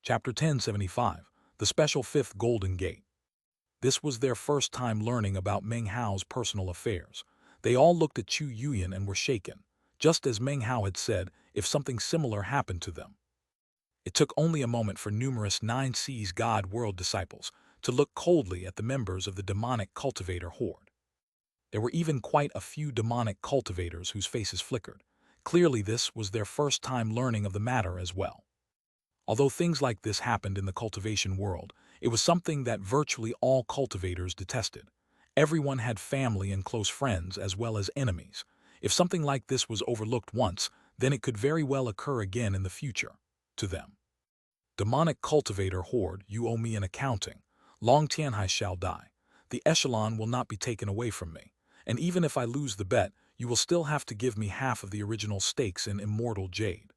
Chapter 1075, The Special Fifth Golden Gate. This was their first time learning about Meng Hao's personal affairs. They all looked at Chu Yuyan and were shaken, just as Meng Hao had said if something similar happened to them. It took only a moment for numerous Nine Seas God World disciples to look coldly at the members of the demonic cultivator horde. There were even quite a few demonic cultivators whose faces flickered. Clearly this was their first time learning of the matter as well. Although things like this happened in the cultivation world, it was something that virtually all cultivators detested. Everyone had family and close friends as well as enemies. If something like this was overlooked once, then it could very well occur again in the future, to them. Demonic cultivator horde, you owe me an accounting. Long Tianhai shall die. The echelon will not be taken away from me. And even if I lose the bet, you will still have to give me half of the original stakes in immortal Jade.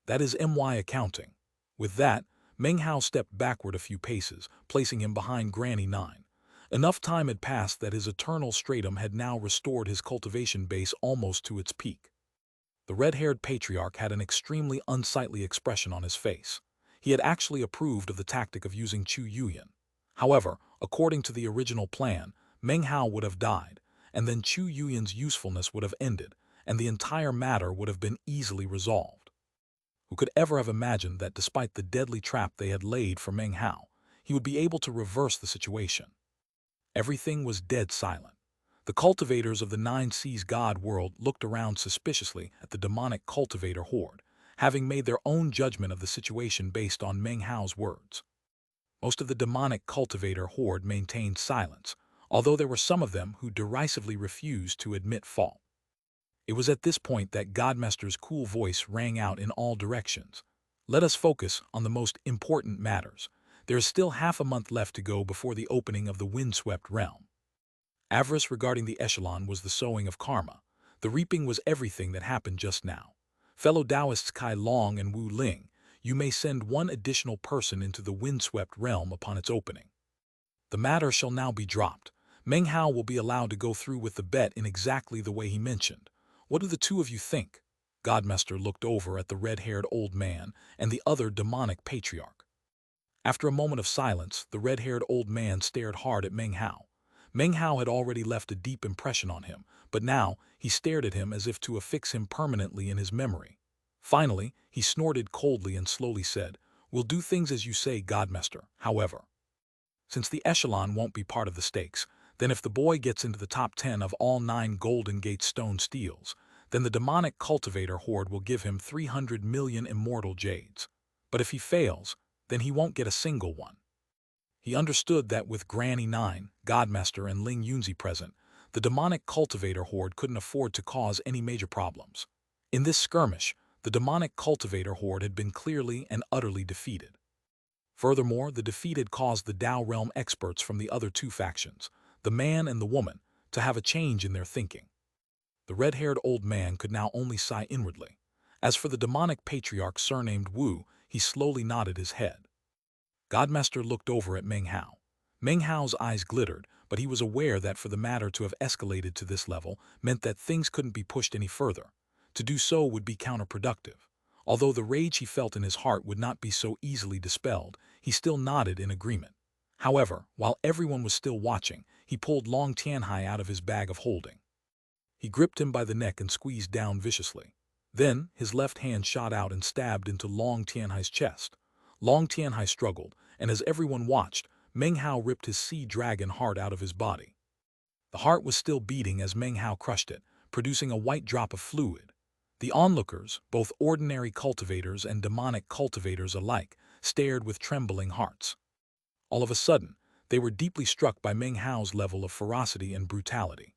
That is MY accounting. With that, Meng Hao stepped backward a few paces, placing him behind Granny 9. Enough time had passed that his eternal stratum had now restored his cultivation base almost to its peak. The red-haired patriarch had an extremely unsightly expression on his face. He had actually approved of the tactic of using Chu Yuyan. However, according to the original plan, Meng Hao would have died, and then Chu Yuyan's usefulness would have ended, and the entire matter would have been easily resolved. Who could ever have imagined that despite the deadly trap they had laid for Meng Hao, he would be able to reverse the situation? Everything was dead silent. The cultivators of the Nine Seas God world looked around suspiciously at the demonic cultivator horde, having made their own judgment of the situation based on Meng Hao's words. Most of the demonic cultivator horde maintained silence, although there were some of them who derisively refused to admit fault. It was at this point that Godmaster's cool voice rang out in all directions. Let us focus on the most important matters. There is still half a month left to go before the opening of the windswept realm. Avarice regarding the echelon was the sowing of karma. The reaping was everything that happened just now. Fellow Taoists Kai Long and Wu Ling, you may send one additional person into the windswept realm upon its opening. The matter shall now be dropped. Meng Hao will be allowed to go through with the bet in exactly the way he mentioned. What do the two of you think? Godmaster looked over at the red-haired old man and the other demonic patriarch. After a moment of silence, the red-haired old man stared hard at Meng Hao. Meng Hao had already left a deep impression on him, but now he stared at him as if to affix him permanently in his memory. Finally, he snorted coldly and slowly said, "We'll do things as you say, Godmaster. However, since the echelon won't be part of the stakes, then if the boy gets into the top 10 of all 9 Golden Gate stone steals, then the demonic cultivator horde will give him 300 million immortal jades. But if he fails, then he won't get a single one." He understood that with Granny 9, Godmaster and Ling Yunzi present, the demonic cultivator horde couldn't afford to cause any major problems. In this skirmish, the demonic cultivator horde had been clearly and utterly defeated. Furthermore, the defeat had caused the Tao realm experts from the other two factions, the man and the woman, to have a change in their thinking. The red-haired old man could now only sigh inwardly. As for the demonic patriarch surnamed Wu, he slowly nodded his head. Godmaster looked over at Meng Hao. Meng Hao's eyes glittered, but he was aware that for the matter to have escalated to this level meant that things couldn't be pushed any further. To do so would be counterproductive. Although the rage he felt in his heart would not be so easily dispelled, he still nodded in agreement. However, while everyone was still watching, he pulled Long Tianhai out of his bag of holding. He gripped him by the neck and squeezed down viciously. Then, his left hand shot out and stabbed into Long Tianhai's chest. Long Tianhai struggled, and as everyone watched, Meng Hao ripped his sea dragon heart out of his body. The heart was still beating as Meng Hao crushed it, producing a white drop of fluid. The onlookers, both ordinary cultivators and demonic cultivators alike, stared with trembling hearts. All of a sudden, they were deeply struck by Meng Hao's level of ferocity and brutality.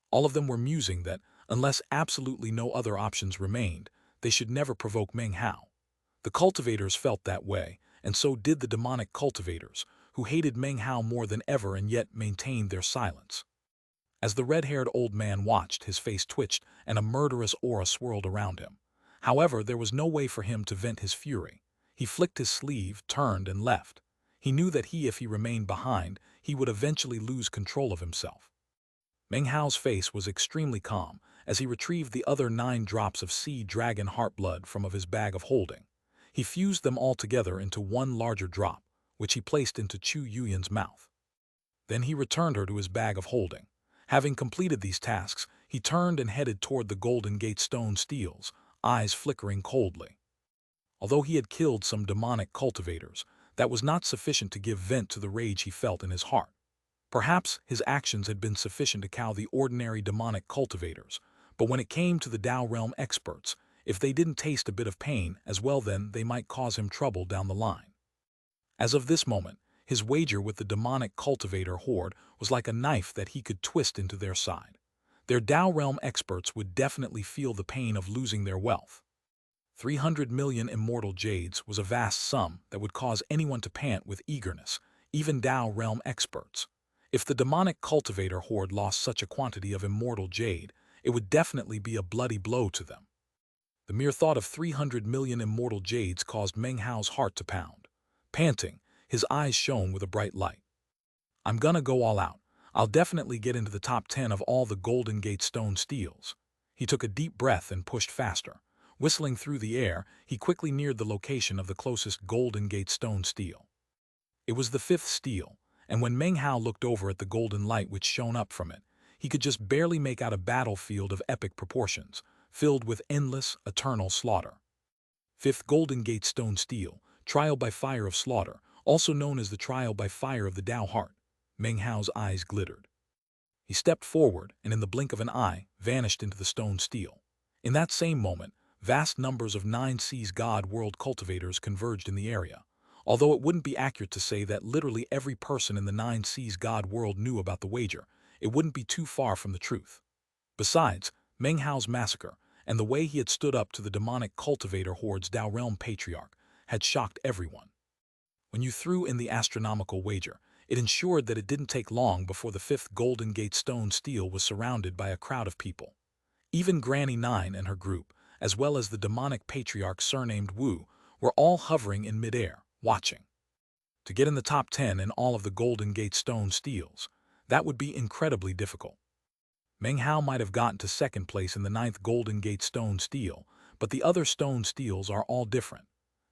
All of them were musing that, unless absolutely no other options remained, they should never provoke Meng Hao. The cultivators felt that way, and so did the demonic cultivators, who hated Meng Hao more than ever and yet maintained their silence. As the red-haired old man watched, his face twitched and a murderous aura swirled around him. However, there was no way for him to vent his fury. He flicked his sleeve, turned, and left. He knew that if he remained behind, he would eventually lose control of himself. Meng Hao's face was extremely calm as he retrieved the other 9 drops of sea dragon heart blood from his bag of holding. He fused them all together into one larger drop, which he placed into Chu Yuyan's mouth. Then he returned her to his bag of holding. Having completed these tasks, he turned and headed toward the Golden Gate stone steels, eyes flickering coldly. Although he had killed some demonic cultivators, that was not sufficient to give vent to the rage he felt in his heart. Perhaps his actions had been sufficient to cow the ordinary demonic cultivators, but when it came to the Tao realm experts, if they didn't taste a bit of pain as well, then they might cause him trouble down the line. As of this moment, his wager with the demonic cultivator horde was like a knife that he could twist into their side. Their Tao realm experts would definitely feel the pain of losing their wealth. 300 million immortal jades was a vast sum that would cause anyone to pant with eagerness, even Tao realm experts. If the demonic cultivator horde lost such a quantity of immortal jade, it would definitely be a bloody blow to them. The mere thought of 300 million immortal jades caused Meng Hao's heart to pound. Panting, his eyes shone with a bright light. I'm gonna go all out. I'll definitely get into the top 10 of all the Golden Gate stone steels. He took a deep breath and pushed faster. Whistling through the air, he quickly neared the location of the closest Golden Gate stone steel. It was the fifth steel, and when Meng Hao looked over at the golden light which shone up from it, he could just barely make out a battlefield of epic proportions, filled with endless, eternal slaughter. Fifth Golden Gate stone steel, trial by fire of slaughter, also known as the trial by fire of the Tao heart. Meng Hao's eyes glittered. He stepped forward and in the blink of an eye vanished into the stone steel. In that same moment, vast numbers of 9 Seas God world cultivators converged in the area. Although it wouldn't be accurate to say that literally every person in the 9 Seas God world knew about the wager, it wouldn't be too far from the truth. Besides, Meng Hao's massacre, and the way he had stood up to the demonic cultivator horde's Tao realm patriarch, had shocked everyone. When you threw in the astronomical wager, it ensured that it didn't take long before the fifth Golden Gate stone steel was surrounded by a crowd of people. Even Granny Nine and her group, as well as the demonic patriarch surnamed Wu, were all hovering in midair, watching. To get in the top 10 in all of the Golden Gate stone steels, that would be incredibly difficult. Meng Hao might have gotten to second place in the 9th Golden Gate stone steel, but the other stone steels are all different.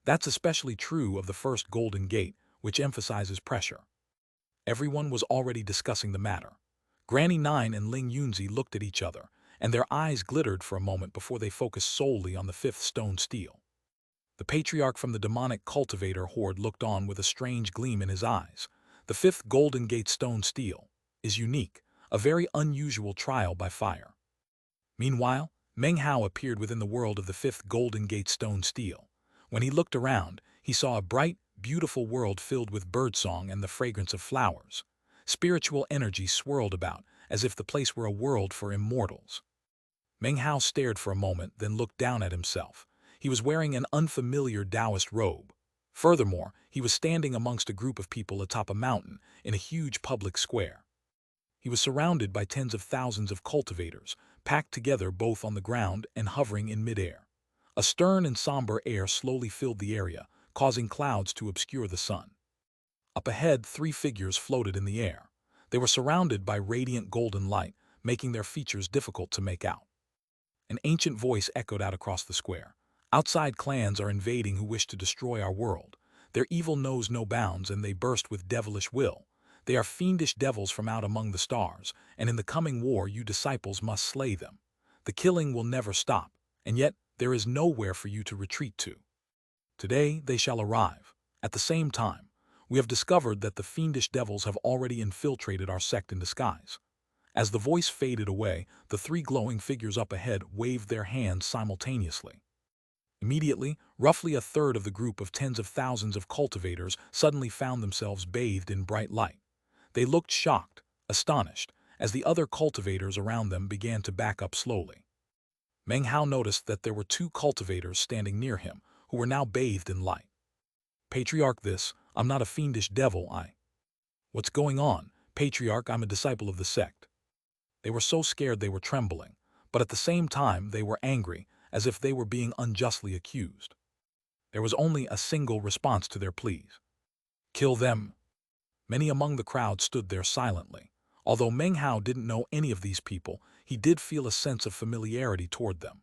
That's especially true of the first Golden Gate, which emphasizes pressure. Everyone was already discussing the matter. Granny Nine and Ling Yunzi looked at each other, and their eyes glittered for a moment before they focused solely on the 5th stone steel. The patriarch from the demonic cultivator horde looked on with a strange gleam in his eyes. The 5th Golden Gate stone steel is unique, a very unusual trial by fire. Meanwhile, Meng Hao appeared within the world of the 5th Golden Gate stone steel. When he looked around, he saw a bright, beautiful world filled with birdsong and the fragrance of flowers. Spiritual energy swirled about, as if the place were a world for immortals. Meng Hao stared for a moment, then looked down at himself. He was wearing an unfamiliar Taoist robe. Furthermore, he was standing amongst a group of people atop a mountain in a huge public square. He was surrounded by tens of thousands of cultivators, packed together both on the ground and hovering in midair. A stern and somber air slowly filled the area, causing clouds to obscure the sun. Up ahead, 3 figures floated in the air. They were surrounded by radiant golden light, making their features difficult to make out. An ancient voice echoed out across the square. Outside clans are invading who wish to destroy our world. Their evil knows no bounds and they burst with devilish will. They are fiendish devils from out among the stars, and in the coming war you disciples must slay them. The killing will never stop, and yet there is nowhere for you to retreat to. Today they shall arrive. At the same time, we have discovered that the fiendish devils have already infiltrated our sect in disguise. As the voice faded away, the 3 glowing figures up ahead waved their hands simultaneously. Immediately, roughly a third of the group of tens of thousands of cultivators suddenly found themselves bathed in bright light. They looked shocked, astonished, as the other cultivators around them began to back up slowly. Meng Hao noticed that there were 2 cultivators standing near him, who were now bathed in light. Patriarch, I'm not a fiendish devil, What's going on? Patriarch, I'm a disciple of the sect. They were so scared they were trembling, but at the same time they were angry, as if they were being unjustly accused. There was only a single response to their pleas. Kill them. Many among the crowd stood there silently. Although Meng Hao didn't know any of these people, he did feel a sense of familiarity toward them.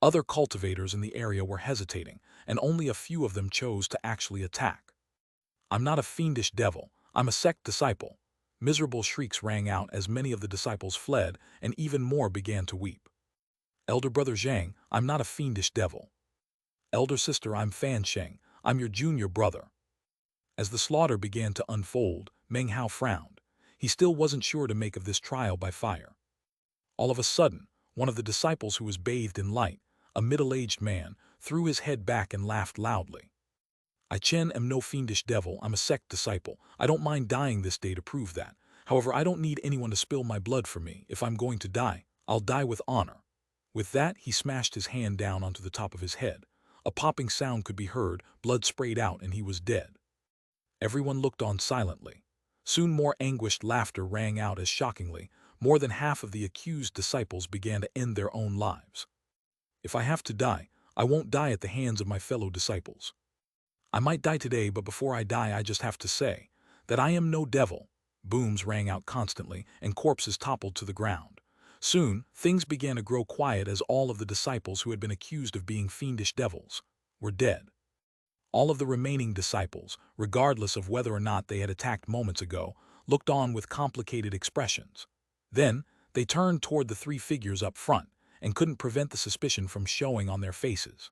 Other cultivators in the area were hesitating, and only a few of them chose to actually attack. "I'm not a fiendish devil, I'm a sect disciple." Miserable shrieks rang out as many of the disciples fled, and even more began to weep. "Elder brother Zhang, I'm not a fiendish devil." "Elder sister, I'm Fan Sheng, I'm your junior brother." As the slaughter began to unfold, Meng Hao frowned. He still wasn't sure to make of this trial by fire. All of a sudden, one of the disciples who was bathed in light, a middle-aged man, threw his head back and laughed loudly. "I Chen am no fiendish devil, I'm a sect disciple. I don't mind dying this day to prove that. However, I don't need anyone to spill my blood for me. If I'm going to die, I'll die with honor." With that, he smashed his hand down onto the top of his head. A popping sound could be heard, blood sprayed out, and he was dead. Everyone looked on silently. Soon more anguished laughter rang out as shockingly, more than half of the accused disciples began to end their own lives. "If I have to die, I won't die at the hands of my fellow disciples. I might die today, but before I die I just have to say that I am no devil." Booms rang out constantly, and corpses toppled to the ground. Soon, things began to grow quiet as all of the disciples who had been accused of being fiendish devils were dead. All of the remaining disciples, regardless of whether or not they had attacked moments ago, looked on with complicated expressions. Then, they turned toward the three figures up front, and couldn't prevent the suspicion from showing on their faces.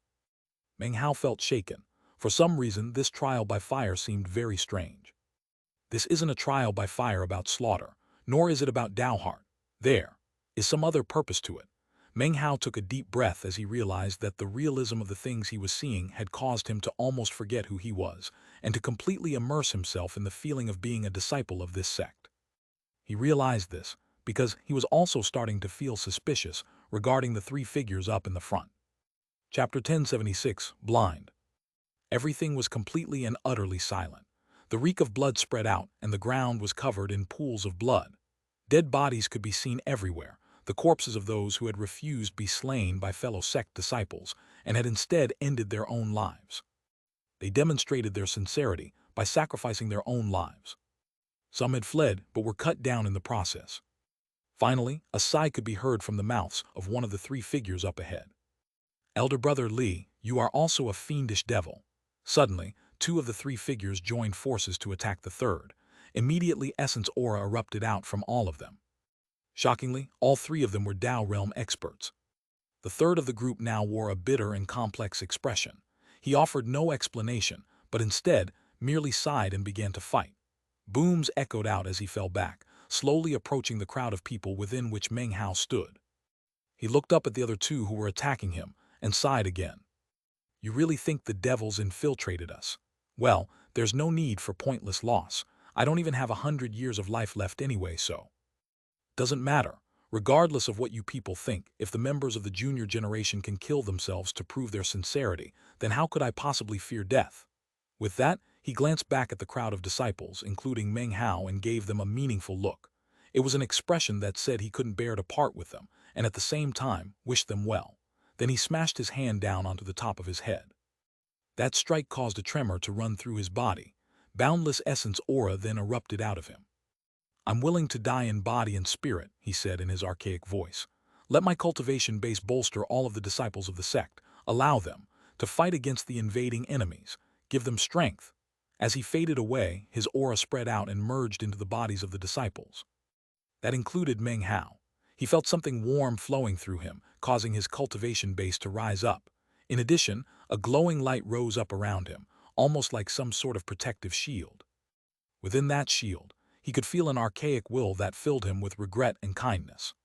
Meng Hao felt shaken. For some reason, this trial by fire seemed very strange. This isn't a trial by fire about slaughter, nor is it about Dao. There is some other purpose to it. Meng Hao took a deep breath as he realized that the realism of the things he was seeing had caused him to almost forget who he was, and to completely immerse himself in the feeling of being a disciple of this sect. He realized this because he was also starting to feel suspicious regarding the three figures up in the front. Chapter 1076, Blind. Everything was completely and utterly silent. The reek of blood spread out, and the ground was covered in pools of blood. Dead bodies could be seen everywhere, the corpses of those who had refused to be slain by fellow sect disciples and had instead ended their own lives. They demonstrated their sincerity by sacrificing their own lives. Some had fled but were cut down in the process. Finally, a sigh could be heard from the mouths of one of the three figures up ahead. "Elder brother Li, you are also a fiendish devil." Suddenly, two of the three figures joined forces to attack the third. Immediately, essence aura erupted out from all of them. Shockingly, all three of them were Dao realm experts. The third of the group now wore a bitter and complex expression. He offered no explanation, but instead merely sighed and began to fight. Booms echoed out as he fell back, slowly approaching the crowd of people within which Meng Hao stood. He looked up at the other two who were attacking him and sighed again. "You really think the devils infiltrated us? Well, there's no need for pointless loss. I don't even have 100 years of life left anyway, so doesn't matter. Regardless of what you people think, if the members of the junior generation can kill themselves to prove their sincerity, then how could I possibly fear death?" With that, he glanced back at the crowd of disciples, including Meng Hao, and gave them a meaningful look. It was an expression that said he couldn't bear to part with them, and at the same time, wished them well. Then he smashed his hand down onto the top of his head. That strike caused a tremor to run through his body. Boundless essence aura then erupted out of him. "I'm willing to die in body and spirit," he said in his archaic voice. "Let my cultivation base bolster all of the disciples of the sect. Allow them to fight against the invading enemies. Give them strength." As he faded away, his aura spread out and merged into the bodies of the disciples. That included Meng Hao. He felt something warm flowing through him, causing his cultivation base to rise up. In addition, a glowing light rose up around him, almost like some sort of protective shield. Within that shield, he could feel an archaic will that filled him with regret and kindness.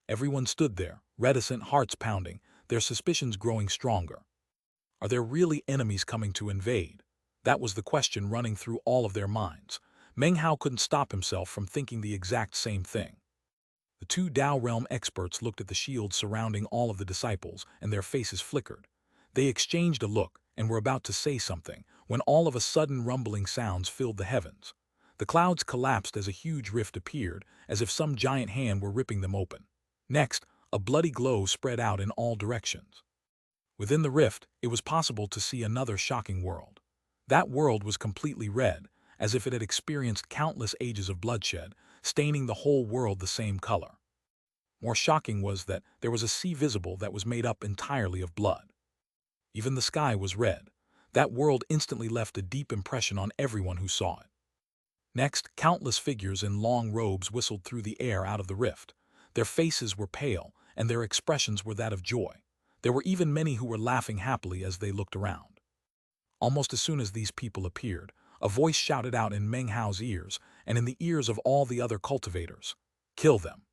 Everyone stood there, reticent, hearts pounding, their suspicions growing stronger. Are there really enemies coming to invade? That was the question running through all of their minds. Meng Hao couldn't stop himself from thinking the exact same thing. The two Dao realm experts looked at the shield surrounding all of the disciples, and their faces flickered. They exchanged a look and were about to say something when all of a sudden rumbling sounds filled the heavens. The clouds collapsed as a huge rift appeared, as if some giant hand were ripping them open. Next, a bloody glow spread out in all directions. Within the rift, it was possible to see another shocking world. That world was completely red, as if it had experienced countless ages of bloodshed, staining the whole world the same color. More shocking was that there was a sea visible that was made up entirely of blood. Even the sky was red. That world instantly left a deep impression on everyone who saw it. Next, countless figures in long robes whistled through the air out of the rift. Their faces were pale, and their expressions were that of joy. There were even many who were laughing happily as they looked around. Almost as soon as these people appeared, a voice shouted out in Meng Hao's ears and in the ears of all the other cultivators, "Kill them."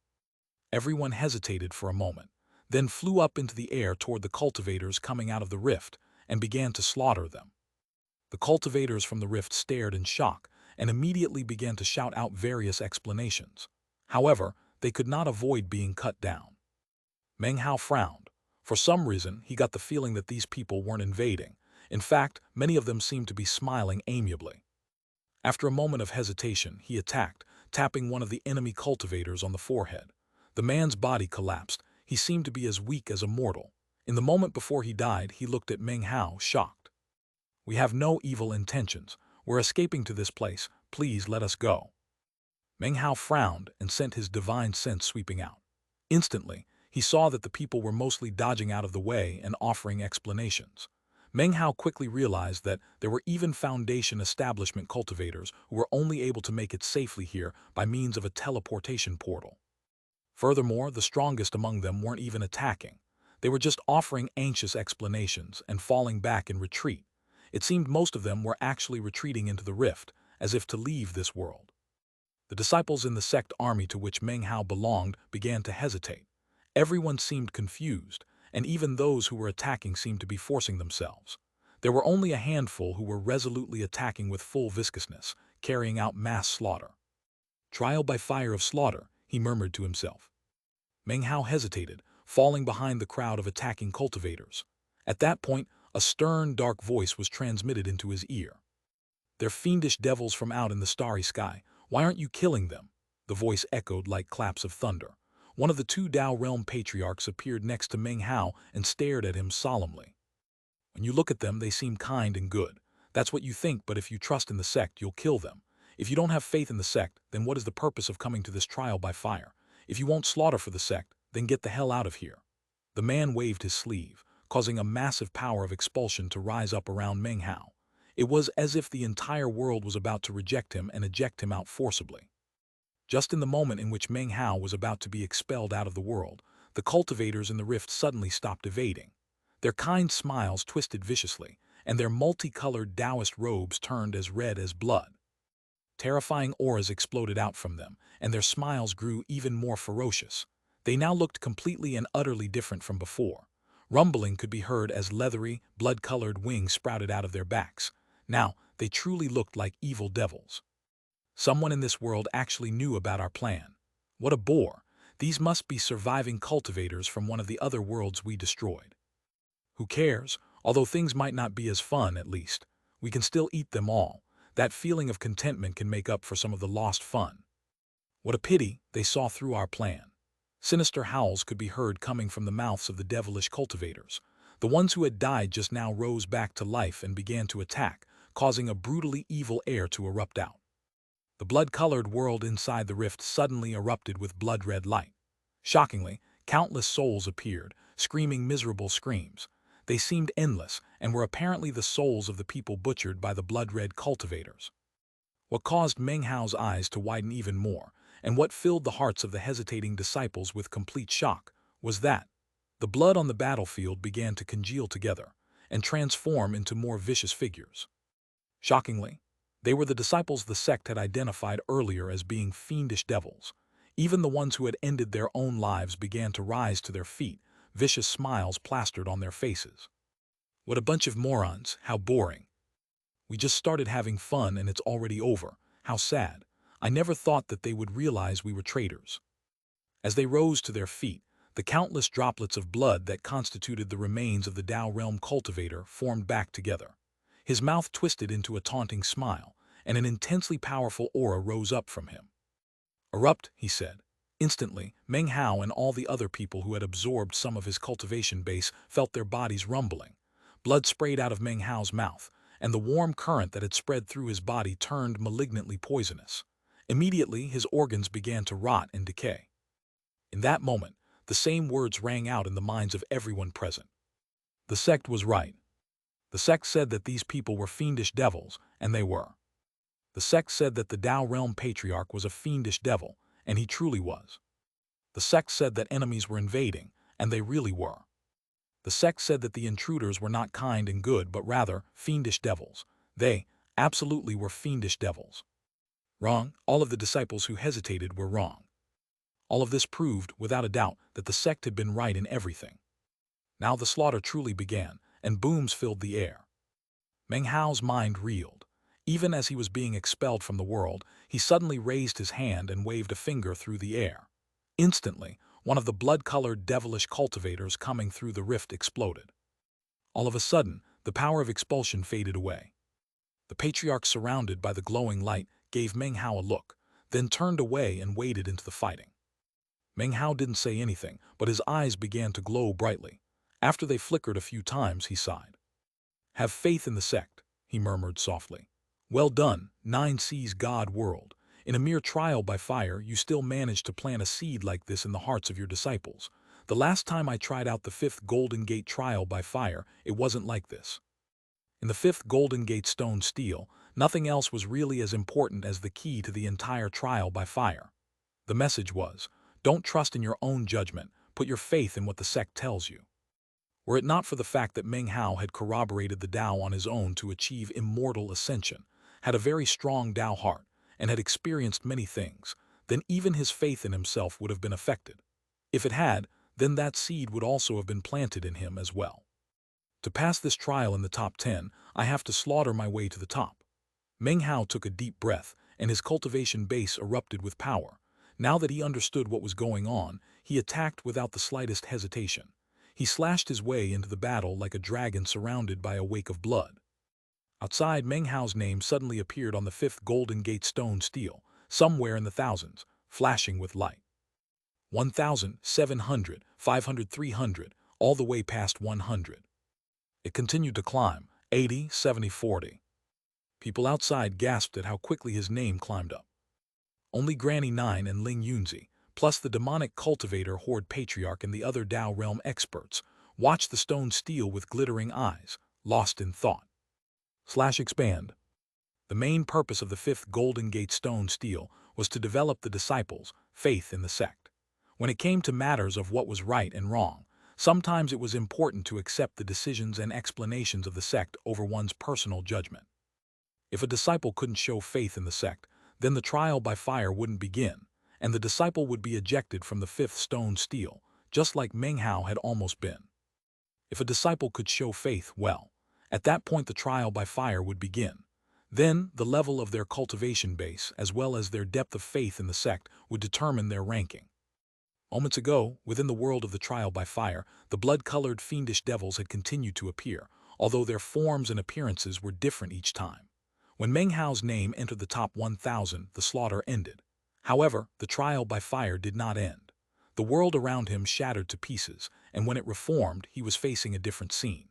Everyone hesitated for a moment, then flew up into the air toward the cultivators coming out of the rift and began to slaughter them. The cultivators from the rift stared in shock and immediately began to shout out various explanations. However, they could not avoid being cut down. Meng Hao frowned. For some reason, he got the feeling that these people weren't invading. In fact, many of them seemed to be smiling amiably. After a moment of hesitation, he attacked, tapping one of the enemy cultivators on the forehead. The man's body collapsed. He seemed to be as weak as a mortal. In the moment before he died, he looked at Meng Hao, shocked. "We have no evil intentions. We're escaping to this place. Please let us go." Meng Hao frowned and sent his divine sense sweeping out. Instantly, he saw that the people were mostly dodging out of the way and offering explanations. Meng Hao quickly realized that there were even Foundation establishment cultivators who were only able to make it safely here by means of a teleportation portal. Furthermore, the strongest among them weren't even attacking. They were just offering anxious explanations and falling back in retreat. It seemed most of them were actually retreating into the rift, as if to leave this world. The disciples in the sect army to which Meng Hao belonged began to hesitate. Everyone seemed confused, and even those who were attacking seemed to be forcing themselves. There were only a handful who were resolutely attacking with full viscousness, carrying out mass slaughter. "Trial by fire of slaughter," he murmured to himself. Meng Hao hesitated, falling behind the crowd of attacking cultivators. At that point, a stern, dark voice was transmitted into his ear. "They're fiendish devils from out in the starry sky. Why aren't you killing them?" The voice echoed like claps of thunder. One of the two Dao Realm patriarchs appeared next to Meng Hao and stared at him solemnly. "When you look at them, they seem kind and good. That's what you think, but if you trust in the sect, you'll kill them. If you don't have faith in the sect, then what is the purpose of coming to this trial by fire? If you won't slaughter for the sect, then get the hell out of here." The man waved his sleeve, causing a massive power of expulsion to rise up around Meng Hao. It was as if the entire world was about to reject him and eject him out forcibly. Just in the moment in which Meng Hao was about to be expelled out of the world, the cultivators in the rift suddenly stopped evading. Their kind smiles twisted viciously, and their multicolored Taoist robes turned as red as blood. Terrifying auras exploded out from them, and their smiles grew even more ferocious. They now looked completely and utterly different from before. Rumbling could be heard as leathery, blood-colored wings sprouted out of their backs. Now, they truly looked like evil devils. "Someone in this world actually knew about our plan. What a bore! These must be surviving cultivators from one of the other worlds we destroyed. Who cares? Although things might not be as fun, at least. We can still eat them all. That feeling of contentment can make up for some of the lost fun. What a pity they saw through our plan." Sinister howls could be heard coming from the mouths of the devilish cultivators. The ones who had died just now rose back to life and began to attack, causing a brutally evil air to erupt out. The blood-colored world inside the rift suddenly erupted with blood-red light. Shockingly, countless souls appeared, screaming miserable screams. They seemed endless and were apparently the souls of the people butchered by the blood-red cultivators. What caused Meng Hao's eyes to widen even more, and what filled the hearts of the hesitating disciples with complete shock, was that the blood on the battlefield began to congeal together and transform into more vicious figures. Shockingly, they were the disciples the sect had identified earlier as being fiendish devils. Even the ones who had ended their own lives began to rise to their feet, vicious smiles plastered on their faces. "What a bunch of morons, how boring. We just started having fun and it's already over, how sad. I never thought that they would realize we were traitors." As they rose to their feet, the countless droplets of blood that constituted the remains of the Dao Realm cultivator formed back together. His mouth twisted into a taunting smile, and an intensely powerful aura rose up from him. "Erupt," he said. Instantly, Meng Hao and all the other people who had absorbed some of his cultivation base felt their bodies rumbling. Blood sprayed out of Meng Hao's mouth, and the warm current that had spread through his body turned malignantly poisonous. Immediately, his organs began to rot and decay. In that moment, the same words rang out in the minds of everyone present. The sect was right. The sect said that these people were fiendish devils, and they were. The sect said that the Tao Realm Patriarch was a fiendish devil, and he truly was. The sect said that enemies were invading, and they really were. The sect said that the intruders were not kind and good, but rather fiendish devils. They absolutely were fiendish devils. Wrong. All of the disciples who hesitated were wrong. All of this proved, without a doubt, that the sect had been right in everything. Now the slaughter truly began, and booms filled the air. Meng Hao's mind reeled. Even as he was being expelled from the world, he suddenly raised his hand and waved a finger through the air. Instantly, one of the blood-colored devilish cultivators coming through the rift exploded. All of a sudden, the power of expulsion faded away. The patriarch, surrounded by the glowing light, gave Meng Hao a look, then turned away and waded into the fighting. Meng Hao didn't say anything, but his eyes began to glow brightly. After they flickered a few times, he sighed. "Have faith in the sect," he murmured softly. "Well done, 9C's God world. In a mere trial by fire, you still managed to plant a seed like this in the hearts of your disciples. The last time I tried out the 5th Golden Gate trial by fire, it wasn't like this. In the 5th Golden Gate stone steel, nothing else was really as important as the key to the entire trial by fire. The message was, don't trust in your own judgment, put your faith in what the sect tells you." Were it not for the fact that Meng Hao had corroborated the Tao on his own to achieve immortal ascension, had a very strong Tao heart, and had experienced many things, then even his faith in himself would have been affected. If it had, then that seed would also have been planted in him as well. To pass this trial in the top 10, I have to slaughter my way to the top. Meng Hao took a deep breath, and his cultivation base erupted with power. Now that he understood what was going on, he attacked without the slightest hesitation. He slashed his way into the battle like a dragon surrounded by a wake of blood. Outside, Meng Hao's name suddenly appeared on the 5th Golden Gate stone steel, somewhere in the thousands, flashing with light. 1,000, 700, 500, 300, all the way past 100. It continued to climb, 80, 70, 40. People outside gasped at how quickly his name climbed up. Only Granny 9 and Ling Yunzi, plus the demonic cultivator Horde Patriarch and the other Tao Realm experts, watched the stone steel with glittering eyes, lost in thought. Expand. The main purpose of the 5th Golden Gate stone steel was to develop the disciples' faith in the sect. When it came to matters of what was right and wrong, sometimes it was important to accept the decisions and explanations of the sect over one's personal judgment. If a disciple couldn't show faith in the sect, then the trial by fire wouldn't begin, and the disciple would be ejected from the 5th stone steel, just like Meng Hao had almost been. If a disciple could show faith, well, at that point the trial by fire would begin. Then, the level of their cultivation base, as well as their depth of faith in the sect, would determine their ranking. Moments ago, within the world of the trial by fire, the blood-colored fiendish devils had continued to appear, although their forms and appearances were different each time. When Meng Hao's name entered the top 1,000, the slaughter ended. However, the trial by fire did not end. The world around him shattered to pieces, and when it reformed, he was facing a different scene.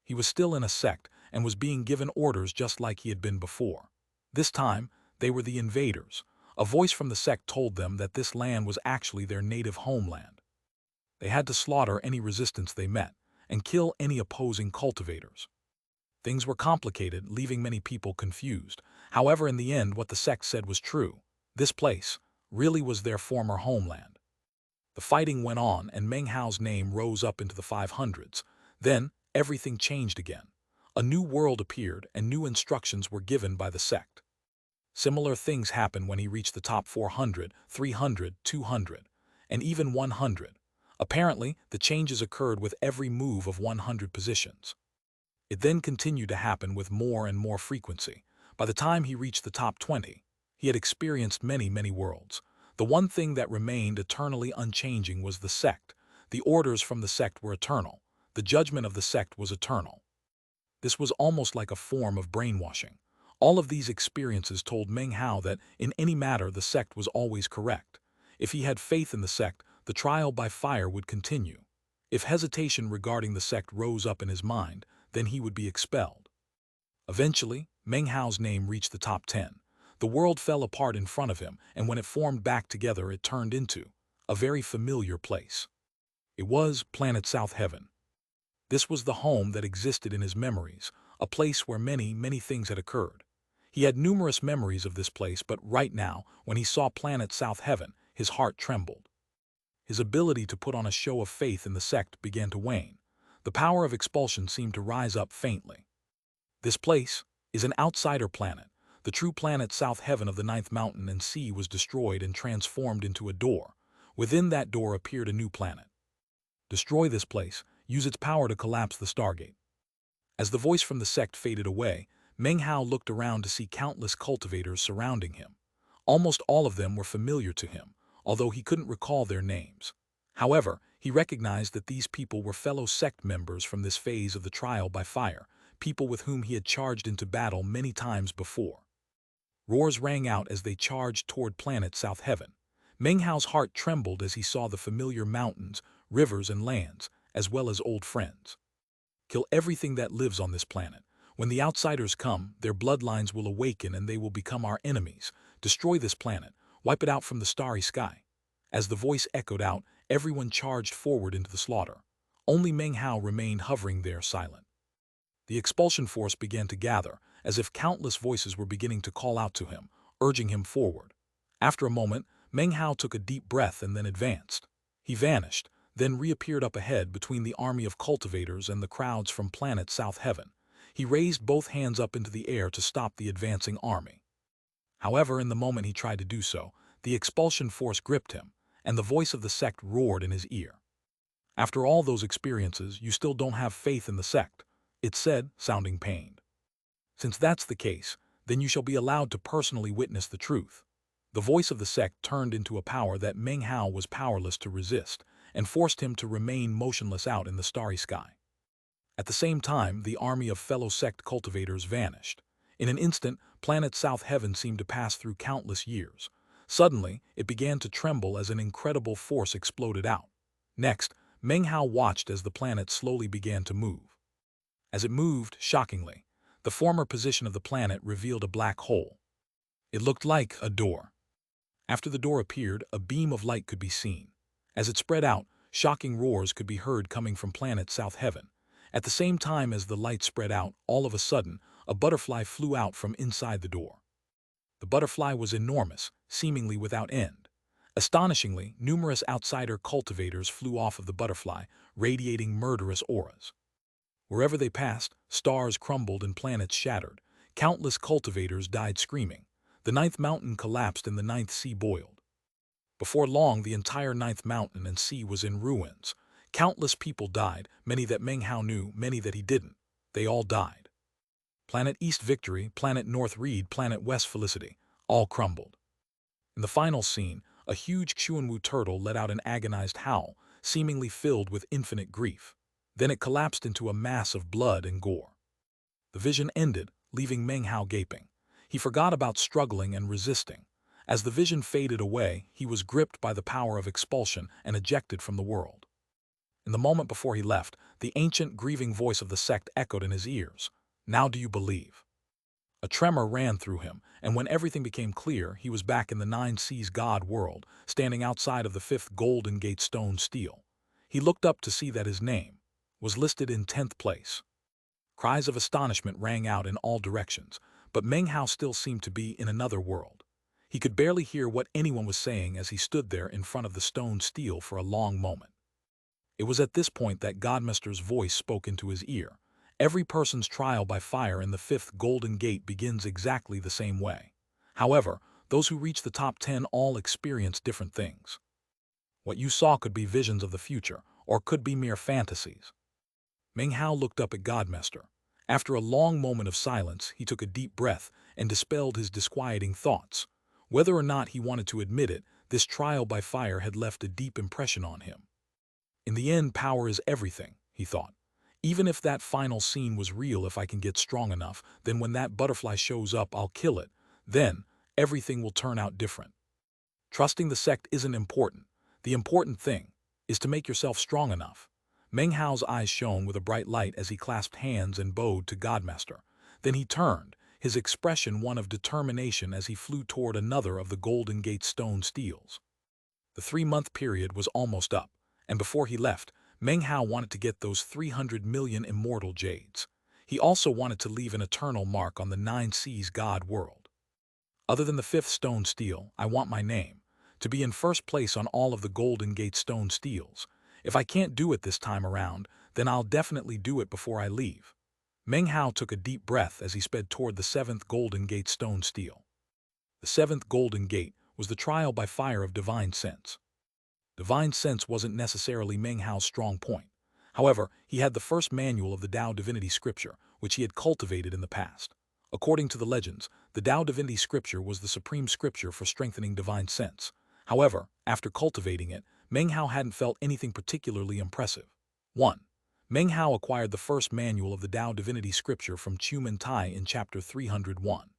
He was still in a sect and was being given orders just like he had been before. This time, they were the invaders. A voice from the sect told them that this land was actually their native homeland. They had to slaughter any resistance they met and kill any opposing cultivators. Things were complicated, leaving many people confused. However, in the end, what the sect said was true. This place really was their former homeland. The fighting went on, and Meng Hao's name rose up into the 500s. Then, everything changed again. A new world appeared, and new instructions were given by the sect. Similar things happened when he reached the top 400, 300, 200, and even 100. Apparently, the changes occurred with every move of 100 positions. It then continued to happen with more and more frequency. By the time he reached the top 20, he had experienced many, many worlds. The one thing that remained eternally unchanging was the sect. The orders from the sect were eternal. The judgment of the sect was eternal. This was almost like a form of brainwashing. All of these experiences told Meng Hao that in any matter the sect was always correct. If he had faith in the sect, the trial by fire would continue. If hesitation regarding the sect rose up in his mind, then he would be expelled. Eventually, Meng Hao's name reached the top 10. The world fell apart in front of him, and when it formed back together, it turned into a very familiar place. It was Planet South Heaven. This was the home that existed in his memories, a place where many things had occurred. He had numerous memories of this place, but right now, when he saw Planet South Heaven, his heart trembled. His ability to put on a show of faith in the sect began to wane. The power of expulsion seemed to rise up faintly. This place is an outsider planet. The true planet South Heaven of the ninth mountain and sea was destroyed and transformed into a door. Within that door appeared a new planet. Destroy this place, use its power to collapse the Stargate. As the voice from the sect faded away, Meng Hao looked around to see countless cultivators surrounding him. Almost all of them were familiar to him, although he couldn't recall their names. However, he recognized that these people were fellow sect members from this phase of the trial by fire, people with whom he had charged into battle many times before. Roars rang out as they charged toward Planet South Heaven. Meng Hao's heart trembled as he saw the familiar mountains, rivers, and lands, as well as old friends. Kill everything that lives on this planet. When the outsiders come, their bloodlines will awaken and they will become our enemies. Destroy this planet, wipe it out from the starry sky. As the voice echoed out, everyone charged forward into the slaughter. Only Meng Hao remained hovering there silent. The expulsion force began to gather, as if countless voices were beginning to call out to him, urging him forward. After a moment, Meng Hao took a deep breath and then advanced. He vanished, then reappeared up ahead between the army of cultivators and the crowds from Planet South Heaven. He raised both hands up into the air to stop the advancing army. However, in the moment he tried to do so, the expulsion force gripped him, and the voice of the sect roared in his ear. After all those experiences, you still don't have faith in the sect, it said, sounding pained. Since that's the case, then you shall be allowed to personally witness the truth. The voice of the sect turned into a power that Meng Hao was powerless to resist, and forced him to remain motionless out in the starry sky. At the same time, the army of fellow sect cultivators vanished. In an instant, Planet South Heaven seemed to pass through countless years. Suddenly, it began to tremble as an incredible force exploded out. Next, Meng Hao watched as the planet slowly began to move. As it moved, shockingly, the former position of the planet revealed a black hole. It looked like a door. After the door appeared, a beam of light could be seen. As it spread out, shocking roars could be heard coming from Planet South Heaven. At the same time as the light spread out, all of a sudden, a butterfly flew out from inside the door. The butterfly was enormous, seemingly without end. Astonishingly, numerous outsider cultivators flew off of the butterfly, radiating murderous auras. Wherever they passed, stars crumbled and planets shattered. Countless cultivators died screaming. The ninth mountain collapsed and the ninth sea boiled. Before long, the entire ninth mountain and sea was in ruins. Countless people died, many that Meng Hao knew, many that he didn't. They all died. Planet East Victory, Planet North Reed, Planet West Felicity, all crumbled. In the final scene, a huge Xuanwu turtle let out an agonized howl, seemingly filled with infinite grief. Then it collapsed into a mass of blood and gore. The vision ended, leaving Meng Hao gaping. He forgot about struggling and resisting. As the vision faded away, he was gripped by the power of expulsion and ejected from the world. In the moment before he left, the ancient, grieving voice of the sect echoed in his ears. Now do you believe? A tremor ran through him, and when everything became clear, he was back in the Nine Seas God world, standing outside of the fifth Golden Gate stone stele. He looked up to see that his name was listed in 10th place. Cries of astonishment rang out in all directions, but Meng Hao still seemed to be in another world. He could barely hear what anyone was saying as he stood there in front of the stone stele for a long moment. It was at this point that Godmaster's voice spoke into his ear. Every person's trial by fire in the fifth Golden Gate begins exactly the same way. However, those who reach the top 10 all experience different things. What you saw could be visions of the future, or could be mere fantasies. Meng Hao looked up at Godmaster. After a long moment of silence, he took a deep breath and dispelled his disquieting thoughts. Whether or not he wanted to admit it, this trial by fire had left a deep impression on him. In the end, power is everything, he thought. Even if that final scene was real, if I can get strong enough, then when that butterfly shows up, I'll kill it. Then, everything will turn out different. Trusting the sect isn't important. The important thing is to make yourself strong enough. Meng Hao's eyes shone with a bright light as he clasped hands and bowed to Godmaster. Then he turned, his expression one of determination as he flew toward another of the Golden Gate stone steles. The 3-month period was almost up, and before he left, Meng Hao wanted to get those 300 million immortal jades. He also wanted to leave an eternal mark on the 9 seas god world. Other than the 5th stone stele, I want my name to be in first place on all of the Golden Gate stone steles. If I can't do it this time around, then I'll definitely do it before I leave. Meng Hao took a deep breath as he sped toward the 7th Golden Gate stone stele. The 7th Golden Gate was the trial by fire of divine sense. Divine sense wasn't necessarily Meng Hao's strong point. However, he had the first manual of the Tao Divinity Scripture, which he had cultivated in the past. According to the legends, the Tao Divinity Scripture was the supreme scripture for strengthening divine sense. However, after cultivating it, Meng Hao hadn't felt anything particularly impressive. 1. Meng Hao acquired the first manual of the Tao Divinity Scripture from Chuman Tai in chapter 301.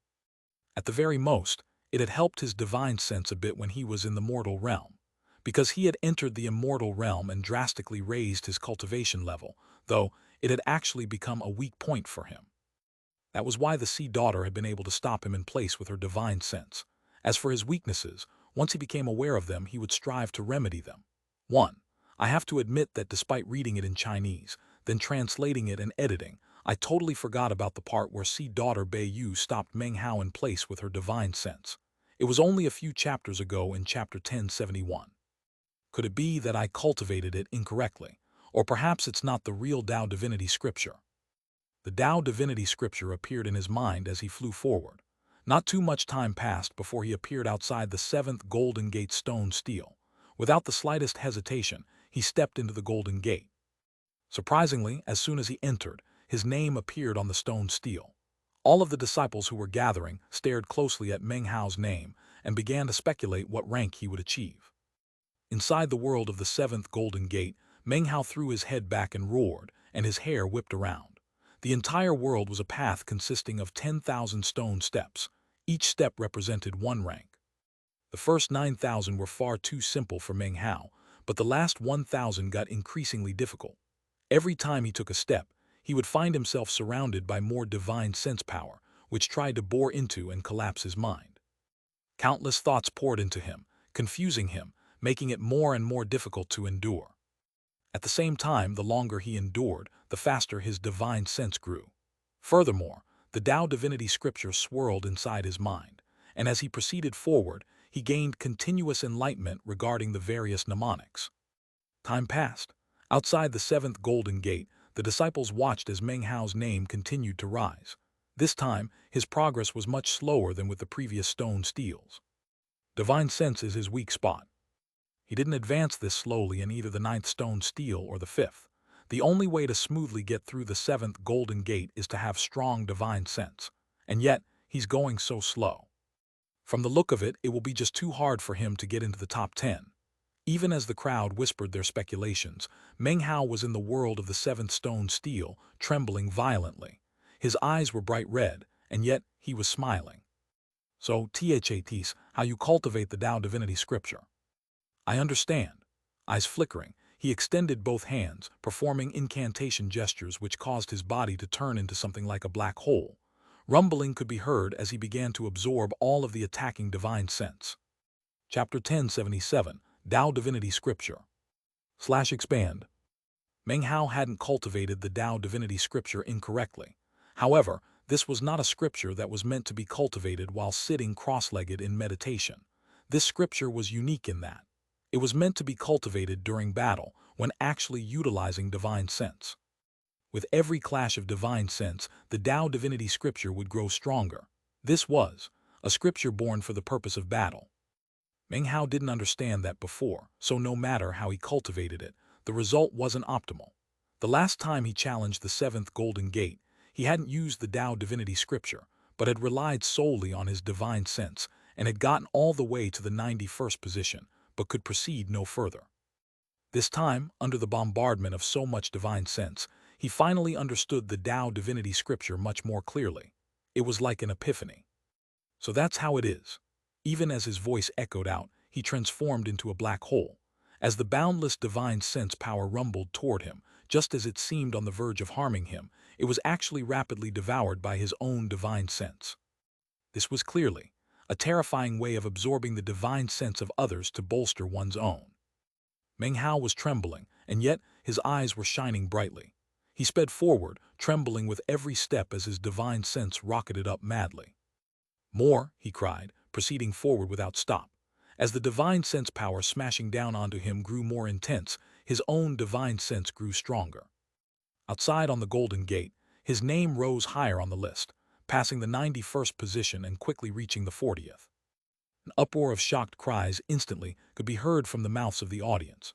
At the very most, it had helped his divine sense a bit when he was in the mortal realm, because he had entered the immortal realm and drastically raised his cultivation level, though it had actually become a weak point for him. That was why the Sea Daughter had been able to stop him in place with her divine sense. As for his weaknesses, once he became aware of them, he would strive to remedy them. 1. I have to admit that despite reading it in Chinese, then translating it and editing, I totally forgot about the part where Sea Daughter Bei Yu stopped Meng Hao in place with her divine sense. It was only a few chapters ago in chapter 1071. Could it be that I cultivated it incorrectly? Or perhaps it's not the real Tao Divinity Scripture? The Tao Divinity Scripture appeared in his mind as he flew forward. Not too much time passed before he appeared outside the 7th Golden Gate stone stele. Without the slightest hesitation, he stepped into the Golden Gate. Surprisingly, as soon as he entered, his name appeared on the stone stele. All of the disciples who were gathering stared closely at Meng Hao's name and began to speculate what rank he would achieve. Inside the world of the 7th Golden Gate, Meng Hao threw his head back and roared, and his hair whipped around. The entire world was a path consisting of 10,000 stone steps. Each step represented one rank. The first 9,000 were far too simple for Meng Hao, but the last 1,000 got increasingly difficult. Every time he took a step, he would find himself surrounded by more divine sense power, which tried to bore into and collapse his mind. Countless thoughts poured into him, confusing him, making it more and more difficult to endure. At the same time, the longer he endured, the faster his divine sense grew. Furthermore, the Tao Divinity Scripture swirled inside his mind, and as he proceeded forward, he gained continuous enlightenment regarding the various mnemonics. Time passed. Outside the 7th Golden Gate, the disciples watched as Meng Hao's name continued to rise. This time, his progress was much slower than with the previous stone steles. Divine sense is his weak spot. He didn't advance this slowly in either the 9th stone stele or the 5th. The only way to smoothly get through the 7th Golden Gate is to have strong divine sense. And yet, he's going so slow. From the look of it, it will be just too hard for him to get into the top 10. Even as the crowd whispered their speculations, Meng Hao was in the world of the 7th stone stele, trembling violently. His eyes were bright red, and yet he was smiling. So, THATs, how you cultivate the Tao Divinity Scripture. I understand. Eyes flickering, he extended both hands, performing incantation gestures which caused his body to turn into something like a black hole. Rumbling could be heard as he began to absorb all of the attacking divine sense. Chapter 1077, Tao Divinity Scripture. /expand. Meng Hao hadn't cultivated the Tao Divinity Scripture incorrectly. However, this was not a scripture that was meant to be cultivated while sitting cross-legged in meditation. This scripture was unique in that it was meant to be cultivated during battle when actually utilizing divine sense. With every clash of divine sense, the Tao Divinity Scripture would grow stronger. This was a scripture born for the purpose of battle. Meng Hao didn't understand that before, so no matter how he cultivated it, the result wasn't optimal. The last time he challenged the 7th Golden Gate, he hadn't used the Tao Divinity Scripture, but had relied solely on his divine sense and had gotten all the way to the 91st position, but could proceed no further. This time, under the bombardment of so much divine sense, he finally understood the Tao Divinity Scripture much more clearly. It was like an epiphany. So that's how it is. Even as his voice echoed out, he transformed into a black hole. As the boundless divine sense power rumbled toward him, just as it seemed on the verge of harming him, it was actually rapidly devoured by his own divine sense. This was clearly a terrifying way of absorbing the divine sense of others to bolster one's own. Meng Hao was trembling, and yet his eyes were shining brightly. He sped forward, trembling with every step as his divine sense rocketed up madly. "More," he cried, proceeding forward without stop. As the divine sense power smashing down onto him grew more intense, his own divine sense grew stronger. Outside on the Golden Gate, his name rose higher on the list, passing the 91st position and quickly reaching the 40th. An uproar of shocked cries instantly could be heard from the mouths of the audience.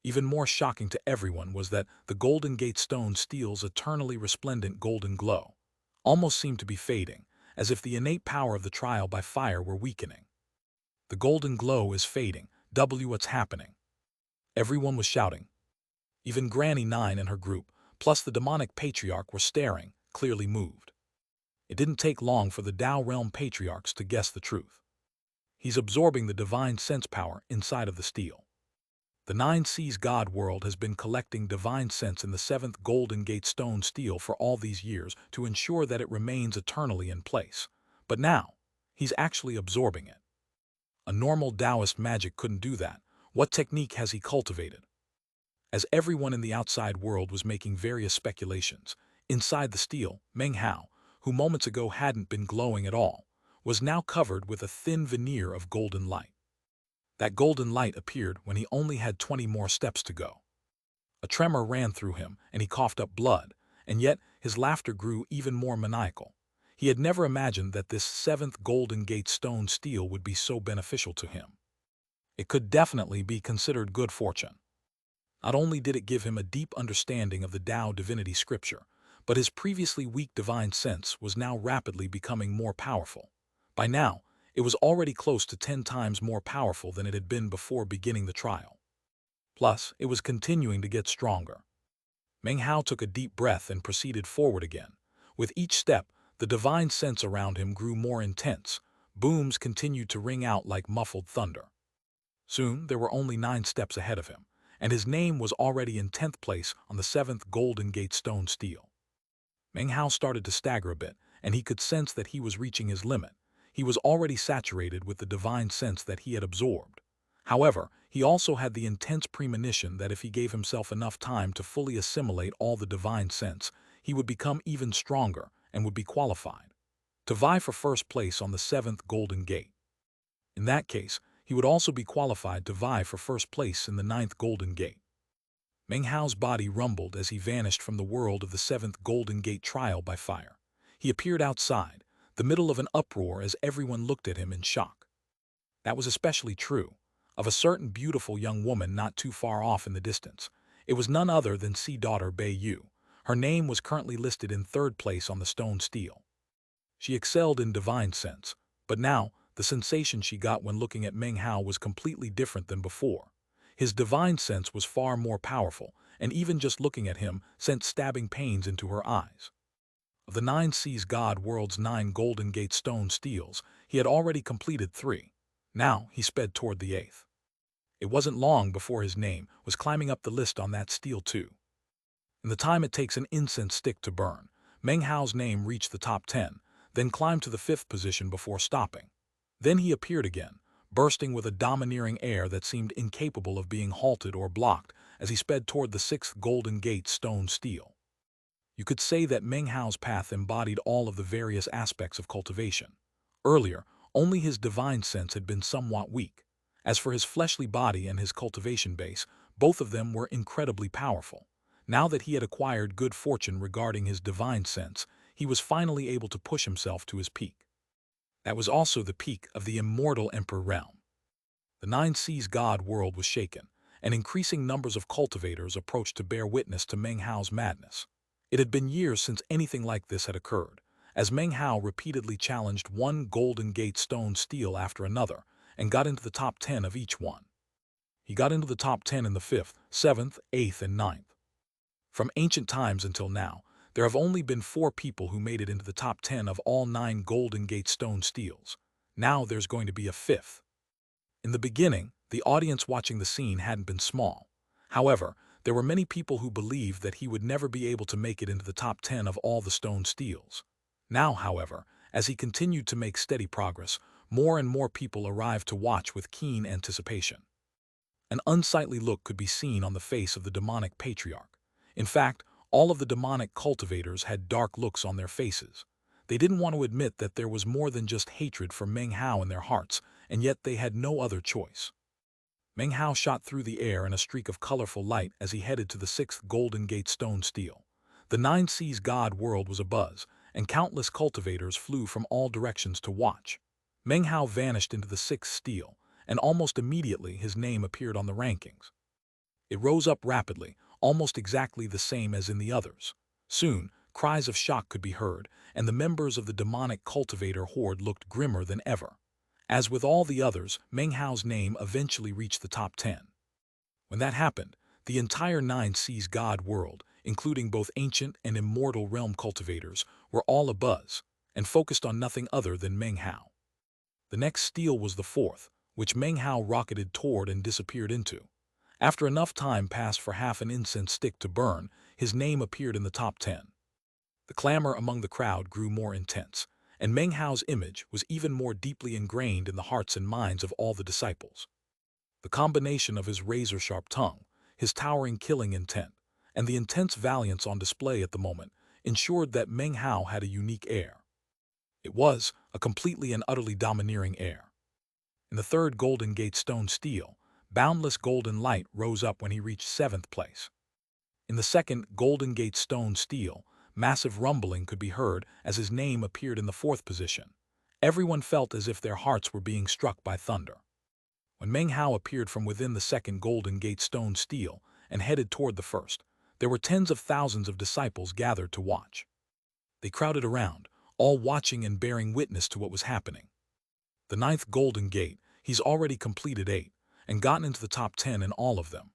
Even more shocking to everyone was that the Golden Gate stone steel's eternally resplendent golden glow almost seemed to be fading, as if the innate power of the trial by fire were weakening. "The golden glow is fading. What's happening?" Everyone was shouting. Even Granny 9 and her group, plus the demonic patriarch, were staring, clearly moved. It didn't take long for the Tao Realm patriarchs to guess the truth. "He's absorbing the divine sense power inside of the steel. The 9 Seas God world has been collecting divine sense in the 7th Golden Gate stone steel for all these years to ensure that it remains eternally in place. But now, he's actually absorbing it. A normal Taoist magic couldn't do that. What technique has he cultivated?" As everyone in the outside world was making various speculations, inside the steel, Meng Hao, who moments ago hadn't been glowing at all, was now covered with a thin veneer of golden light. That golden light appeared when he only had 20 more steps to go. A tremor ran through him, and he coughed up blood, and yet his laughter grew even more maniacal. He had never imagined that this 7th Golden Gate stone steel would be so beneficial to him. It could definitely be considered good fortune. Not only did it give him a deep understanding of the Tao divinity scripture, but his previously weak divine sense was now rapidly becoming more powerful. By now, it was already close to 10 times more powerful than it had been before beginning the trial. Plus, it was continuing to get stronger. Meng Hao took a deep breath and proceeded forward again. With each step, the divine sense around him grew more intense. Booms continued to ring out like muffled thunder. Soon, there were only 9 steps ahead of him, and his name was already in 10th place on the 7th Golden Gate stone steel. Meng Hao started to stagger a bit, and he could sense that he was reaching his limit. He was already saturated with the divine sense that he had absorbed. However, he also had the intense premonition that if he gave himself enough time to fully assimilate all the divine sense, he would become even stronger and would be qualified to vie for first place on the 7th Golden Gate. In that case, he would also be qualified to vie for first place in the 9th Golden Gate. Meng Hao's body rumbled as he vanished from the world of the 7th Golden Gate trial by fire. He appeared outside, the middle of an uproar, as everyone looked at him in shock. That was especially true of a certain beautiful young woman not too far off in the distance. It was none other than Sea Daughter Bei Yu. Her name was currently listed in 3rd place on the stone steel. She excelled in divine sense, but now the sensation she got when looking at Meng Hao was completely different than before. His divine sense was far more powerful, and even just looking at him sent stabbing pains into her eyes. Of the 9 Seas God world's 9 Golden Gate stone steels, he had already completed 3. Now he sped toward the 8th. It wasn't long before his name was climbing up the list on that steel too. In the time it takes an incense stick to burn, Meng Hao's name reached the top 10, then climbed to the 5th position before stopping. Then he appeared again, bursting with a domineering air that seemed incapable of being halted or blocked as he sped toward the 6th Golden Gate stone steel. You could say that Meng Hao's path embodied all of the various aspects of cultivation. Earlier, only his divine sense had been somewhat weak. As for his fleshly body and his cultivation base, both of them were incredibly powerful. Now that he had acquired good fortune regarding his divine sense, he was finally able to push himself to his peak. That was also the peak of the immortal Emperor realm. The 9 Seas God world was shaken, and increasing numbers of cultivators approached to bear witness to Meng Hao's madness. It had been years since anything like this had occurred, as Meng Hao repeatedly challenged one Golden Gate stone steel after another and got into the top 10 of each one. He got into the top 10 in the 5th, 7th, 8th, and 9th. From ancient times until now, there have only been 4 people who made it into the top 10 of all 9 Golden Gate stone steels. Now there's going to be a 5th. In the beginning, the audience watching the scene hadn't been small. However, there were many people who believed that he would never be able to make it into the top 10 of all the stone steels. Now, however, as he continued to make steady progress, more and more people arrived to watch with keen anticipation. An unsightly look could be seen on the face of the demonic patriarch. In fact, all of the demonic cultivators had dark looks on their faces. They didn't want to admit that there was more than just hatred for Meng Hao in their hearts, and yet they had no other choice. Meng Hao shot through the air in a streak of colorful light as he headed to the 6th Golden Gate stone stele. The Nine Seas God world was abuzz, and countless cultivators flew from all directions to watch. Meng Hao vanished into the 6th stele, and almost immediately his name appeared on the rankings. It rose up rapidly, almost exactly the same as in the others. Soon, cries of shock could be heard, and the members of the demonic cultivator horde looked grimmer than ever. As with all the others, Meng Hao's name eventually reached the top 10. When that happened, the entire Nine Seas God world, including both ancient and immortal realm cultivators, were all abuzz, and focused on nothing other than Meng Hao. The next stele was the 4th, which Meng Hao rocketed toward and disappeared into. After enough time passed for half an incense stick to burn, his name appeared in the top 10. The clamor among the crowd grew more intense, and Meng Hao's image was even more deeply ingrained in the hearts and minds of all the disciples. The combination of his razor-sharp tongue, his towering killing intent, and the intense valiance on display at the moment ensured that Meng Hao had a unique air. It was a completely and utterly domineering air. In the 3rd Golden Gate stone stele, boundless golden light rose up when he reached 7th place. In the 2nd Golden Gate stone stele, massive rumbling could be heard as his name appeared in the 4th position. Everyone felt as if their hearts were being struck by thunder. When Meng Hao appeared from within the 2nd Golden Gate stone stele and headed toward the 1st, there were tens of thousands of disciples gathered to watch. They crowded around, all watching and bearing witness to what was happening. The 9th Golden Gate, he's already completed 8, and gotten into the top 10 in all of them.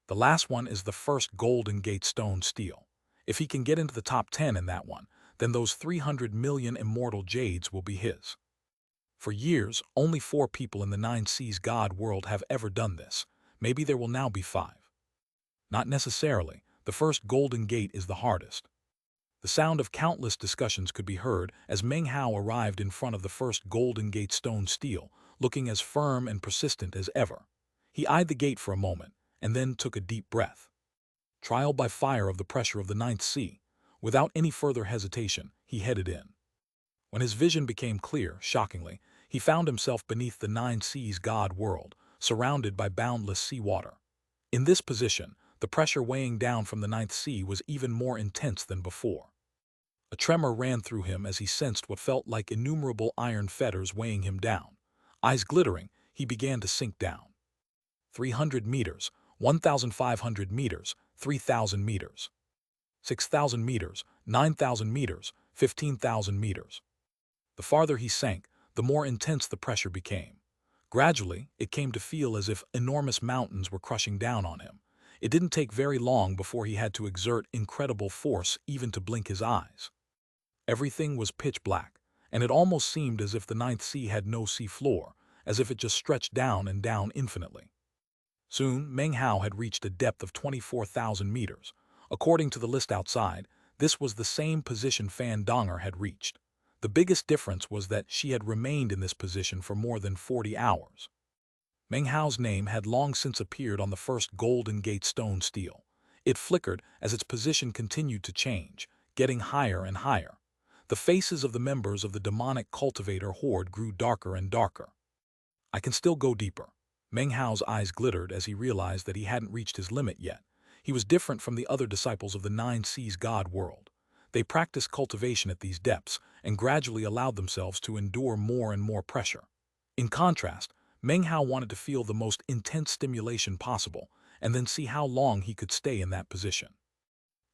The last one is the 1st Golden Gate stone stele. If he can get into the top 10 in that one, then those 300 million immortal Jades will be his. For years, only 4 people in the Nine Seas God world have ever done this. Maybe there will now be 5. Not necessarily. The 1st Golden Gate is the hardest. The sound of countless discussions could be heard as Meng Hao arrived in front of the 1st Golden Gate stone stele, looking as firm and persistent as ever. He eyed the gate for a moment, and then took a deep breath. Trial by fire of the pressure of the 9th sea, without any further hesitation, he headed in. When his vision became clear, shockingly, he found himself beneath the Nine Seas God world, surrounded by boundless seawater. In this position, the pressure weighing down from the 9th sea was even more intense than before. A tremor ran through him as he sensed what felt like innumerable iron fetters weighing him down. Eyes glittering, he began to sink down. 300 meters, 1,500 meters, 3,000 meters. 6,000 meters, 9,000 meters, 15,000 meters. The farther he sank, the more intense the pressure became. Gradually, it came to feel as if enormous mountains were crushing down on him. It didn't take very long before he had to exert incredible force even to blink his eyes. Everything was pitch black, and it almost seemed as if the 9th sea had no sea floor, as if it just stretched down and down infinitely. Soon, Meng Hao had reached a depth of 24,000 meters. According to the list outside, this was the same position Fan Donger had reached. The biggest difference was that she had remained in this position for more than 40 hours. Meng Hao's name had long since appeared on the 1st Golden Gate stone stele. It flickered as its position continued to change, getting higher and higher. The faces of the members of the demonic cultivator horde grew darker and darker. I can still go deeper. Meng Hao's eyes glittered as he realized that he hadn't reached his limit yet. He was different from the other disciples of the Nine Seas God world. They practiced cultivation at these depths and gradually allowed themselves to endure more and more pressure. In contrast, Meng Hao wanted to feel the most intense stimulation possible and then see how long he could stay in that position.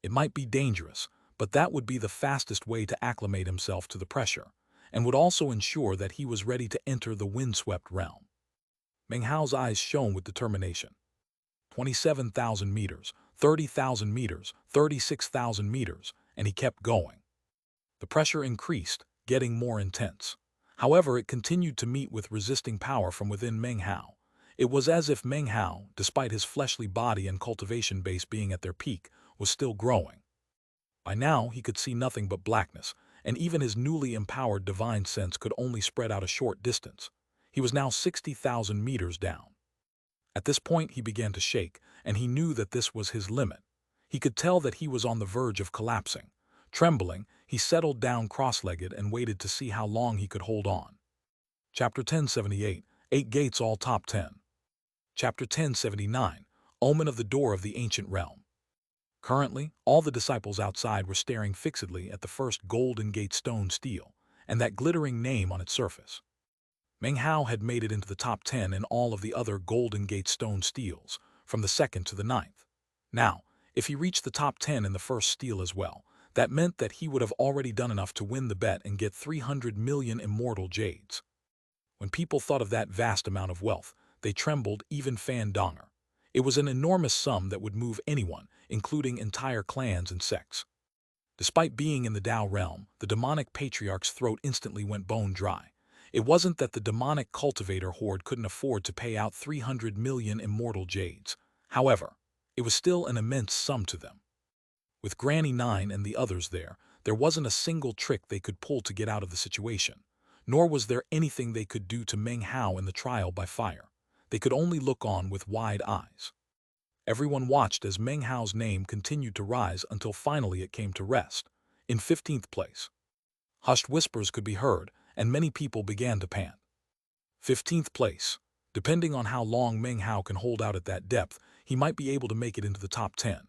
It might be dangerous, but that would be the fastest way to acclimate himself to the pressure, and would also ensure that he was ready to enter the windswept realm. Meng Hao's eyes shone with determination. 27,000 meters, 30,000 meters, 36,000 meters, and he kept going. The pressure increased, getting more intense. However, it continued to meet with resisting power from within Meng Hao. It was as if Meng Hao, despite his fleshly body and cultivation base being at their peak, was still growing. By now, he could see nothing but blackness, and even his newly empowered divine sense could only spread out a short distance. He was now 60,000 meters down. At this point he began to shake, and he knew that this was his limit. He could tell that he was on the verge of collapsing. Trembling, he settled down cross-legged and waited to see how long he could hold on. Chapter 1078, 8 Gates All Top 10. Chapter 1079, Omen of the Door of the Ancient Realm. Currently, all the disciples outside were staring fixedly at the first Golden Gate stone stele, and that glittering name on its surface. Meng Hao had made it into the top 10 in all of the other Golden Gate stone steles, from the 2nd to the 9th. Now, if he reached the top 10 in the first stele as well, that meant that he would have already done enough to win the bet and get 300 million immortal jades. When people thought of that vast amount of wealth, they trembled, even Fan Donger. It was an enormous sum that would move anyone, including entire clans and sects. Despite being in the Tao realm, the demonic patriarch's throat instantly went bone dry. It wasn't that the demonic cultivator horde couldn't afford to pay out 300 million immortal jades. However, it was still an immense sum to them. With Granny 9 and the others there wasn't a single trick they could pull to get out of the situation, nor was there anything they could do to Meng Hao in the trial by fire. They could only look on with wide eyes. Everyone watched as Meng Hao's name continued to rise until finally it came to rest, in 15th place. Hushed whispers could be heard, and many people began to pant. 15th place. Depending on how long Meng Hao can hold out at that depth, he might be able to make it into the top 10.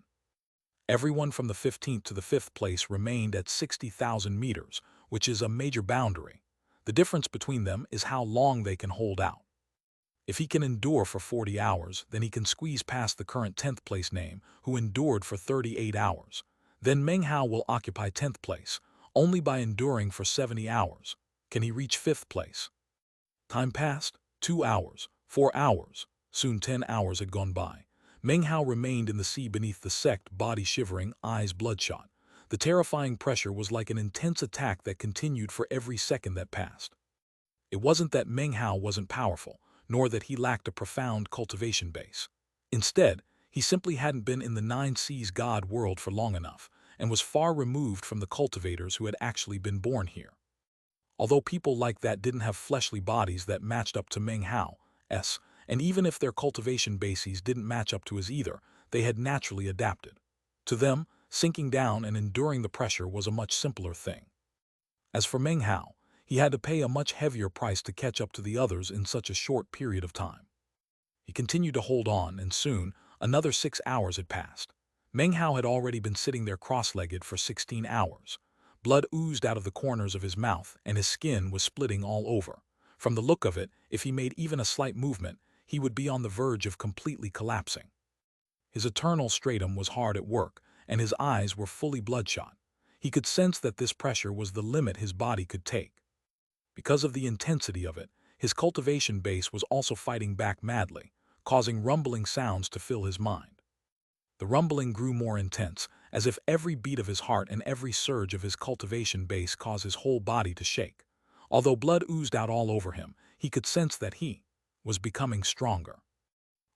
Everyone from the 15th to the 5th place remained at 60,000 meters, which is a major boundary. The difference between them is how long they can hold out. If he can endure for 40 hours, then he can squeeze past the current 10th place name, who endured for 38 hours. Then Meng Hao will occupy 10th place, only by enduring for 70 hours. Can he reach 5th place? Time passed, 2 hours, 4 hours, soon 10 hours had gone by. Meng Hao remained in the sea beneath the sect, body shivering, eyes bloodshot. The terrifying pressure was like an intense attack that continued for every second that passed. It wasn't that Meng Hao wasn't powerful, nor that he lacked a profound cultivation base. Instead, he simply hadn't been in the 9 Seas God world for long enough, and was far removed from the cultivators who had actually been born here. Although people like that didn't have fleshly bodies that matched up to Meng Hao's, and even if their cultivation bases didn't match up to his either, they had naturally adapted. To them, sinking down and enduring the pressure was a much simpler thing. As for Meng Hao, he had to pay a much heavier price to catch up to the others in such a short period of time. He continued to hold on, and soon, another 6 hours had passed. Meng Hao had already been sitting there cross-legged for 16 hours. Blood oozed out of the corners of his mouth, and his skin was splitting all over. From the look of it, if he made even a slight movement, he would be on the verge of completely collapsing. His eternal stratum was hard at work, and his eyes were fully bloodshot. He could sense that this pressure was the limit his body could take. Because of the intensity of it, his cultivation base was also fighting back madly, causing rumbling sounds to fill his mind. The rumbling grew more intense, as if every beat of his heart and every surge of his cultivation base caused his whole body to shake. Although blood oozed out all over him, he could sense that he was becoming stronger.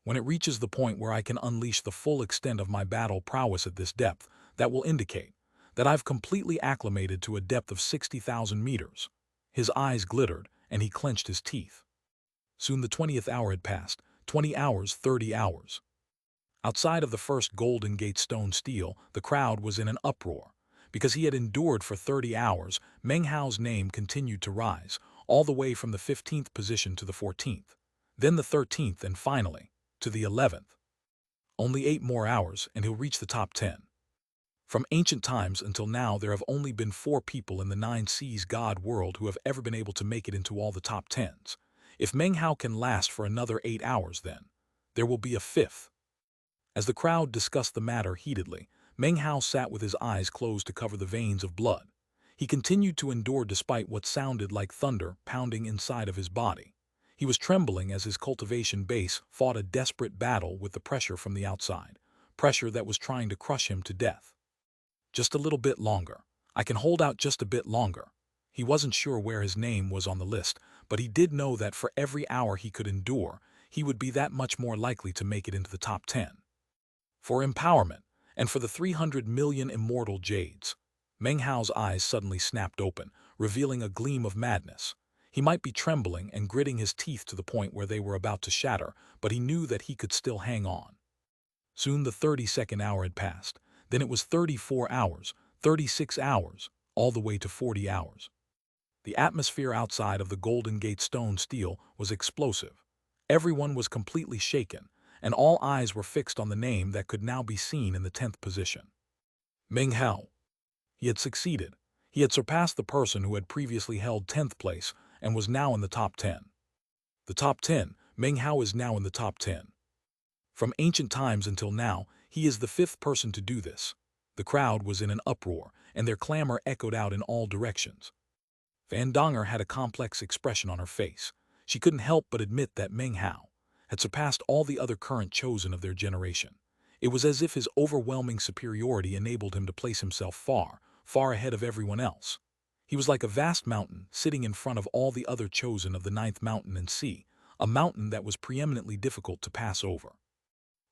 When it reaches the point where I can unleash the full extent of my battle prowess at this depth, that will indicate that I've completely acclimated to a depth of 60,000 meters. His eyes glittered, and he clenched his teeth. Soon the 20th hour had passed, 20 hours, 30 hours. Outside of the first Golden Gate stone stele, the crowd was in an uproar. Because he had endured for 30 hours, Meng Hao's name continued to rise, all the way from the 15th position to the 14th, then the 13th, and finally, to the 11th. Only 8 more hours, and he'll reach the top 10. From ancient times until now, there have only been 4 people in the 9 Seas God world who have ever been able to make it into all the top 10s. If Meng Hao can last for another 8 hours, then there will be a 5th. As the crowd discussed the matter heatedly, Meng Hao sat with his eyes closed to cover the veins of blood. He continued to endure despite what sounded like thunder pounding inside of his body. He was trembling as his cultivation base fought a desperate battle with the pressure from the outside, pressure that was trying to crush him to death. Just a little bit longer. I can hold out just a bit longer. He wasn't sure where his name was on the list, but he did know that for every hour he could endure, he would be that much more likely to make it into the top 10. For empowerment, and for the 300 million immortal jades. Meng Hao's eyes suddenly snapped open, revealing a gleam of madness. He might be trembling and gritting his teeth to the point where they were about to shatter, but he knew that he could still hang on. Soon the 32nd hour had passed. Then it was 34 hours, 36 hours, all the way to 40 hours. The atmosphere outside of the Golden Gate stone steel was explosive. Everyone was completely shaken, and all eyes were fixed on the name that could now be seen in the 10th position. Meng Hao. He had succeeded. He had surpassed the person who had previously held 10th place and was now in the top 10. The top 10, Meng Hao is now in the top 10. From ancient times until now, he is the 5th person to do this. The crowd was in an uproar, and their clamor echoed out in all directions. Van Donger had a complex expression on her face. She couldn't help but admit that Meng Hao had surpassed all the other current chosen of their generation. It was as if his overwhelming superiority enabled him to place himself far, far ahead of everyone else. He was like a vast mountain sitting in front of all the other chosen of the 9th mountain and sea, a mountain that was preeminently difficult to pass over.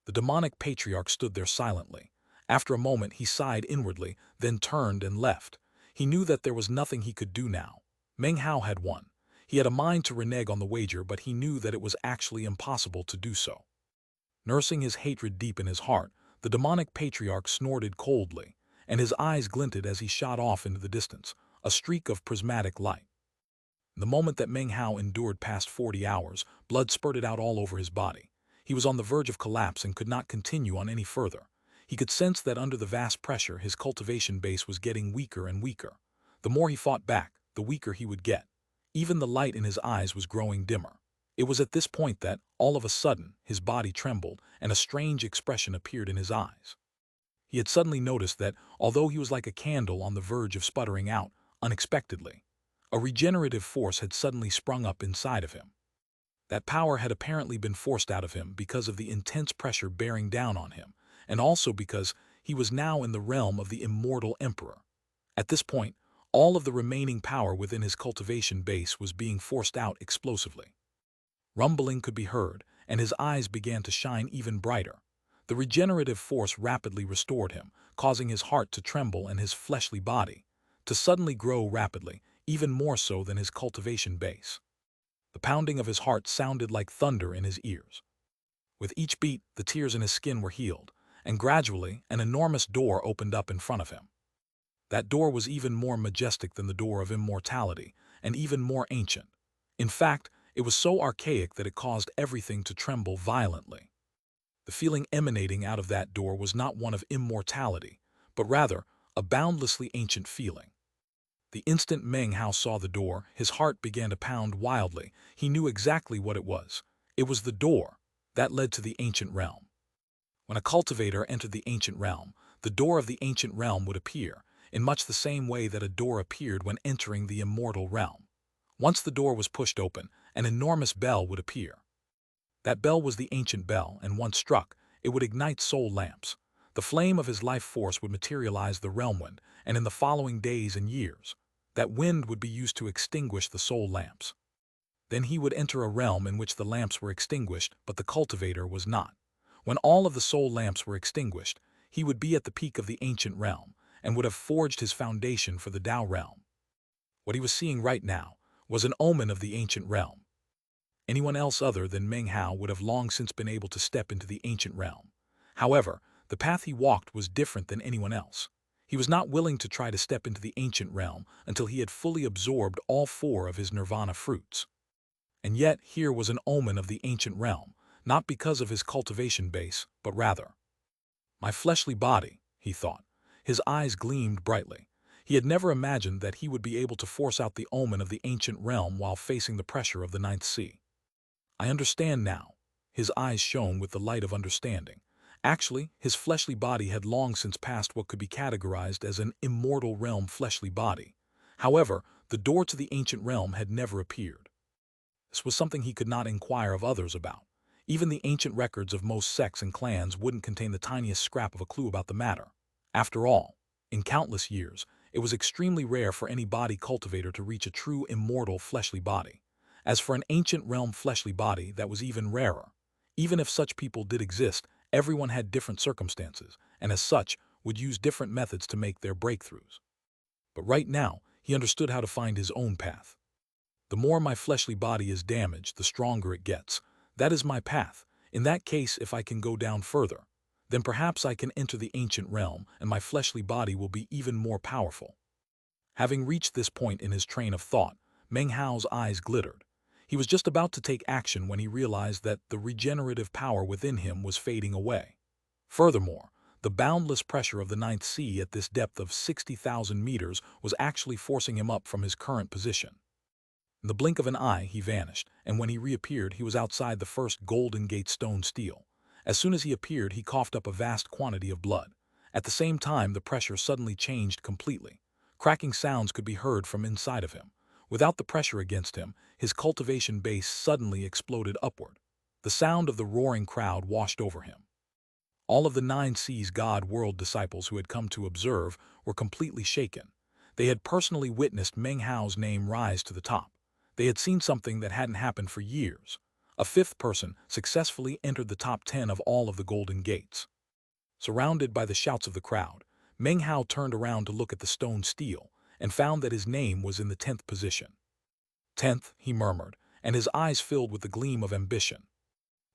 The demonic patriarch stood there silently. After a moment he sighed inwardly, then turned and left. He knew that there was nothing he could do now. Meng Hao had won. He had a mind to renege on the wager, but he knew that it was actually impossible to do so. Nursing his hatred deep in his heart, the demonic patriarch snorted coldly, and his eyes glinted as he shot off into the distance, a streak of prismatic light. The moment that Meng Hao endured past 40 hours, blood spurted out all over his body. He was on the verge of collapse and could not continue on any further. He could sense that under the vast pressure, his cultivation base was getting weaker and weaker. The more he fought back, the weaker he would get. Even the light in his eyes was growing dimmer. It was at this point that, all of a sudden, his body trembled and a strange expression appeared in his eyes. He had suddenly noticed that, although he was like a candle on the verge of sputtering out, unexpectedly, a regenerative force had suddenly sprung up inside of him. That power had apparently been forced out of him because of the intense pressure bearing down on him, and also because he was now in the realm of the immortal emperor. At this point, all of the remaining power within his cultivation base was being forced out explosively. Rumbling could be heard, and his eyes began to shine even brighter. The regenerative force rapidly restored him, causing his heart to tremble and his fleshly body to suddenly grow rapidly, even more so than his cultivation base. The pounding of his heart sounded like thunder in his ears. With each beat, the tears in his skin were healed, and gradually an enormous door opened up in front of him. That door was even more majestic than the door of immortality, and even more ancient. In fact, it was so archaic that it caused everything to tremble violently. The feeling emanating out of that door was not one of immortality, but rather a boundlessly ancient feeling. The instant Meng Hao saw the door, his heart began to pound wildly. He knew exactly what it was. It was the door that led to the ancient realm. When a cultivator entered the ancient realm, the door of the ancient realm would appear, in much the same way that a door appeared when entering the immortal realm. Once the door was pushed open, an enormous bell would appear. That bell was the ancient bell, and once struck, it would ignite soul lamps. The flame of his life force would materialize the realm wind, and in the following days and years, that wind would be used to extinguish the soul lamps. Then he would enter a realm in which the lamps were extinguished, but the cultivator was not. When all of the soul lamps were extinguished, he would be at the peak of the ancient realm, and would have forged his foundation for the Tao realm. What he was seeing right now was an omen of the ancient realm. Anyone else other than Meng Hao would have long since been able to step into the ancient realm. However, the path he walked was different than anyone else. He was not willing to try to step into the ancient realm until he had fully absorbed all 4 of his nirvana fruits. And yet here was an omen of the ancient realm, not because of his cultivation base, but rather. My fleshly body, he thought. His eyes gleamed brightly. He had never imagined that he would be able to force out the omen of the ancient realm while facing the pressure of the 9th sea. I understand now. His eyes shone with the light of understanding. Actually, his fleshly body had long since passed what could be categorized as an immortal realm fleshly body. However, the door to the ancient realm had never appeared. This was something he could not inquire of others about. Even the ancient records of most sects and clans wouldn't contain the tiniest scrap of a clue about the matter. After all, in countless years, it was extremely rare for any body cultivator to reach a true immortal fleshly body. As for an ancient realm fleshly body, that was even rarer. Even if such people did exist, everyone had different circumstances, and as such, would use different methods to make their breakthroughs. But right now, he understood how to find his own path. The more my fleshly body is damaged, the stronger it gets. That is my path. In that case, if I can go down further, then perhaps I can enter the ancient realm and my fleshly body will be even more powerful. Having reached this point in his train of thought, Meng Hao's eyes glittered. He was just about to take action when he realized that the regenerative power within him was fading away. Furthermore, the boundless pressure of the ninth sea at this depth of 60,000 meters was actually forcing him up from his current position. In the blink of an eye, he vanished, and when he reappeared, he was outside the first Golden Gate stone steel. As soon as he appeared, he coughed up a vast quantity of blood. At the same time, the pressure suddenly changed completely. Cracking sounds could be heard from inside of him. Without the pressure against him, his cultivation base suddenly exploded upward. The sound of the roaring crowd washed over him. All of the Nine Seas God World disciples who had come to observe were completely shaken. They had personally witnessed Meng Hao's name rise to the top. They had seen something that hadn't happened for years. A fifth person successfully entered the top 10 of all of the Golden Gates. Surrounded by the shouts of the crowd, Meng Hao turned around to look at the stone steel and found that his name was in the 10th position. 10th, he murmured, and his eyes filled with the gleam of ambition.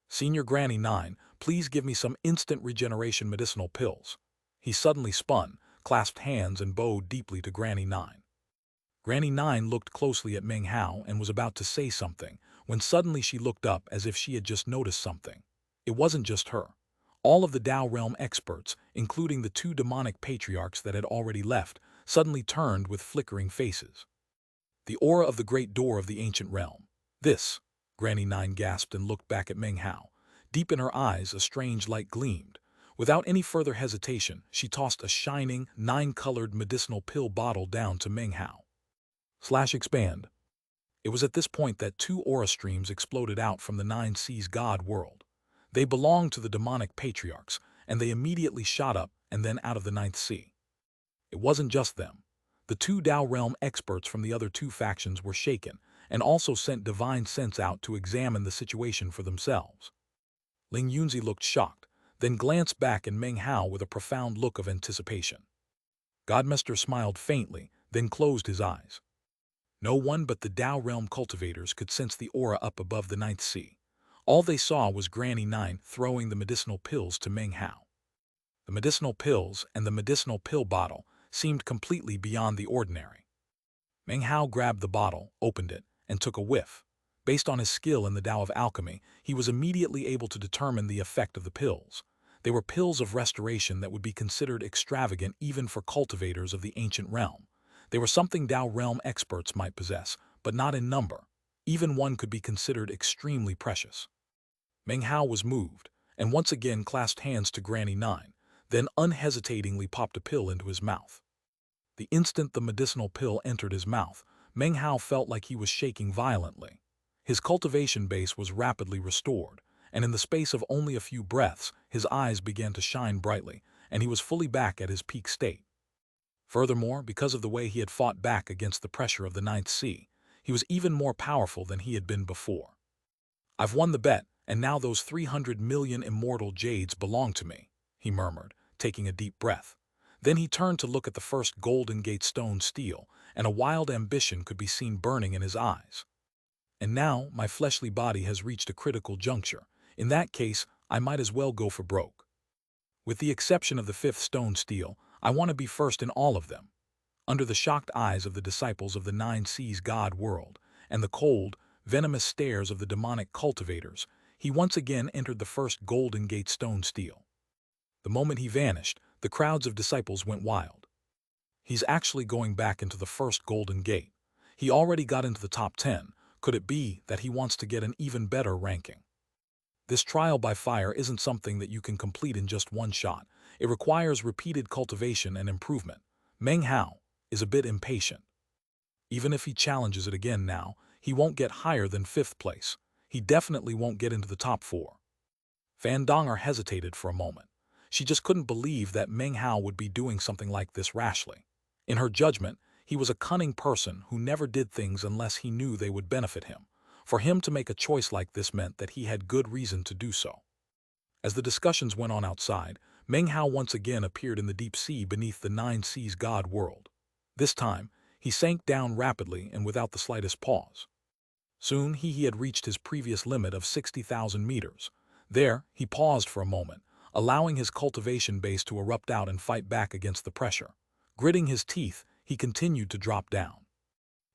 Senior Granny 9, please give me some instant regeneration medicinal pills. He suddenly spun, clasped hands and bowed deeply to Granny 9. Granny 9 looked closely at Meng Hao and was about to say something, when suddenly she looked up as if she had just noticed something. It wasn't just her. All of the Tao realm experts, including the two demonic patriarchs that had already left, suddenly turned with flickering faces. The aura of the great door of the ancient realm. This, Granny 9 gasped and looked back at Meng Hao. Deep in her eyes, a strange light gleamed. Without any further hesitation, she tossed a shining, 9-colored medicinal pill bottle down to Meng Hao. /expand. It was at this point that two aura streams exploded out from the Nine Seas God World. They belonged to the demonic patriarchs, and they immediately shot up and then out of the Ninth Sea. It wasn't just them. The two Tao realm experts from the other two factions were shaken, and also sent divine sense out to examine the situation for themselves. Ling Yunzi looked shocked, then glanced back at Meng Hao with a profound look of anticipation. Godmaster smiled faintly, then closed his eyes. No one but the Tao realm cultivators could sense the aura up above the Ninth Sea. All they saw was Granny 9 throwing the medicinal pills to Meng Hao. The medicinal pills and the medicinal pill bottle seemed completely beyond the ordinary. Meng Hao grabbed the bottle, opened it, and took a whiff. Based on his skill in the Tao of alchemy, he was immediately able to determine the effect of the pills. They were pills of restoration that would be considered extravagant even for cultivators of the ancient realm. They were something Tao realm experts might possess, but not in number. Even one could be considered extremely precious. Meng Hao was moved, and once again clasped hands to Granny 9, then unhesitatingly popped a pill into his mouth. The instant the medicinal pill entered his mouth, Meng Hao felt like he was shaking violently. His cultivation base was rapidly restored, and in the space of only a few breaths, his eyes began to shine brightly, and he was fully back at his peak state. Furthermore, because of the way he had fought back against the pressure of the Ninth Sea, he was even more powerful than he had been before. I've won the bet, and now those 300 million immortal jades belong to me, he murmured, taking a deep breath. Then he turned to look at the first Golden Gate stone steel, and a wild ambition could be seen burning in his eyes. And now, my fleshly body has reached a critical juncture. In that case, I might as well go for broke. With the exception of the fifth stone steel, I want to be first in all of them. Under the shocked eyes of the disciples of the Nine Seas God World, and the cold, venomous stares of the demonic cultivators, he once again entered the first Golden Gate stone steel. The moment he vanished, the crowds of disciples went wild. He's actually going back into the first Golden Gate. He already got into the top 10. Could it be that he wants to get an even better ranking? This trial by fire isn't something that you can complete in just one shot. It requires repeated cultivation and improvement. Meng Hao is a bit impatient. Even if he challenges it again now, he won't get higher than 5th place. He definitely won't get into the top 4. Fan Donger hesitated for a moment. She just couldn't believe that Meng Hao would be doing something like this rashly. In her judgment, he was a cunning person who never did things unless he knew they would benefit him. For him to make a choice like this meant that he had good reason to do so. As the discussions went on outside, Meng Hao once again appeared in the deep sea beneath the Nine Seas God World. This time, he sank down rapidly and without the slightest pause. Soon he had reached his previous limit of 60,000 meters. There, he paused for a moment, allowing his cultivation base to erupt out and fight back against the pressure. Gritting his teeth, he continued to drop down.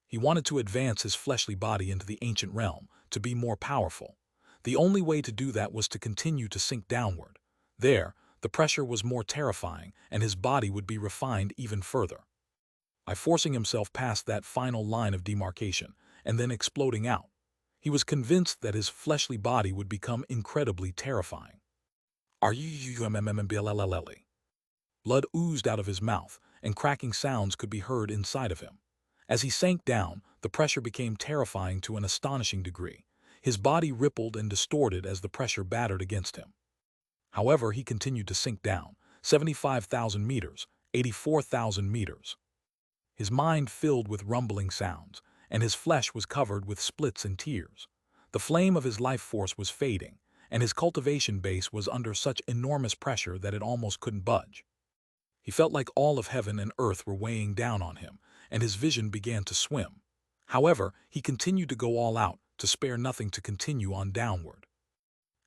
He wanted to advance his fleshly body into the ancient realm, to be more powerful. The only way to do that was to continue to sink downward. There, the pressure was more terrifying, and his body would be refined even further. By forcing himself past that final line of demarcation, and then exploding out, he was convinced that his fleshly body would become incredibly terrifying. Blood oozed out of his mouth, and cracking sounds could be heard inside of him. As he sank down, the pressure became terrifying to an astonishing degree. His body rippled and distorted as the pressure battered against him. However, he continued to sink down, 75,000 meters, 84,000 meters. His mind filled with rumbling sounds, and his flesh was covered with splits and tears. The flame of his life force was fading, and his cultivation base was under such enormous pressure that it almost couldn't budge. He felt like all of heaven and earth were weighing down on him, and his vision began to swim. However, he continued to go all out, to spare nothing to continue on downward.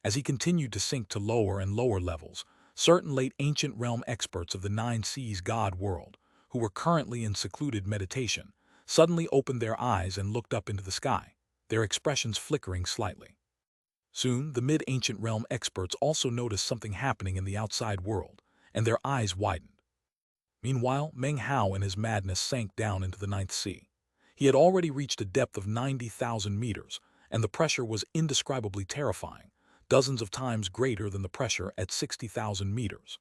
As he continued to sink to lower and lower levels, certain late ancient realm experts of the Nine Seas God world, who were currently in secluded meditation, suddenly opened their eyes and looked up into the sky, their expressions flickering slightly. Soon, the mid-ancient realm experts also noticed something happening in the outside world, and their eyes widened. Meanwhile, Meng Hao in his madness sank down into the ninth sea. He had already reached a depth of 90,000 meters, and the pressure was indescribably terrifying, dozens of times greater than the pressure at 60,000 meters.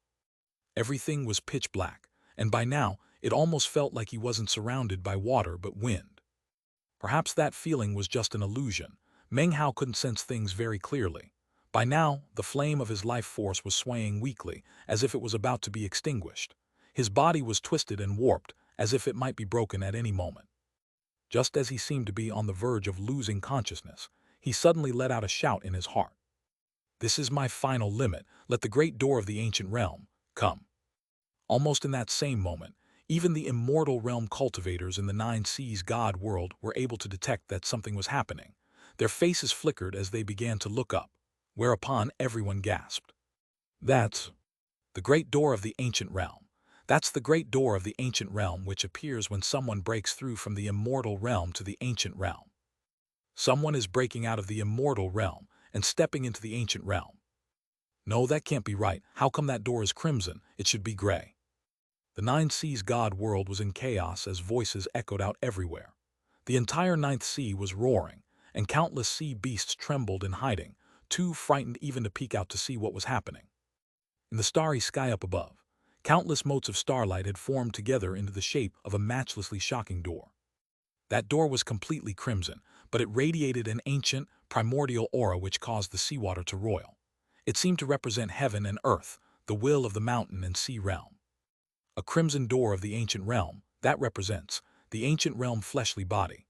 Everything was pitch black, and by now, it almost felt like he wasn't surrounded by water but wind. Perhaps that feeling was just an illusion. Meng Hao couldn't sense things very clearly. By now, the flame of his life force was swaying weakly, as if it was about to be extinguished. His body was twisted and warped, as if it might be broken at any moment. Just as he seemed to be on the verge of losing consciousness, he suddenly let out a shout in his heart. "This is my final limit. Let the great door of the ancient realm come." Almost in that same moment, even the immortal realm cultivators in the Nine Seas God world were able to detect that something was happening. Their faces flickered as they began to look up, whereupon everyone gasped. "That's the great door of the ancient realm. That's the great door of the ancient realm which appears when someone breaks through from the immortal realm to the ancient realm. Someone is breaking out of the immortal realm and stepping into the ancient realm. No, that can't be right. How come that door is crimson? It should be gray." The Nine Seas God world was in chaos as voices echoed out everywhere. The entire Ninth Sea was roaring, and countless sea beasts trembled in hiding, too frightened even to peek out to see what was happening. In the starry sky up above, countless motes of starlight had formed together into the shape of a matchlessly shocking door. That door was completely crimson, but it radiated an ancient, primordial aura which caused the seawater to roil. It seemed to represent heaven and earth, the will of the mountain and sea realm. A crimson door of the ancient realm, that represents the ancient realm fleshly body.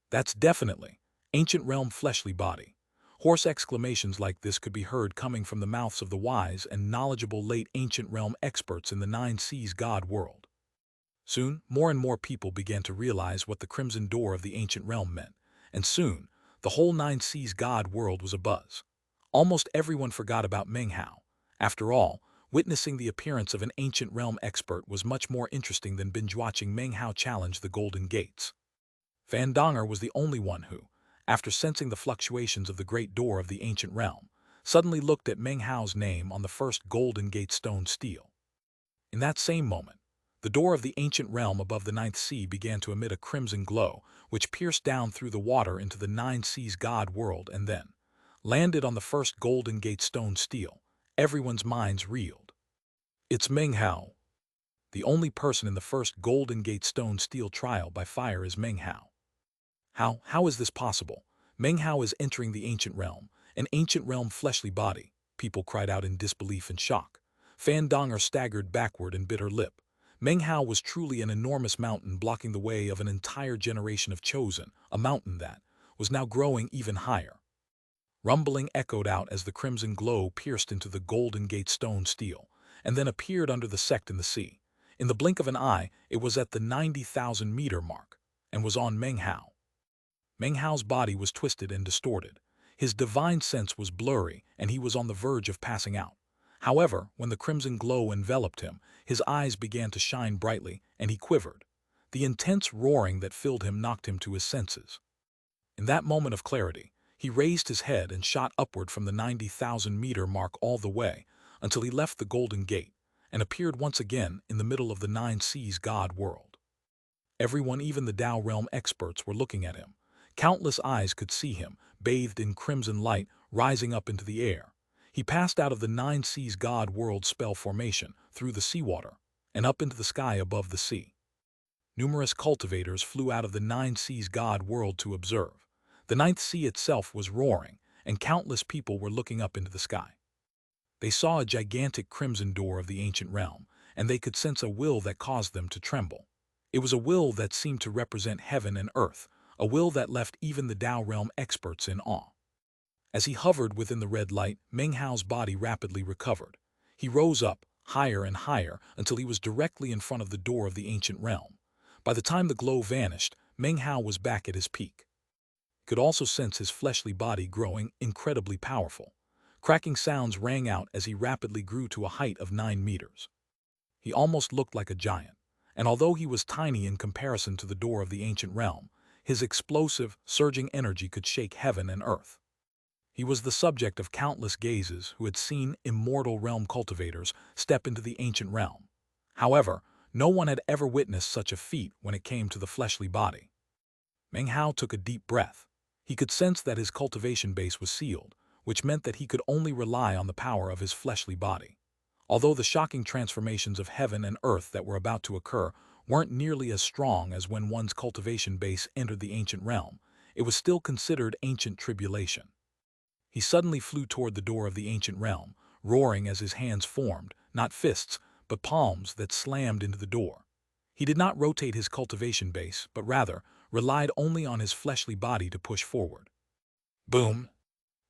That's definitely ancient realm fleshly body. Hoarse exclamations like this could be heard coming from the mouths of the wise and knowledgeable late ancient realm experts in the Nine Seas God world. Soon, more and more people began to realize what the crimson door of the ancient realm meant, and soon, the whole Nine Seas God world was abuzz. Almost everyone forgot about Meng Hao. After all, witnessing the appearance of an ancient realm expert was much more interesting than binge-watching Meng Hao challenge the Golden Gates. Fan Donger was the only one who, after sensing the fluctuations of the great door of the ancient realm, suddenly looked at Meng Hao's name on the first Golden Gate stone stele. In that same moment, the door of the ancient realm above the Ninth Sea began to emit a crimson glow, which pierced down through the water into the Nine Seas God world and then landed on the first Golden Gate stone stele. Everyone's minds reeled. It's Meng Hao. The only person in the first Golden Gate stone stele trial by fire is Meng Hao. How is this possible? Meng Hao is entering the ancient realm, an ancient realm fleshly body, people cried out in disbelief and shock. Fan Donger staggered backward and bit her lip. Meng Hao was truly an enormous mountain blocking the way of an entire generation of chosen, a mountain that was now growing even higher. Rumbling echoed out as the crimson glow pierced into the Golden Gate stone stele, and then appeared under the sect in the sea. In the blink of an eye, it was at the 90,000-meter mark and was on Meng Hao. Meng Hao's body was twisted and distorted. His divine sense was blurry, and he was on the verge of passing out. However, when the crimson glow enveloped him, his eyes began to shine brightly, and he quivered. The intense roaring that filled him knocked him to his senses. In that moment of clarity, he raised his head and shot upward from the 90,000-meter mark all the way until he left the Golden Gate and appeared once again in the middle of the Nine Seas God world. Everyone, even the Tao realm experts, were looking at him. Countless eyes could see him, bathed in crimson light, rising up into the air. He passed out of the Nine Seas God world spell formation, through the seawater, and up into the sky above the sea. Numerous cultivators flew out of the Nine Seas God world to observe. The Ninth Sea itself was roaring, and countless people were looking up into the sky. They saw a gigantic crimson door of the ancient realm, and they could sense a will that caused them to tremble. It was a will that seemed to represent heaven and earth, a will that left even the Tao realm experts in awe. As he hovered within the red light, Meng Hao's body rapidly recovered. He rose up, higher and higher, until he was directly in front of the door of the ancient realm. By the time the glow vanished, Meng Hao was back at his peak. He could also sense his fleshly body growing incredibly powerful. Cracking sounds rang out as he rapidly grew to a height of 9 meters. He almost looked like a giant, and although he was tiny in comparison to the door of the ancient realm, his explosive, surging energy could shake heaven and earth. He was the subject of countless gazes who had seen immortal realm cultivators step into the ancient realm. However, no one had ever witnessed such a feat when it came to the fleshly body. Meng Hao took a deep breath. He could sense that his cultivation base was sealed, which meant that he could only rely on the power of his fleshly body. Although the shocking transformations of heaven and earth that were about to occur weren't nearly as strong as when one's cultivation base entered the ancient realm, it was still considered ancient tribulation. He suddenly flew toward the door of the ancient realm, roaring as his hands formed, not fists, but palms that slammed into the door. He did not rotate his cultivation base, but rather relied only on his fleshly body to push forward. Boom!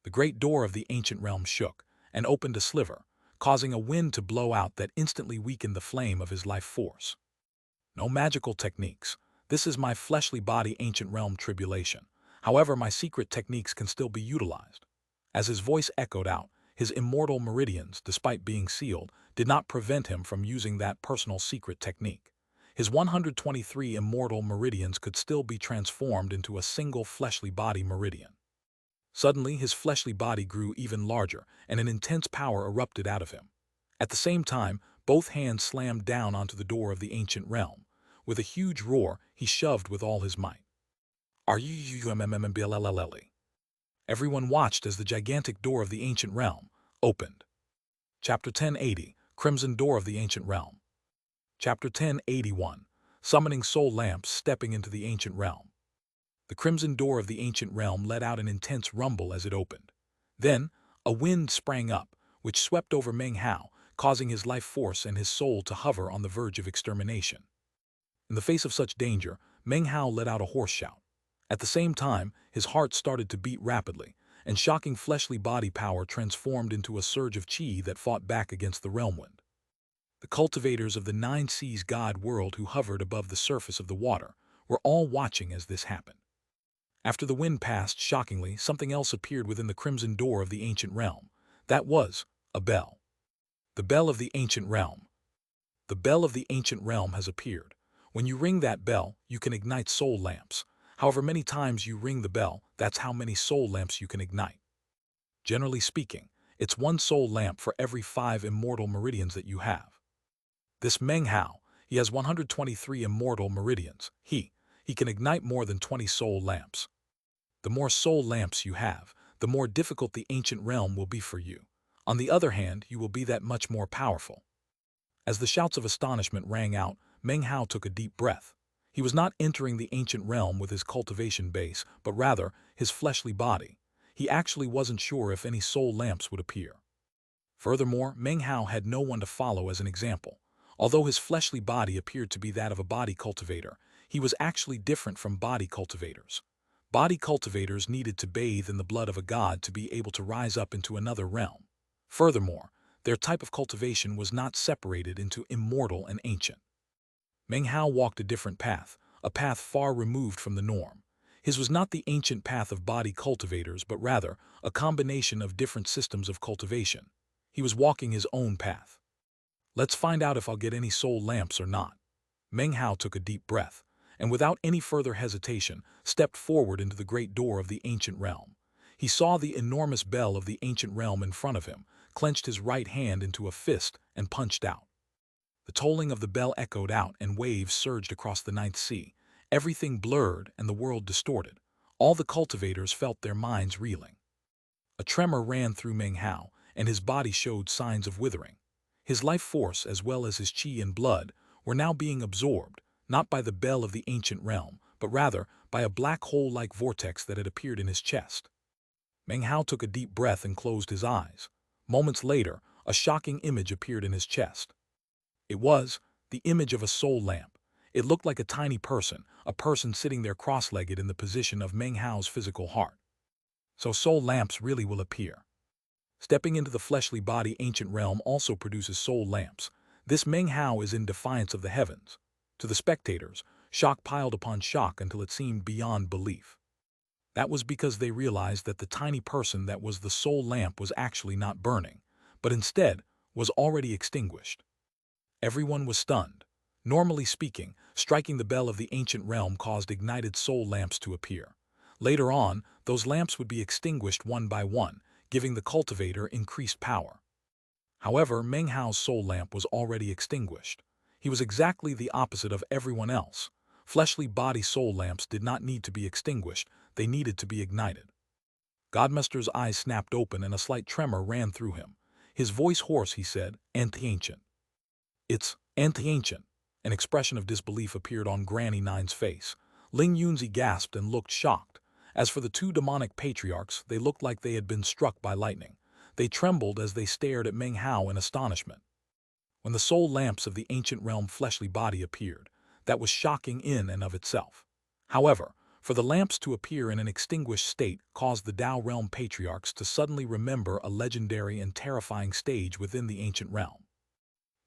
The great door of the ancient realm shook and opened a sliver, causing a wind to blow out that instantly weakened the flame of his life force. No magical techniques. This is my fleshly body ancient realm tribulation. However, my secret techniques can still be utilized. As his voice echoed out, his immortal meridians, despite being sealed, did not prevent him from using that personal secret technique. His 123 immortal meridians could still be transformed into a single fleshly body meridian. Suddenly, his fleshly body grew even larger, and an intense power erupted out of him. At the same time, both hands slammed down onto the door of the ancient realm. With a huge roar, he shoved with all his might. Everyone watched as the gigantic door of the ancient realm opened. Chapter 1080, Crimson Door of the Ancient Realm. Chapter 1081, Summoning Soul Lamps Stepping into the Ancient Realm. The crimson door of the ancient realm let out an intense rumble as it opened. Then, a wind sprang up, which swept over Meng Hao, causing his life force and his soul to hover on the verge of extermination. In the face of such danger, Meng Hao let out a hoarse shout. At the same time, his heart started to beat rapidly, and shocking fleshly body power transformed into a surge of qi that fought back against the realm wind. The cultivators of the Nine Seas God world who hovered above the surface of the water were all watching as this happened. After the wind passed, shockingly, something else appeared within the crimson door of the ancient realm. That was a bell. The bell of the ancient realm. The bell of the ancient realm has appeared. When you ring that bell, you can ignite soul lamps. However many times you ring the bell, that's how many soul lamps you can ignite. Generally speaking, it's one soul lamp for every 5 immortal meridians that you have. This Meng Hao, he has 123 immortal meridians. He can ignite more than 20 soul lamps. The more soul lamps you have, the more difficult the ancient realm will be for you. On the other hand, you will be that much more powerful. As the shouts of astonishment rang out, Meng Hao took a deep breath. He was not entering the ancient realm with his cultivation base, but rather his fleshly body. He actually wasn't sure if any soul lamps would appear. Furthermore, Meng Hao had no one to follow as an example. Although his fleshly body appeared to be that of a body cultivator, he was actually different from body cultivators. Body cultivators needed to bathe in the blood of a god to be able to rise up into another realm. Furthermore, their type of cultivation was not separated into immortal and ancient. Meng Hao walked a different path, a path far removed from the norm. His was not the ancient path of body cultivators, but rather a combination of different systems of cultivation. He was walking his own path. Let's find out if I'll get any soul lamps or not. Meng Hao took a deep breath, and without any further hesitation, stepped forward into the great door of the ancient realm. He saw the enormous bell of the ancient realm in front of him, clenched his right hand into a fist, and punched out. The tolling of the bell echoed out, and waves surged across the ninth sea. Everything blurred and the world distorted. All the cultivators felt their minds reeling. A tremor ran through Meng Hao, and his body showed signs of withering. His life force, as well as his qi and blood, were now being absorbed, not by the bell of the ancient realm, but rather by a black hole-like vortex that had appeared in his chest. Meng Hao took a deep breath and closed his eyes. Moments later, a shocking image appeared in his chest. It was the image of a soul lamp. It looked like a tiny person, a person sitting there cross-legged in the position of Meng Hao's physical heart. So soul lamps really will appear. Stepping into the fleshly body ancient realm also produces soul lamps. This Meng Hao is in defiance of the heavens. To the spectators, shock piled upon shock until it seemed beyond belief. That was because they realized that the tiny person that was the soul lamp was actually not burning, but instead was already extinguished. Everyone was stunned. Normally speaking, striking the bell of the ancient realm caused ignited soul lamps to appear. Later on, those lamps would be extinguished one by one, giving the cultivator increased power. However, Meng Hao's soul lamp was already extinguished. He was exactly the opposite of everyone else. Fleshly body soul lamps did not need to be extinguished, they needed to be ignited. Godmaster's eyes snapped open and a slight tremor ran through him. His voice hoarse, he said, "Anti-ancient." "It's anti-ancient." An expression of disbelief appeared on Granny Nine's face. Ling Yunzi gasped and looked shocked. As for the two demonic patriarchs, they looked like they had been struck by lightning. They trembled as they stared at Meng Hao in astonishment. When the soul lamps of the ancient realm fleshly body appeared, that was shocking in and of itself. However, for the lamps to appear in an extinguished state caused the Tao realm patriarchs to suddenly remember a legendary and terrifying stage within the ancient realm.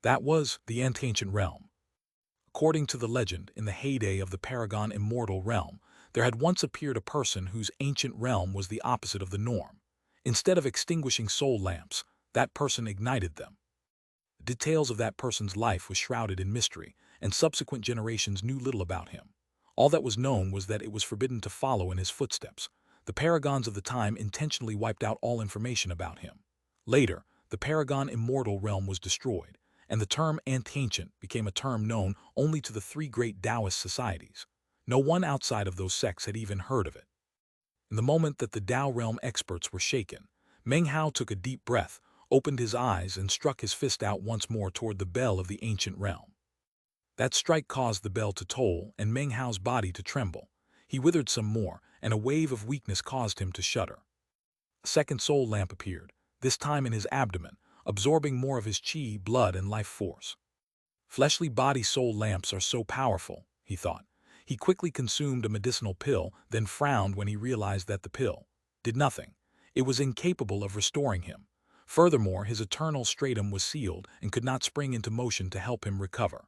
That was the anti-ancient realm. According to the legend, in the heyday of the Paragon immortal realm, there had once appeared a person whose ancient realm was the opposite of the norm. Instead of extinguishing soul lamps, that person ignited them. The details of that person's life was shrouded in mystery, and subsequent generations knew little about him. All that was known was that it was forbidden to follow in his footsteps. The paragons of the time intentionally wiped out all information about him. Later, the Paragon immortal realm was destroyed, and the term anti-ancient became a term known only to the three great Taoist societies. No one outside of those sects had even heard of it. In the moment that the Tao realm experts were shaken, Meng Hao took a deep breath, opened his eyes, and struck his fist out once more toward the bell of the ancient realm. That strike caused the bell to toll and Meng Hao's body to tremble. He withered some more, and a wave of weakness caused him to shudder. A second soul lamp appeared, this time in his abdomen, absorbing more of his qi, blood, and life force. Fleshly body soul lamps are so powerful, he thought. He quickly consumed a medicinal pill, then frowned when he realized that the pill did nothing. It was incapable of restoring him. Furthermore, his eternal stratum was sealed and could not spring into motion to help him recover.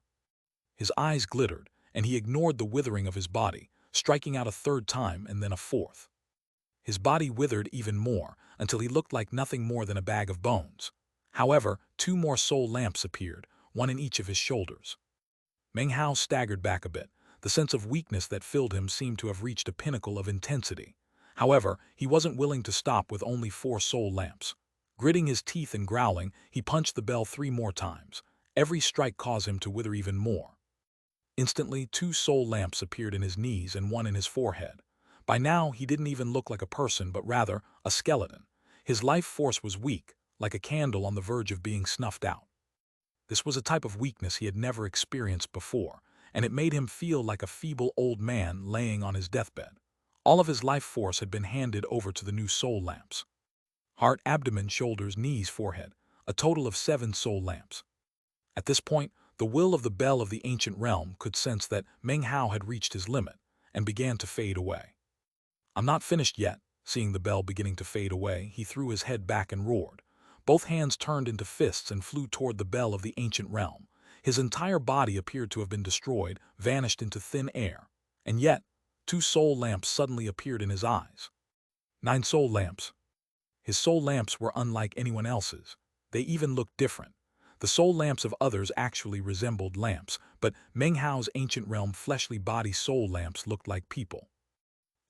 His eyes glittered, and he ignored the withering of his body, striking out a third time and then a fourth. His body withered even more, until he looked like nothing more than a bag of bones. However, two more soul lamps appeared, one in each of his shoulders. Meng Hao staggered back a bit. The sense of weakness that filled him seemed to have reached a pinnacle of intensity. However, he wasn't willing to stop with only 4 soul lamps. Gritting his teeth and growling, he punched the bell 3 more times. Every strike caused him to wither even more. Instantly, 2 soul lamps appeared in his knees and 1 in his forehead. By now, he didn't even look like a person, but rather a skeleton. His life force was weak, like a candle on the verge of being snuffed out. This was a type of weakness he had never experienced before, and it made him feel like a feeble old man laying on his deathbed. All of his life force had been handed over to the new soul lamps. Heart, abdomen, shoulders, knees, forehead, a total of 7 soul lamps. At this point, the will of the bell of the ancient realm could sense that Meng Hao had reached his limit and began to fade away. "I'm not finished yet." Seeing the bell beginning to fade away, he threw his head back and roared. Both hands turned into fists and flew toward the bell of the ancient realm. His entire body appeared to have been destroyed, vanished into thin air. And yet, 2 soul lamps suddenly appeared in his eyes. 9 soul lamps. His soul lamps were unlike anyone else's. They even looked different. The soul lamps of others actually resembled lamps, but Meng Hao's ancient realm fleshly body soul lamps looked like people.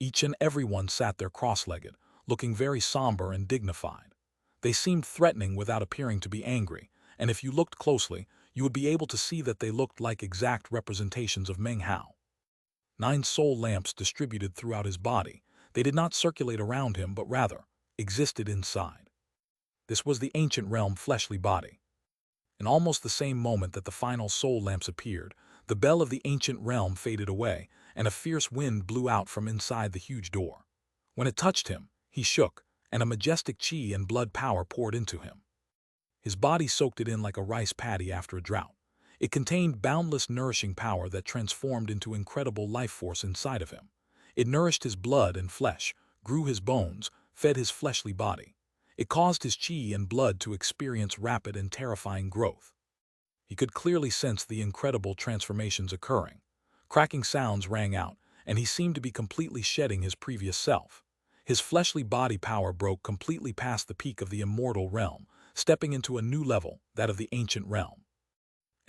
Each and every one sat there cross-legged, looking very somber and dignified. They seemed threatening without appearing to be angry, and if you looked closely, you would be able to see that they looked like exact representations of Meng Hao. 9 soul lamps distributed throughout his body. They did not circulate around him, but rather existed inside. This was the ancient realm fleshly body. In almost the same moment that the final soul lamps appeared, the bell of the ancient realm faded away, and a fierce wind blew out from inside the huge door. When it touched him, he shook, and a majestic chi and blood power poured into him. His body soaked it in like a rice paddy after a drought. It contained boundless nourishing power that transformed into incredible life force inside of him. It nourished his blood and flesh, grew his bones, fed his fleshly body. It caused his chi and blood to experience rapid and terrifying growth. He could clearly sense the incredible transformations occurring. Cracking sounds rang out, and he seemed to be completely shedding his previous self. His fleshly body power broke completely past the peak of the immortal realm, stepping into a new level, that of the ancient realm.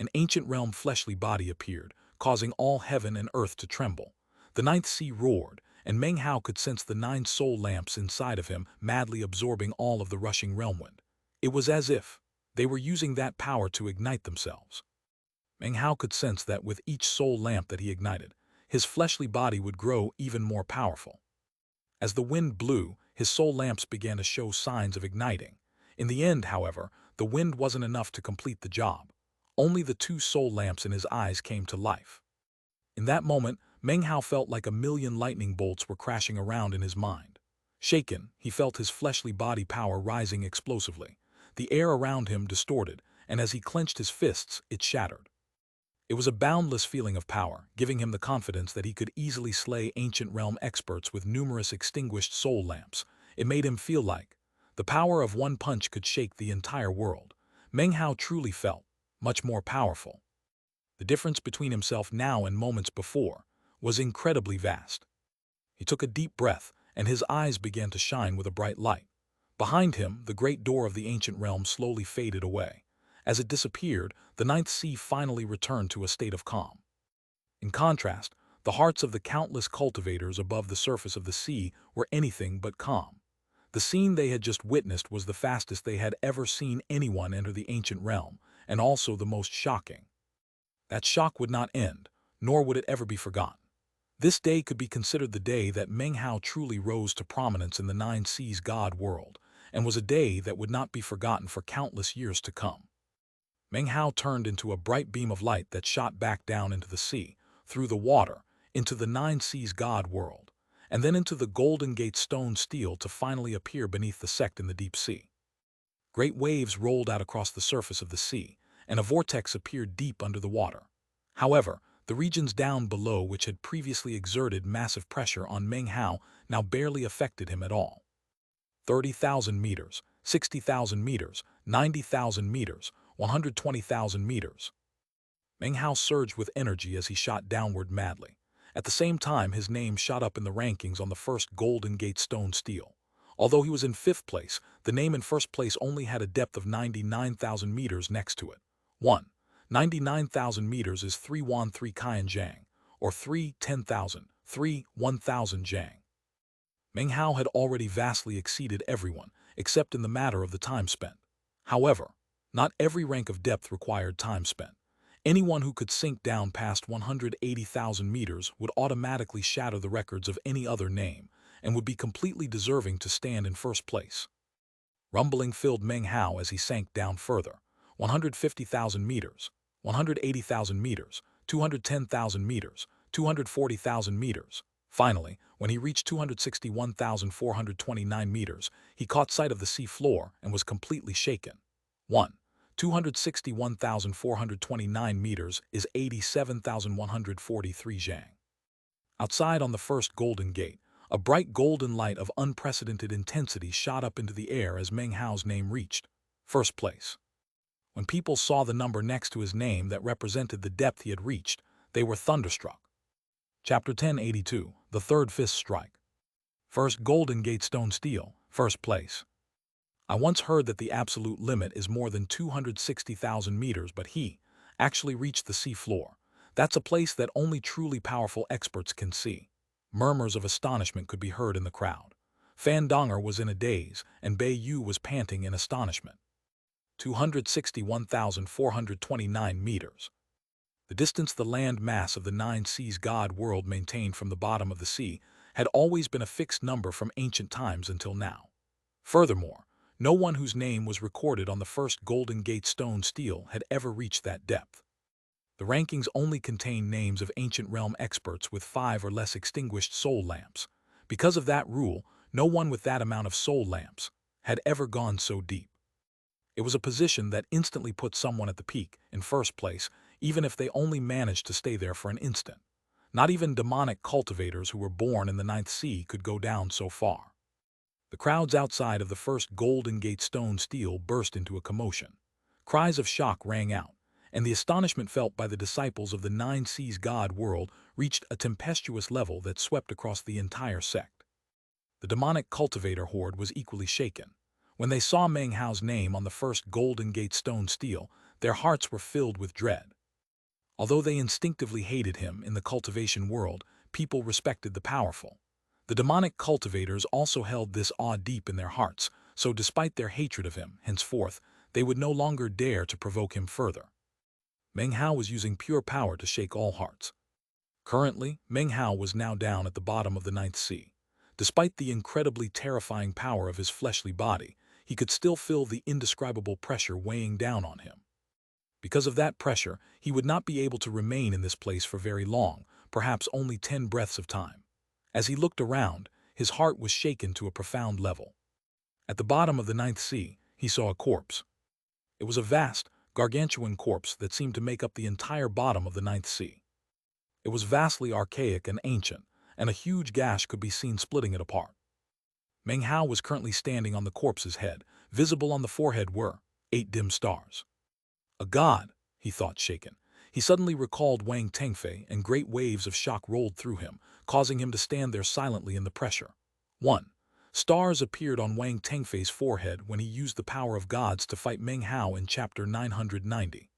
An ancient realm fleshly body appeared, causing all heaven and earth to tremble. The ninth sea roared, and Meng Hao could sense the 9 soul lamps inside of him madly absorbing all of the rushing realm wind. It was as if they were using that power to ignite themselves. Meng Hao could sense that with each soul lamp that he ignited, his fleshly body would grow even more powerful. As the wind blew, his soul lamps began to show signs of igniting. In the end, however, the wind wasn't enough to complete the job. Only the 2 soul lamps in his eyes came to life. In that moment, Meng Hao felt like a million lightning bolts were crashing around in his mind. Shaken, he felt his fleshly body power rising explosively. The air around him distorted, and as he clenched his fists, it shattered. It was a boundless feeling of power, giving him the confidence that he could easily slay ancient realm experts with numerous extinguished soul lamps. It made him feel like the power of one punch could shake the entire world. Meng Hao truly felt much more powerful. The difference between himself now and moments before was incredibly vast. He took a deep breath, and his eyes began to shine with a bright light. Behind him, the great door of the ancient realm slowly faded away. As it disappeared, the ninth sea finally returned to a state of calm. In contrast, the hearts of the countless cultivators above the surface of the sea were anything but calm. The scene they had just witnessed was the fastest they had ever seen anyone enter the ancient realm, and also the most shocking. That shock would not end, nor would it ever be forgotten. This day could be considered the day that Meng Hao truly rose to prominence in the Nine Seas God world, and was a day that would not be forgotten for countless years to come. Meng Hao turned into a bright beam of light that shot back down into the sea, through the water, into the Nine Seas God world, and then into the Golden Gate stone steel to finally appear beneath the sect in the deep sea. Great waves rolled out across the surface of the sea, and a vortex appeared deep under the water. However, the regions down below which had previously exerted massive pressure on Meng Hao now barely affected him at all. 30,000 meters, 60,000 meters, 90,000 meters, 120,000 meters. Meng Hao surged with energy as he shot downward madly. At the same time, his name shot up in the rankings on the first Golden Gate stone steel. Although he was in 5th place, the name in 1st place only had a depth of 99,000 meters next to it. 99,000 meters is 313 Kaian Zhang, or 10,000, 1,000 Zhang. Meng Hao had already vastly exceeded everyone, except in the matter of the time spent. However, not every rank of depth required time spent. Anyone who could sink down past 180,000 meters would automatically shatter the records of any other name, and would be completely deserving to stand in 1st place. Rumbling filled Meng Hao as he sank down further. 150,000 meters, 180,000 meters, 210,000 meters, 240,000 meters. Finally, when he reached 261,429 meters, he caught sight of the sea floor and was completely shaken. 261,429 meters is 87,143 Zhang. Outside on the first Golden Gate, a bright golden light of unprecedented intensity shot up into the air as Meng Hao's name reached 1st place. When people saw the number next to his name that represented the depth he had reached, they were thunderstruck. Chapter 1082, The Third Fist Strike. First Golden Gate Stone Steel, first place. I once heard that the absolute limit is more than 260,000 meters, but he actually reached the sea floor. That's a place that only truly powerful experts can see. Murmurs of astonishment could be heard in the crowd. Fan Donger was in a daze, and Bei Yu was panting in astonishment. 261,429 meters. The distance the land mass of the Nine Seas God world maintained from the bottom of the sea had always been a fixed number from ancient times until now. Furthermore, no one whose name was recorded on the first Golden Gate Stone Steel had ever reached that depth. The rankings only contain names of ancient realm experts with 5 or less extinguished soul lamps. Because of that rule, no one with that amount of soul lamps had ever gone so deep. It was a position that instantly put someone at the peak, in first place, even if they only managed to stay there for an instant. Not even demonic cultivators who were born in the Ninth Sea could go down so far. The crowds outside of the first Golden Gate Stone Steel burst into a commotion. Cries of shock rang out, and the astonishment felt by the disciples of the Nine Seas God world reached a tempestuous level that swept across the entire sect. The demonic cultivator horde was equally shaken. When they saw Meng Hao's name on the first Golden Gate Stone Steel, their hearts were filled with dread. Although they instinctively hated him in the cultivation world, people respected the powerful. The demonic cultivators also held this awe deep in their hearts, so despite their hatred of him, henceforth, they would no longer dare to provoke him further. Meng Hao was using pure power to shake all hearts. Currently, Meng Hao was now down at the bottom of the Ninth Sea. Despite the incredibly terrifying power of his fleshly body, he could still feel the indescribable pressure weighing down on him. Because of that pressure, he would not be able to remain in this place for very long, perhaps only 10 breaths of time. As he looked around, his heart was shaken to a profound level. At the bottom of the Ninth Sea, he saw a corpse. It was a vast, gargantuan corpse that seemed to make up the entire bottom of the Ninth Sea. It was vastly archaic and ancient, and a huge gash could be seen splitting it apart. Meng Hao was currently standing on the corpse's head. Visible on the forehead were 8 dim stars. A god, he thought, shaken. He suddenly recalled Wang Tengfei, and great waves of shock rolled through him, causing him to stand there silently in the pressure. 1. Stars appeared on Wang Tengfei's forehead when he used the power of gods to fight Meng Hao in chapter 990.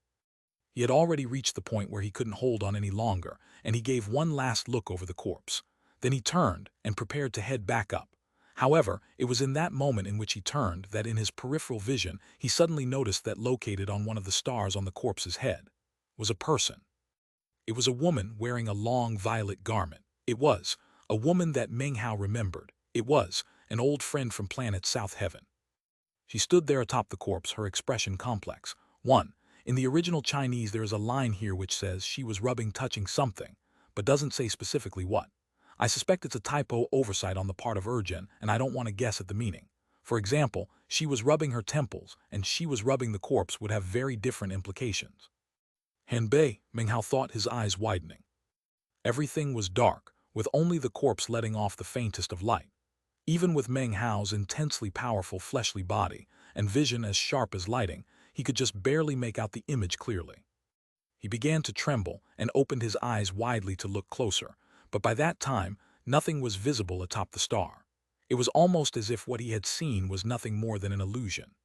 He had already reached the point where he couldn't hold on any longer, and he gave one last look over the corpse. Then he turned and prepared to head back up. However, it was in that moment in which he turned that in his peripheral vision he suddenly noticed that located on one of the stars on the corpse's head was a person. It was a woman wearing a long violet garment. It was a woman that Meng Hao remembered. It was an old friend from planet South Heaven. She stood there atop the corpse, her expression complex. 1. In the original Chinese there is a line here which says she was touching something, but doesn't say specifically what. I suspect it's a typo oversight on the part of Urgen, and I don't want to guess at the meaning. For example, she was rubbing her temples, and she was rubbing the corpse would have very different implications. Hanbei, Meng Hao thought, his eyes widening. Everything was dark, with only the corpse letting off the faintest of light. Even with Meng Hao's intensely powerful fleshly body and vision as sharp as lighting, he could just barely make out the image clearly. He began to tremble and opened his eyes widely to look closer, but by that time, nothing was visible atop the star. It was almost as if what he had seen was nothing more than an illusion.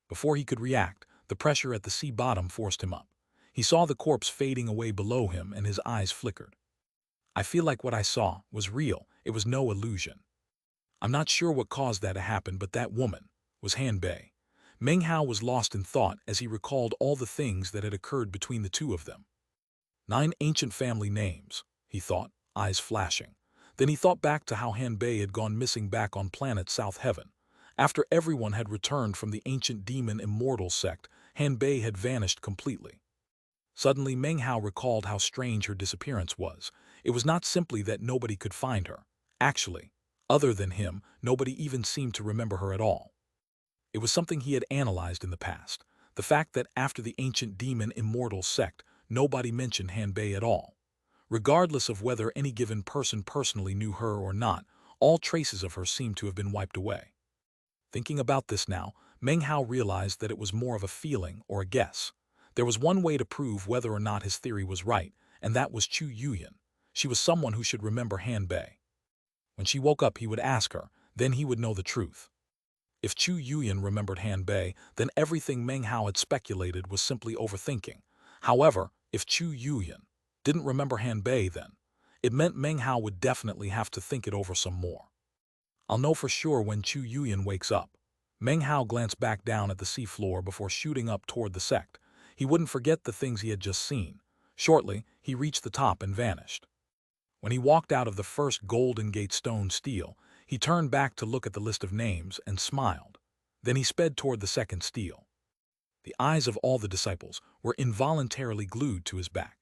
Before he could react, the pressure at the sea bottom forced him up. He saw the corpse fading away below him, and his eyes flickered. I feel like what I saw was real. It was no illusion. I'm not sure what caused that to happen, but that woman was Hanbei. Meng Hao was lost in thought as he recalled all the things that had occurred between the two of them. 9 ancient family names, he thought, eyes flashing. Then he thought back to how Hanbei had gone missing back on planet South Heaven. After everyone had returned from the ancient demon immortal sect, Hanbei had vanished completely. Suddenly Meng Hao recalled how strange her disappearance was. It was not simply that nobody could find her. Actually, other than him, nobody even seemed to remember her at all. It was something he had analyzed in the past. The fact that after the ancient demon immortal sect, nobody mentioned Hanbei at all. Regardless of whether any given person personally knew her or not, all traces of her seemed to have been wiped away. Thinking about this now, Meng Hao realized that it was more of a feeling or a guess. There was one way to prove whether or not his theory was right, and that was Chu Yuyan. She was someone who should remember Han Bei. When she woke up, he would ask her, then he would know the truth. If Chu Yuyan remembered Han Bei, then everything Meng Hao had speculated was simply overthinking. However, if Chu Yuyan didn't remember Han Bei then, it meant Meng Hao would definitely have to think it over some more. I'll know for sure when Chu Yuyan wakes up. Meng Hao glanced back down at the seafloor before shooting up toward the sect. He wouldn't forget the things he had just seen. Shortly, he reached the top and vanished. When he walked out of the first Golden Gate stone stele, he turned back to look at the list of names and smiled. Then he sped toward the second stele. The eyes of all the disciples were involuntarily glued to his back.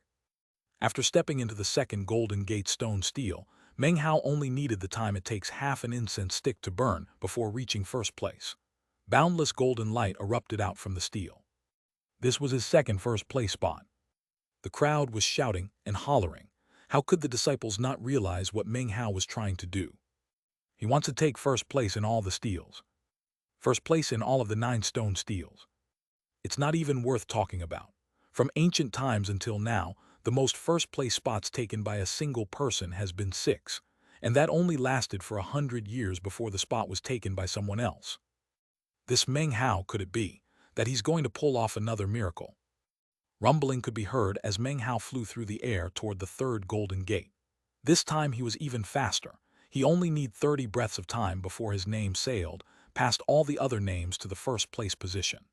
After stepping into the second Golden Gate stone stele, Meng Hao only needed the time it takes half an incense stick to burn before reaching first place. Boundless golden light erupted out from the stele. This was his second first-place spot. The crowd was shouting and hollering. How could the disciples not realize what Meng Hao was trying to do? He wants to take first place in all the steles. First place in all of the 9 stone steles. It's not even worth talking about. From ancient times until now, the most first-place spots taken by a single person has been 6, and that only lasted for 100 years before the spot was taken by someone else. This Meng Hao could it be, that he's going to pull off another miracle? Rumbling could be heard as Meng Hao flew through the air toward the third Golden Gate. This time he was even faster. He only needed 30 breaths of time before his name sailed past all the other names to the first-place position.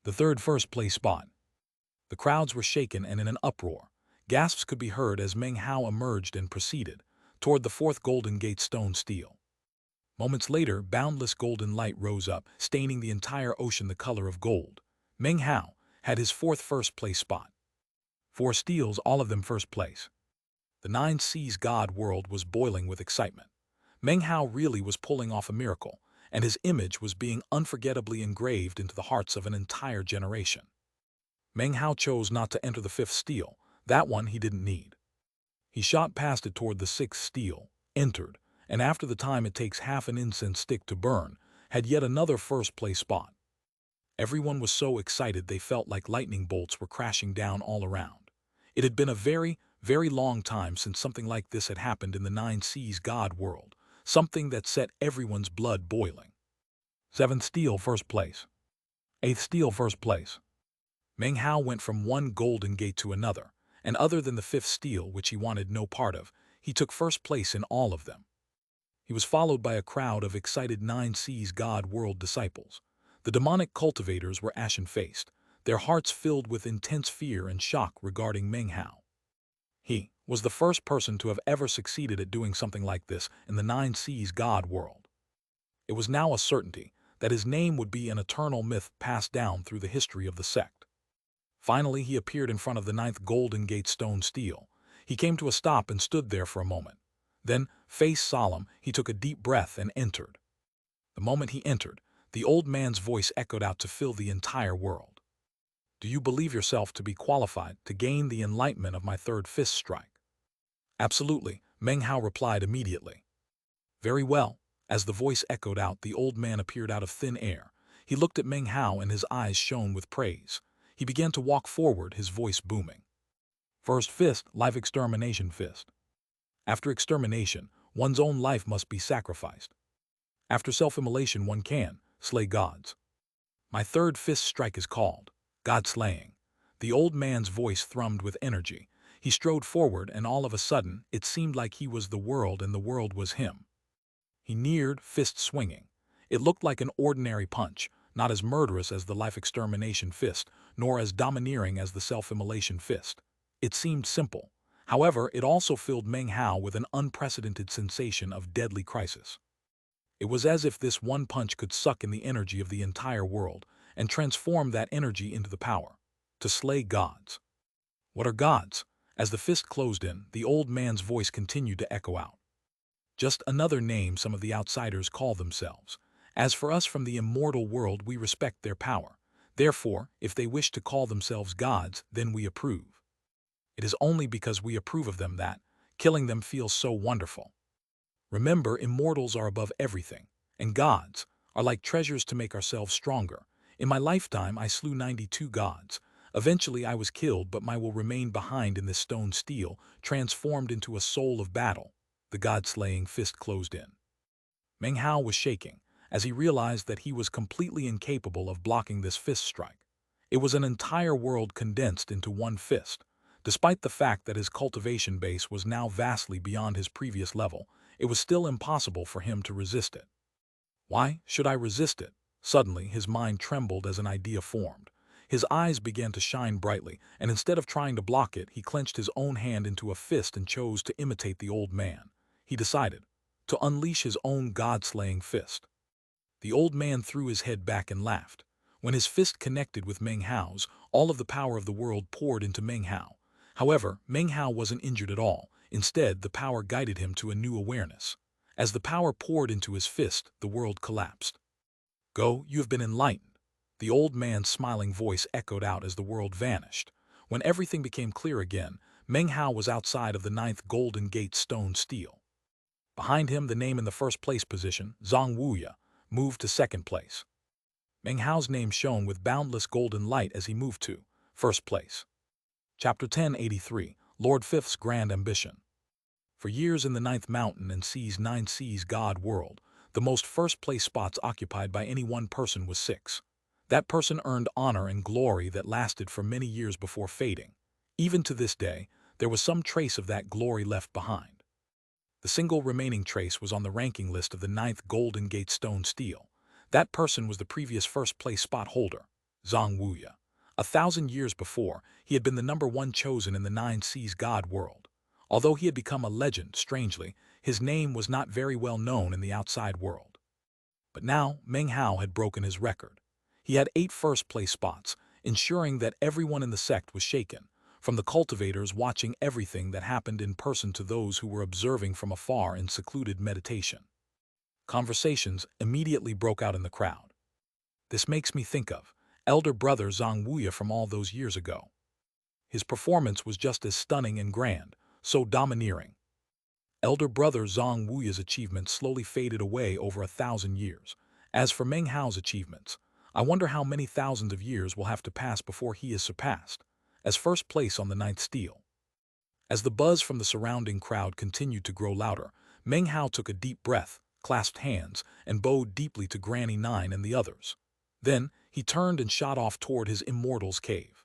The third first-place spot. The crowds were shaken and in an uproar. Gasps could be heard as Meng Hao emerged and proceeded toward the fourth Golden Gate stone stele. Moments later, boundless golden light rose up, staining the entire ocean the color of gold. Meng Hao had his fourth first-place spot. 4 steles, all of them first place. The 9 seas god world was boiling with excitement. Meng Hao really was pulling off a miracle, and his image was being unforgettably engraved into the hearts of an entire generation. Meng Hao chose not to enter the 5th stele. That one he didn't need. He shot past it toward the 6th stele, entered, and after the time it takes half an incense stick to burn, had yet another first-place spot. Everyone was so excited they felt like lightning bolts were crashing down all around. It had been a very, very long time since something like this had happened in the 9 seas god world, something that set everyone's blood boiling. 7th stele first place. 8th stele first place. Meng Hao went from one Golden Gate to another, and other than the 5th stele, which he wanted no part of, he took first place in all of them. He was followed by a crowd of excited 9 seas god world disciples. The demonic cultivators were ashen-faced, their hearts filled with intense fear and shock regarding Meng Hao. He was the first person to have ever succeeded at doing something like this in the 9 seas god world. It was now a certainty that his name would be an eternal myth passed down through the history of the sect. Finally, he appeared in front of the 9th Golden Gate stone stele. He came to a stop and stood there for a moment. Then, face solemn, he took a deep breath and entered. The moment he entered, the old man's voice echoed out to fill the entire world. Do you believe yourself to be qualified to gain the enlightenment of my third fist strike? Absolutely, Meng Hao replied immediately. Very well. As the voice echoed out, the old man appeared out of thin air. He looked at Meng Hao and his eyes shone with praise. He began to walk forward, his voice booming. First fist, life extermination fist. After extermination, one's own life must be sacrificed. After self-immolation, one can slay gods. My third fist strike is called God-slaying. The old man's voice thrummed with energy. He strode forward, and all of a sudden, it seemed like he was the world and the world was him. He neared, fist swinging. It looked like an ordinary punch, not as murderous as the life extermination fist, nor as domineering as the self-immolation fist. It seemed simple. However, it also filled Meng Hao with an unprecedented sensation of deadly crisis. It was as if this one punch could suck in the energy of the entire world and transform that energy into the power to slay gods. What are gods? As the fist closed in, the old man's voice continued to echo out. Just another name some of the outsiders call themselves. As for us from the immortal world, we respect their power. Therefore, if they wish to call themselves gods, then we approve. It is only because we approve of them that killing them feels so wonderful. Remember, immortals are above everything, and gods are like treasures to make ourselves stronger. In my lifetime, I slew 92 gods. Eventually, I was killed, but my will remain behind in this stone steel, transformed into a soul of battle. The god-slaying fist closed in. Meng Hao was shaking, as he realized that he was completely incapable of blocking this fist strike. It was an entire world condensed into one fist. Despite the fact that his cultivation base was now vastly beyond his previous level, it was still impossible for him to resist it. Why should I resist it? Suddenly, his mind trembled as an idea formed. His eyes began to shine brightly, and instead of trying to block it, he clenched his own hand into a fist and chose to imitate the old man. He decided to unleash his own god-slaying fist. The old man threw his head back and laughed. When his fist connected with Meng Hao's, all of the power of the world poured into Meng Hao. However, Meng Hao wasn't injured at all. Instead, the power guided him to a new awareness. As the power poured into his fist, the world collapsed. Go, you have been enlightened. The old man's smiling voice echoed out as the world vanished. When everything became clear again, Meng Hao was outside of the 9th Golden Gate stone steel. Behind him, the name in the first place position, Zhang Wuya, moved to second place. Meng Hao's name shone with boundless golden light as he moved to first place. Chapter 1083, Lord Fifth's Grand Ambition. For years in the 9th Mountain and Seas 9 Seas God world, the most first-place spots occupied by any one person was 6. That person earned honor and glory that lasted for many years before fading. Even to this day, there was some trace of that glory left behind. The single remaining trace was on the ranking list of the 9th Golden Gate Stone Steel. That person was the previous first-place spot holder, Zhang Wuya. 1,000 years before, he had been the #1 chosen in the 9 Seas God world. Although he had become a legend, strangely, his name was not very well known in the outside world. But now, Meng Hao had broken his record. He had 8 first-place spots, ensuring that everyone in the sect was shaken, from the cultivators watching everything that happened in person to those who were observing from afar in secluded meditation. Conversations immediately broke out in the crowd. This makes me think of elder brother Zhang Wuya from all those years ago. His performance was just as stunning and grand, so domineering. Elder brother Zhang Wuya's achievements slowly faded away over 1,000 years. As for Meng Hao's achievements, I wonder how many thousands of years will have to pass before he is surpassed, as first place on the 9th steel. As the buzz from the surrounding crowd continued to grow louder, Meng Hao took a deep breath, clasped hands, and bowed deeply to Granny 9 and the others. Then, he turned and shot off toward his immortal's cave.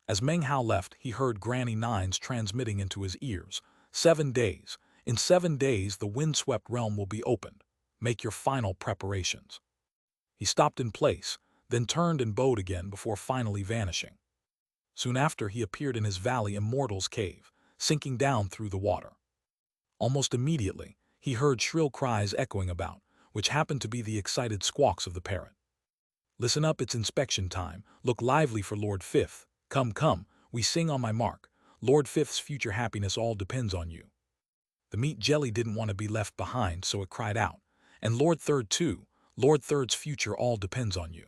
As Meng Hao left, he heard Granny 9's transmitting into his ears. 7 days. In 7 days, the windswept realm will be opened. Make your final preparations. He stopped in place, then turned and bowed again before finally vanishing. Soon after, he appeared in his valley immortal's cave, sinking down through the water. Almost immediately, he heard shrill cries echoing about, which happened to be the excited squawks of the parrot. Listen up, it's inspection time. Look lively for Lord Fifth. Come, come, we sing on my mark. Lord Fifth's future happiness all depends on you. The meat jelly didn't want to be left behind, so it cried out. And Lord Third too. Lord Third's future all depends on you.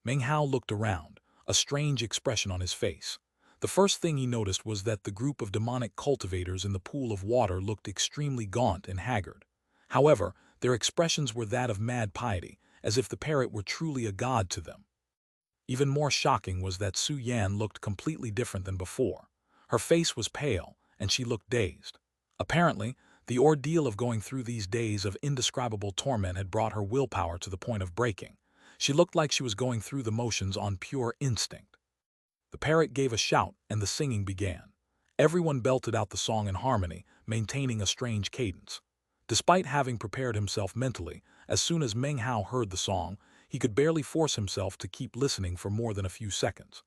Meng Hao looked around, a strange expression on his face. The first thing he noticed was that the group of demonic cultivators in the pool of water looked extremely gaunt and haggard. However, their expressions were that of mad piety, as if the parrot were truly a god to them. Even more shocking was that Su Yan looked completely different than before. Her face was pale, and she looked dazed. Apparently, the ordeal of going through these days of indescribable torment had brought her willpower to the point of breaking. She looked like she was going through the motions on pure instinct. The parrot gave a shout, and the singing began. Everyone belted out the song in harmony, maintaining a strange cadence. Despite having prepared himself mentally, as soon as Meng Hao heard the song, he could barely force himself to keep listening for more than a few seconds.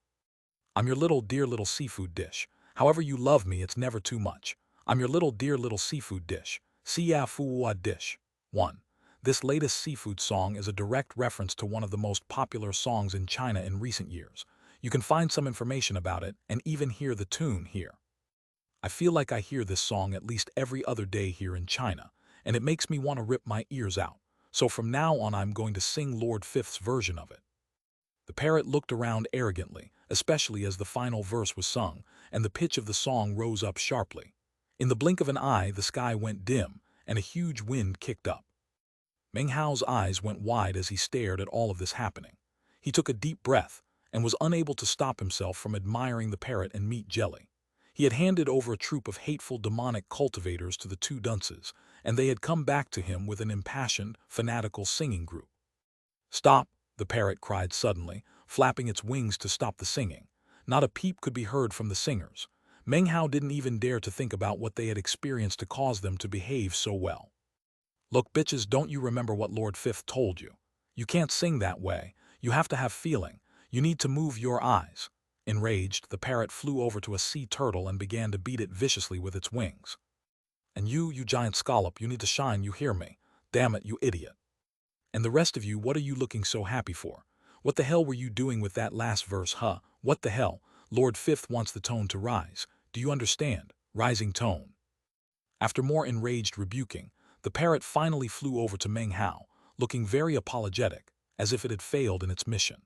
I'm your little dear little seafood dish. However you love me, it's never too much. I'm your little dear little seafood dish. Siya Fuwa dish. 1. This latest seafood song is a direct reference to one of the most popular songs in China in recent years. You can find some information about it and even hear the tune here. I feel like I hear this song at least every other day here in China, and it makes me want to rip my ears out. So from now on I'm going to sing Lord Fifth's version of it. The parrot looked around arrogantly, especially as the final verse was sung, and the pitch of the song rose up sharply. In the blink of an eye, the sky went dim, and a huge wind kicked up. Meng Hao's eyes went wide as he stared at all of this happening. He took a deep breath and was unable to stop himself from admiring the parrot and meat jelly. He had handed over a troop of hateful demonic cultivators to the two dunces, and they had come back to him with an impassioned, fanatical singing group. "Stop!" the parrot cried suddenly, flapping its wings to stop the singing. Not a peep could be heard from the singers. Meng Hao didn't even dare to think about what they had experienced to cause them to behave so well. "Look, bitches, don't you remember what Lord Fifth told you? You can't sing that way. You have to have feeling. You need to move your eyes." Enraged, the parrot flew over to a sea turtle and began to beat it viciously with its wings. "And you giant scallop, you need to shine, you hear me? Damn it, you idiot. And the rest of you, what are you looking so happy for? What the hell were you doing with that last verse, huh? What the hell? Lord Fifth wants the tone to rise. Do you understand? Rising tone." After more enraged rebuking, the parrot finally flew over to Meng Hao, looking very apologetic, as if it had failed in its mission.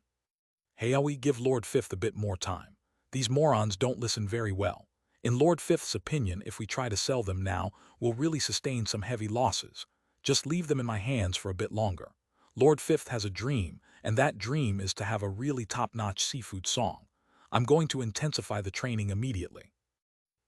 "Hey, we give Lord Fifth a bit more time. These morons don't listen very well. In Lord Fifth's opinion, if we try to sell them now, we'll really sustain some heavy losses. Just leave them in my hands for a bit longer. Lord Fifth has a dream, and that dream is to have a really top-notch seafood song. I'm going to intensify the training immediately.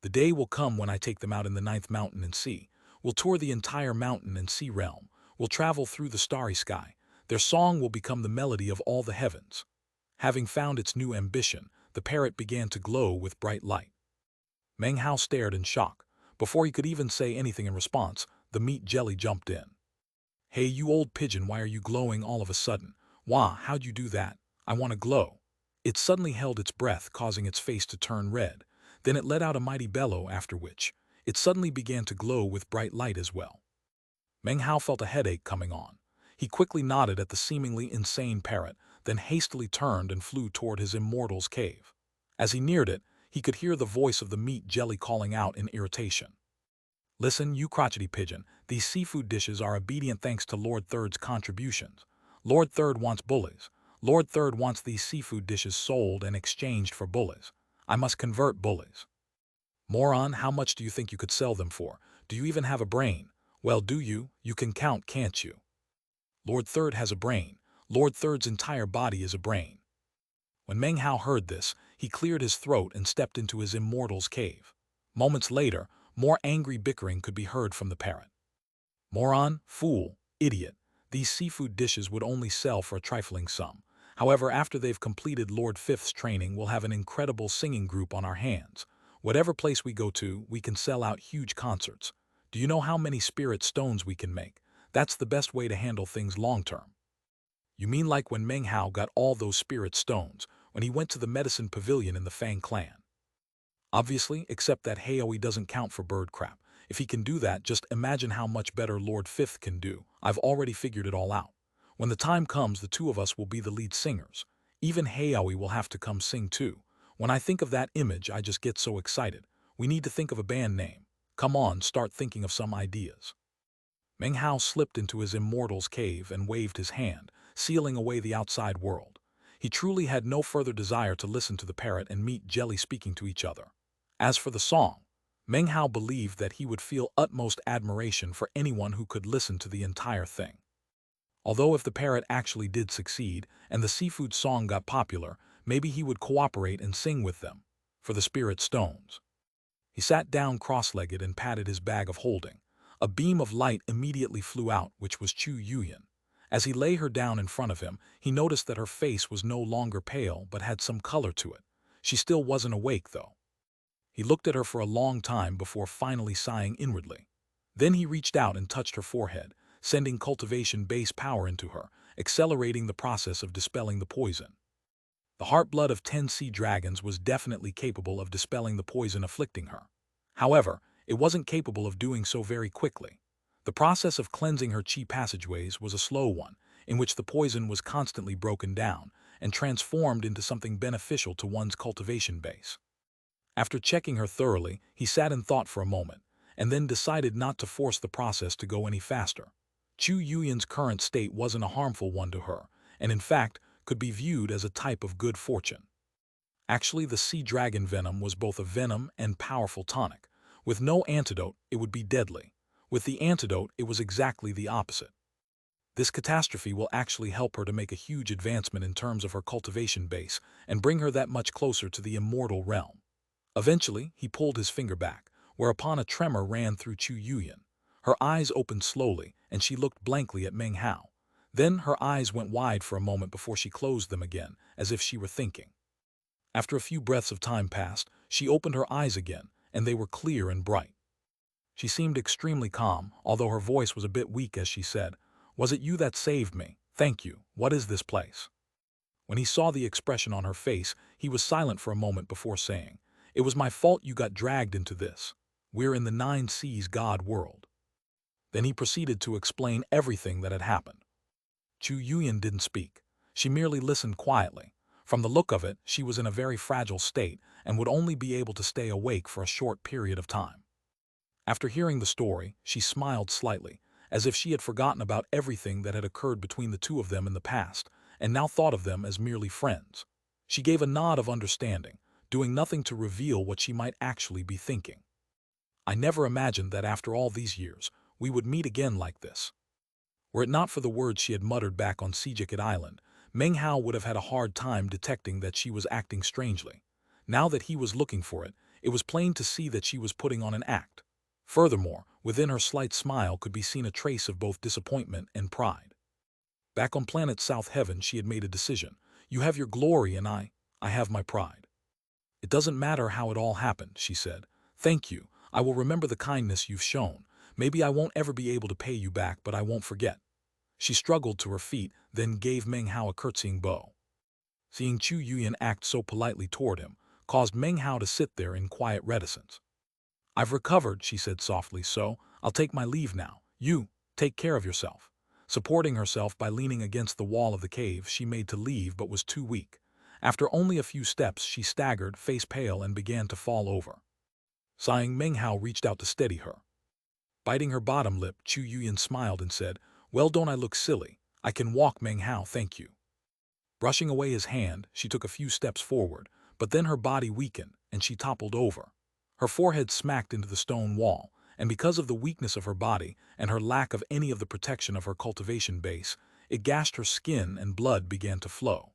The day will come when I take them out in the ninth mountain and sea. We'll tour the entire mountain and sea realm. We'll travel through the starry sky. Their song will become the melody of all the heavens." Having found its new ambition, the parrot began to glow with bright light. Meng Hao stared in shock. Before he could even say anything in response, the meat jelly jumped in. "Hey, you old pigeon, why are you glowing all of a sudden? Wah, how'd you do that? I want to glow." It suddenly held its breath, causing its face to turn red. Then it let out a mighty bellow, after which it suddenly began to glow with bright light as well. Meng Hao felt a headache coming on. He quickly nodded at the seemingly insane parrot, then hastily turned and flew toward his immortal's cave. As he neared it, he could hear the voice of the meat jelly calling out in irritation. "Listen, you crotchety pigeon, these seafood dishes are obedient thanks to Lord Third's contributions. Lord Third wants bullies. Lord Third wants these seafood dishes sold and exchanged for bullies. I must convert bullies." "Moron, how much do you think you could sell them for? Do you even have a brain? Well, do you? You can count, can't you? Lord Third has a brain. Lord Third's entire body is a brain." When Meng Hao heard this, he cleared his throat and stepped into his immortal's cave. Moments later, more angry bickering could be heard from the parrot. "Moron, fool, idiot. These seafood dishes would only sell for a trifling sum. However, after they've completed Lord Fifth's training, we'll have an incredible singing group on our hands. Whatever place we go to, we can sell out huge concerts. Do you know how many spirit stones we can make? That's the best way to handle things long-term." "You mean like when Meng Hao got all those spirit stones, when he went to the medicine pavilion in the Fang clan?" "Obviously, except that Haoi doesn't count for bird crap. If he can do that, just imagine how much better Lord Fifth can do. I've already figured it all out. When the time comes, the two of us will be the lead singers. Even Haoi will have to come sing too. When I think of that image, I just get so excited. We need to think of a band name. Come on, start thinking of some ideas." Meng Hao slipped into his immortal's cave and waved his hand, sealing away the outside world. He truly had no further desire to listen to the parrot and meat jelly speaking to each other. As for the song, Meng Hao believed that he would feel utmost admiration for anyone who could listen to the entire thing. Although if the parrot actually did succeed and the seafood song got popular, maybe he would cooperate and sing with them, for the spirit stones. He sat down cross-legged and patted his bag of holding. A beam of light immediately flew out, which was Chu Yuyan. As he lay her down in front of him, he noticed that her face was no longer pale but had some color to it. She still wasn't awake, though. He looked at her for a long time before finally sighing inwardly. Then he reached out and touched her forehead, sending cultivation base power into her, accelerating the process of dispelling the poison. The heart blood of 10 sea dragons was definitely capable of dispelling the poison afflicting her. However, it wasn't capable of doing so very quickly. The process of cleansing her chi passageways was a slow one, in which the poison was constantly broken down and transformed into something beneficial to one's cultivation base. After checking her thoroughly, he sat and thought for a moment, and then decided not to force the process to go any faster. Chu Yuyan's current state wasn't a harmful one to her, and in fact, could be viewed as a type of good fortune. Actually, the sea dragon venom was both a venom and powerful tonic. With no antidote, it would be deadly. With the antidote, it was exactly the opposite. This catastrophe will actually help her to make a huge advancement in terms of her cultivation base and bring her that much closer to the immortal realm. Eventually, he pulled his finger back, whereupon a tremor ran through Chu Yuyan. Her eyes opened slowly, and she looked blankly at Meng Hao. Then her eyes went wide for a moment before she closed them again, as if she were thinking. After a few breaths of time passed, she opened her eyes again, and they were clear and bright. She seemed extremely calm, although her voice was a bit weak as she said, "Was it you that saved me? Thank you. What is this place?" When he saw the expression on her face, he was silent for a moment before saying, "It was my fault you got dragged into this. We're in the Nine Seas God world." Then he proceeded to explain everything that had happened. Chu Yuyan didn't speak. She merely listened quietly. From the look of it, she was in a very fragile state and would only be able to stay awake for a short period of time. After hearing the story, she smiled slightly, as if she had forgotten about everything that had occurred between the two of them in the past, and now thought of them as merely friends. She gave a nod of understanding, doing nothing to reveal what she might actually be thinking. "I never imagined that after all these years, we would meet again like this." Were it not for the words she had muttered back on Seajikit Island, Meng Hao would have had a hard time detecting that she was acting strangely. Now that he was looking for it, it was plain to see that she was putting on an act. Furthermore, within her slight smile could be seen a trace of both disappointment and pride. Back on planet South Heaven, she had made a decision. "You have your glory and I have my pride. It doesn't matter how it all happened," she said. "Thank you. I will remember the kindness you've shown. Maybe I won't ever be able to pay you back, but I won't forget." She struggled to her feet, then gave Meng Hao a curtsying bow. Seeing Chu Yuyan act so politely toward him, caused Meng Hao to sit there in quiet reticence. "I've recovered," she said softly, "so I'll take my leave now. You, take care of yourself." Supporting herself by leaning against the wall of the cave, she made to leave but was too weak. After only a few steps, she staggered, face pale, and began to fall over. Sighing, Meng Hao reached out to steady her. Biting her bottom lip, Chu Yuyan smiled and said, "Well, don't I look silly? I can walk, Meng Hao, thank you." Brushing away his hand, she took a few steps forward, but then her body weakened, and she toppled over. Her forehead smacked into the stone wall, and because of the weakness of her body and her lack of any of the protection of her cultivation base, it gashed her skin and blood began to flow.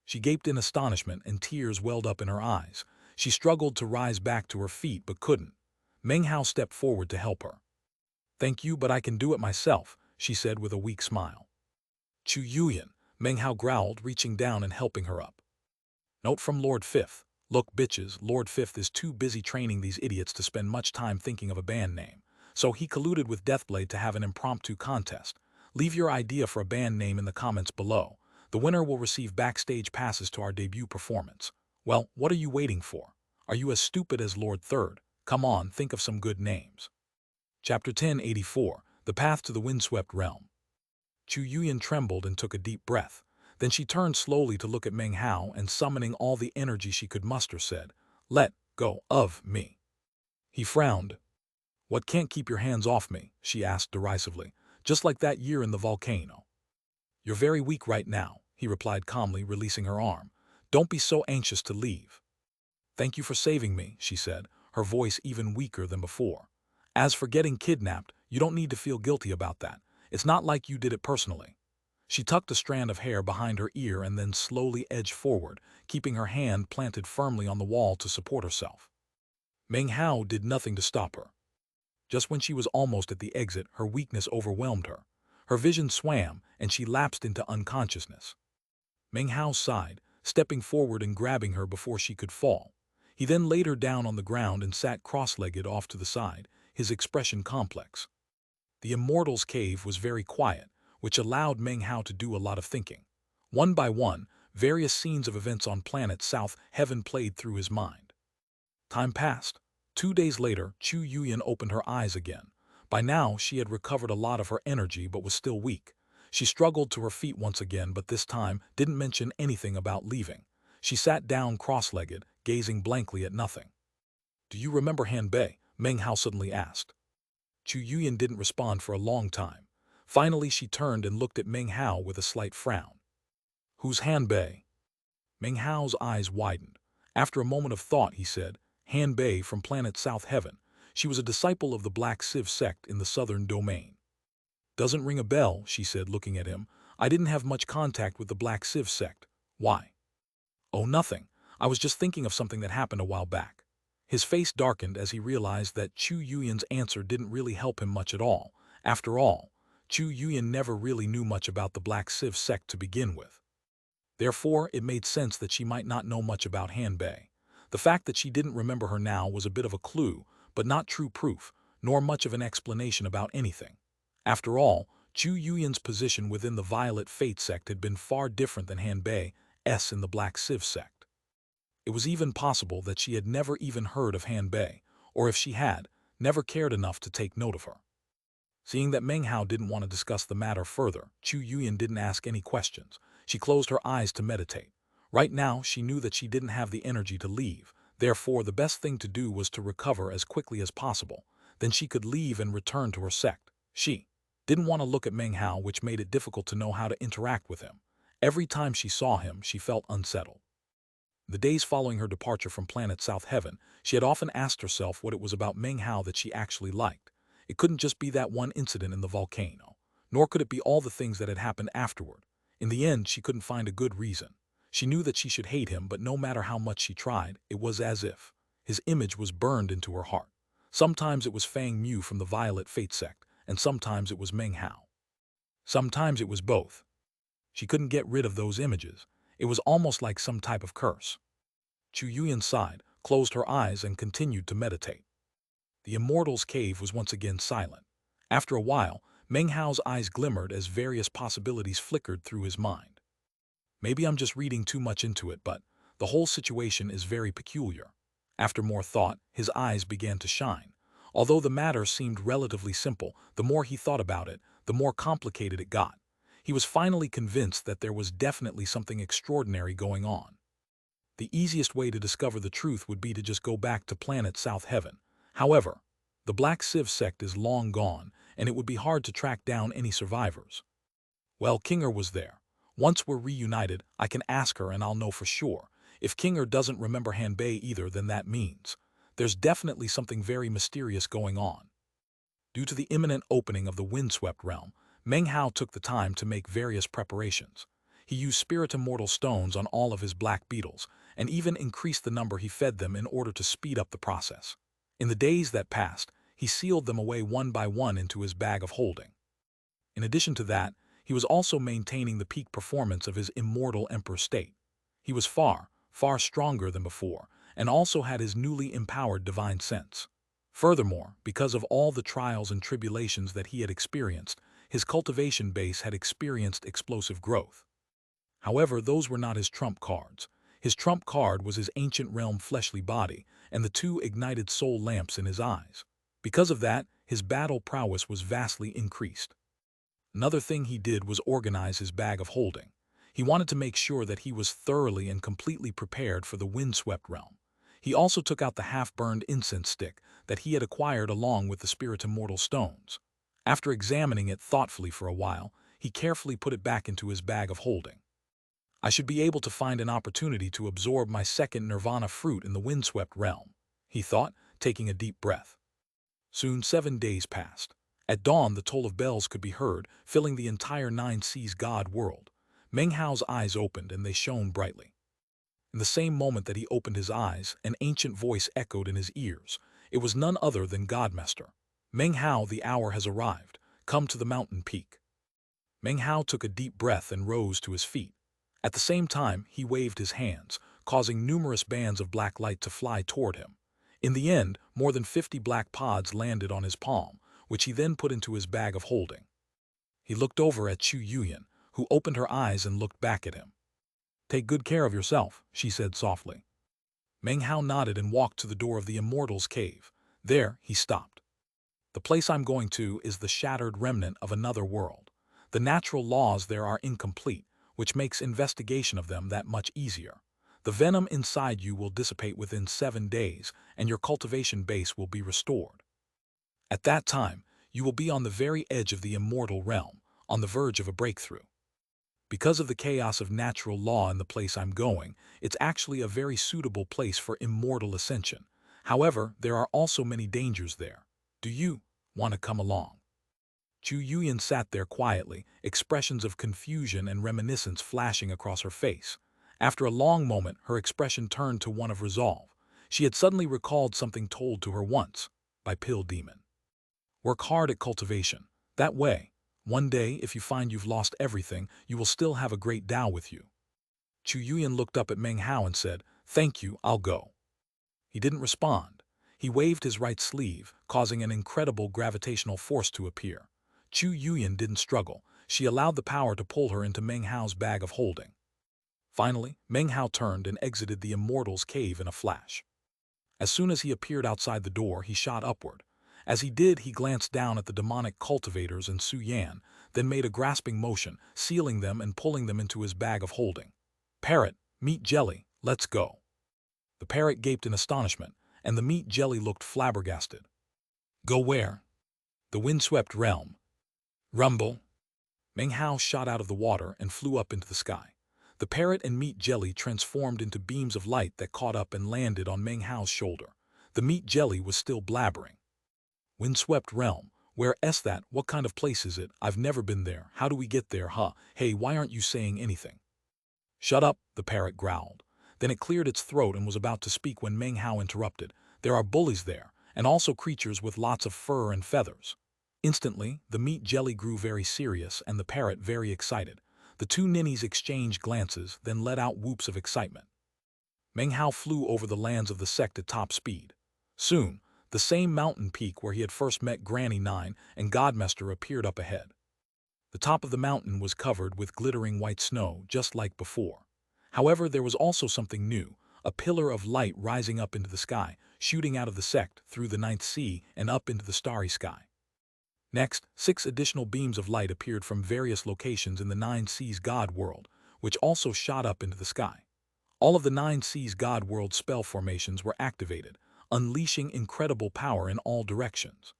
She gaped in astonishment and tears welled up in her eyes. She struggled to rise back to her feet but couldn't. Meng Hao stepped forward to help her. "Thank you, but I can do it myself," she said with a weak smile. "Chu Yuyan," Meng Hao growled, reaching down and helping her up. Note from Lord Fifth. "Look, bitches, Lord Fifth is too busy training these idiots to spend much time thinking of a band name, so he colluded with Deathblade to have an impromptu contest. Leave your idea for a band name in the comments below. The winner will receive backstage passes to our debut performance. Well, what are you waiting for? Are you as stupid as Lord Third? Come on, think of some good names." Chapter 1084, The Path to the Windswept Realm. Chu Yuyan trembled and took a deep breath. Then she turned slowly to look at Meng Hao and, summoning all the energy she could muster, said, "Let go of me." He frowned. "What can't keep your hands off me?" she asked derisively, "just like that year in the volcano." "You're very weak right now," he replied calmly, releasing her arm. "Don't be so anxious to leave." "Thank you for saving me," she said, her voice even weaker than before. "As for getting kidnapped, you don't need to feel guilty about that. It's not like you did it personally." She tucked a strand of hair behind her ear and then slowly edged forward, keeping her hand planted firmly on the wall to support herself. Meng Hao did nothing to stop her. Just when she was almost at the exit, her weakness overwhelmed her. Her vision swam, and she lapsed into unconsciousness. Meng Hao sighed, stepping forward and grabbing her before she could fall. He then laid her down on the ground and sat cross-legged off to the side, his expression complex. The Immortal's cave was very quiet, which allowed Meng Hao to do a lot of thinking. One by one, various scenes of events on planet South Heaven played through his mind. Time passed. 2 days later, Chu Yuyan opened her eyes again. By now, she had recovered a lot of her energy but was still weak. She struggled to her feet once again, but this time didn't mention anything about leaving. She sat down cross-legged, gazing blankly at nothing. "Do you remember Han Bei?" Meng Hao suddenly asked. Chu Yuyan didn't respond for a long time. Finally, she turned and looked at Meng Hao with a slight frown. "Who's Han Bei?" Meng Hao's eyes widened. After a moment of thought, he said, "Han Bei from planet South Heaven. She was a disciple of the Black Civ sect in the southern domain." Doesn't ring a bell, she said, looking at him. I didn't have much contact with the Black Civ sect. Why? Oh, nothing. I was just thinking of something that happened a while back. His face darkened as he realized that Chu Yuyan's answer didn't really help him much at all. After all, Chu Yuyan never really knew much about the Black Civ sect to begin with. Therefore, it made sense that she might not know much about Hanbei. The fact that she didn't remember her now was a bit of a clue, but not true proof, nor much of an explanation about anything. After all, Chu Yuyan's position within the Violet Fate sect had been far different than Hanbei's in the Black Civ sect. It was even possible that she had never even heard of Hanbei, or if she had, never cared enough to take note of her. Seeing that Meng Hao didn't want to discuss the matter further, Chu Yuyan didn't ask any questions. She closed her eyes to meditate. Right now, she knew that she didn't have the energy to leave. Therefore, the best thing to do was to recover as quickly as possible. Then she could leave and return to her sect. She didn't want to look at Meng Hao, which made it difficult to know how to interact with him. Every time she saw him, she felt unsettled. The days following her departure from planet South Heaven, she had often asked herself what it was about Meng Hao that she actually liked. It couldn't just be that one incident in the volcano, nor could it be all the things that had happened afterward. In the end, she couldn't find a good reason. She knew that she should hate him, but no matter how much she tried, it was as if his image was burned into her heart. Sometimes it was Fang Mu from the Violet Fate sect, and sometimes it was Meng Hao. Sometimes it was both. She couldn't get rid of those images. It was almost like some type of curse. Chu Yuyan sighed, closed her eyes, and continued to meditate. The immortal's cave was once again silent. After a while, Meng Hao's eyes glimmered as various possibilities flickered through his mind. Maybe I'm just reading too much into it, but the whole situation is very peculiar. After more thought, his eyes began to shine. Although the matter seemed relatively simple, the more he thought about it, the more complicated it got. He was finally convinced that there was definitely something extraordinary going on. The easiest way to discover the truth would be to just go back to planet South Heaven. However, the Black Civ sect is long gone, and it would be hard to track down any survivors. Well, Kinger was there. Once we're reunited, I can ask her and I'll know for sure. If Kinger doesn't remember Hanbei either, then that means there's definitely something very mysterious going on. Due to the imminent opening of the windswept realm, Meng Hao took the time to make various preparations. He used spirit immortal stones on all of his black beetles, and even increased the number he fed them in order to speed up the process. In the days that passed, he sealed them away one by one into his bag of holding. In addition to that, he was also maintaining the peak performance of his immortal emperor state. He was far, far stronger than before, and also had his newly empowered divine sense. Furthermore, because of all the trials and tribulations that he had experienced, his cultivation base had experienced explosive growth. However, those were not his trump cards. His trump card was his ancient realm fleshly body and the two ignited soul lamps in his eyes. Because of that, his battle prowess was vastly increased. Another thing he did was organize his bag of holding. He wanted to make sure that he was thoroughly and completely prepared for the windswept realm. He also took out the half-burned incense stick that he had acquired along with the spirit immortal stones. After examining it thoughtfully for a while, he carefully put it back into his bag of holding. I should be able to find an opportunity to absorb my second nirvana fruit in the windswept realm, he thought, taking a deep breath. Soon 7 days passed. At dawn, the toll of bells could be heard, filling the entire Nine Seas God world. Meng Hao's eyes opened, and they shone brightly. In the same moment that he opened his eyes, an ancient voice echoed in his ears. It was none other than Godmaster. Meng Hao, the hour has arrived. Come to the mountain peak. Meng Hao took a deep breath and rose to his feet. At the same time, he waved his hands, causing numerous bands of black light to fly toward him. In the end, more than 50 black pods landed on his palm, which he then put into his bag of holding. He looked over at Chu Yuyan, who opened her eyes and looked back at him. Take good care of yourself, she said softly. Meng Hao nodded and walked to the door of the Immortal's cave. There, he stopped. The place I'm going to is the shattered remnant of another world. The natural laws there are incomplete, which makes investigation of them that much easier. The venom inside you will dissipate within 7 days, and your cultivation base will be restored. At that time, you will be on the very edge of the immortal realm, on the verge of a breakthrough. Because of the chaos of natural law in the place I'm going, it's actually a very suitable place for immortal ascension. However, there are also many dangers there. Do you want to come along? Chu Yuyan sat there quietly, expressions of confusion and reminiscence flashing across her face. After a long moment, her expression turned to one of resolve. She had suddenly recalled something told to her once by Pill Demon. Work hard at cultivation. That way, one day, if you find you've lost everything, you will still have a great Tao with you. Chu Yuyan looked up at Meng Hao and said, "Thank you, I'll go." He didn't respond. He waved his right sleeve, causing an incredible gravitational force to appear. Chu Yuyan didn't struggle. She allowed the power to pull her into Meng Hao's bag of holding. Finally, Meng Hao turned and exited the immortal's cave in a flash. As soon as he appeared outside the door, he shot upward. As he did, he glanced down at the demonic cultivators and Su Yan, then made a grasping motion, sealing them and pulling them into his bag of holding. "Parrot, meat jelly, let's go." The parrot gaped in astonishment, and the meat jelly looked flabbergasted. "Go where?" "The windswept realm." "Rumble." Meng Hao shot out of the water and flew up into the sky. The parrot and meat jelly transformed into beams of light that caught up and landed on Meng Hao's shoulder. The meat jelly was still blabbering. "Windswept realm. Where's that? What kind of place is it? I've never been there. How do we get there, huh? Hey, why aren't you saying anything?" "Shut up," the parrot growled. Then it cleared its throat and was about to speak when Meng Hao interrupted. "There are bullies there, and also creatures with lots of fur and feathers." Instantly, the meat jelly grew very serious and the parrot very excited. The two ninnies exchanged glances, then let out whoops of excitement. Meng Hao flew over the lands of the sect at top speed. Soon, the same mountain peak where he had first met Granny Nine and Godmaster appeared up ahead. The top of the mountain was covered with glittering white snow, just like before. However, there was also something new, a pillar of light rising up into the sky, shooting out of the sect, through the ninth sea, and up into the starry sky. Next, 6 additional beams of light appeared from various locations in the Nine Seas God world, which also shot up into the sky. All of the Nine Seas God world spell formations were activated, unleashing incredible power in all directions.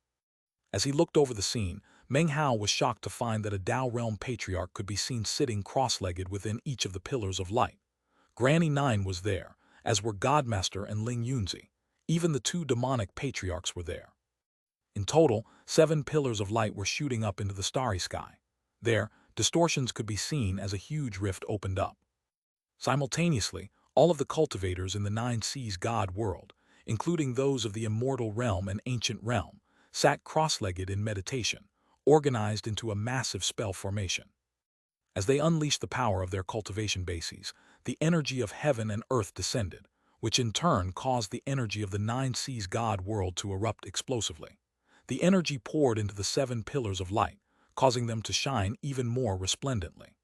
As he looked over the scene, Meng Hao was shocked to find that a Tao Realm Patriarch could be seen sitting cross-legged within each of the pillars of light. Granny Nine was there, as were Godmaster and Ling Yunzi. Even the 2 demonic patriarchs were there. In total, 7 pillars of light were shooting up into the starry sky. There, distortions could be seen as a huge rift opened up. Simultaneously, all of the cultivators in the Nine Seas God world, including those of the immortal realm and ancient realm, sat cross-legged in meditation, organized into a massive spell formation. As they unleashed the power of their cultivation bases, the energy of heaven and earth descended, which in turn caused the energy of the Nine Seas God world to erupt explosively. The energy poured into the 7 pillars of light, causing them to shine even more resplendently.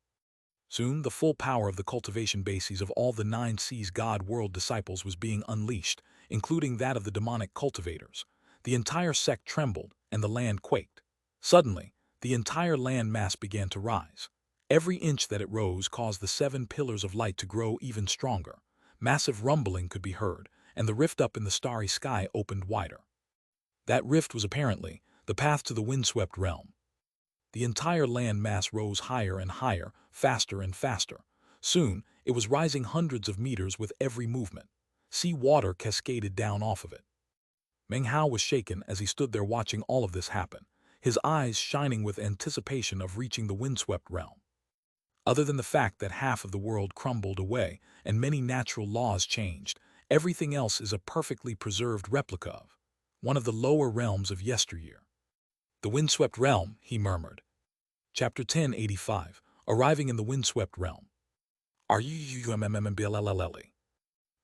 Soon, the full power of the cultivation bases of all the Nine Seas God world disciples was being unleashed, including that of the demonic cultivators. The entire sect trembled, and the land quaked. Suddenly, the entire land mass began to rise. Every inch that it rose caused the 7 pillars of light to grow even stronger. Massive rumbling could be heard, and the rift up in the starry sky opened wider. That rift was apparently the path to the windswept realm. The entire land mass rose higher and higher, faster and faster. Soon, it was rising hundreds of meters with every movement. Sea water cascaded down off of it. Meng Hao was shaken as he stood there watching all of this happen, his eyes shining with anticipation of reaching the windswept realm. Other than the fact that half of the world crumbled away and many natural laws changed, everything else is a perfectly preserved replica of one of the lower realms of yesteryear. "The windswept realm," he murmured. Chapter 1085, Arriving in the Windswept Realm. "Are you mmmmblllly?"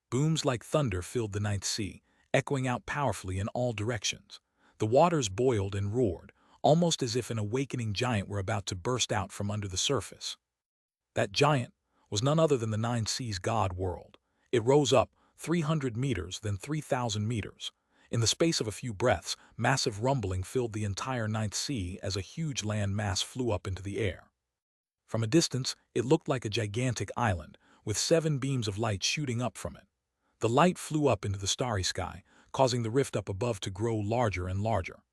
Booms like thunder filled the ninth sea, echoing out powerfully in all directions. The waters boiled and roared, almost as if an awakening giant were about to burst out from under the surface. That giant was none other than the Nine Seas God world. It rose up 300 meters, then 3,000 meters. In the space of a few breaths, massive rumbling filled the entire ninth sea as a huge land mass flew up into the air. From a distance, it looked like a gigantic island, with 7 beams of light shooting up from it. The light flew up into the starry sky, causing the rift up above to grow larger and larger.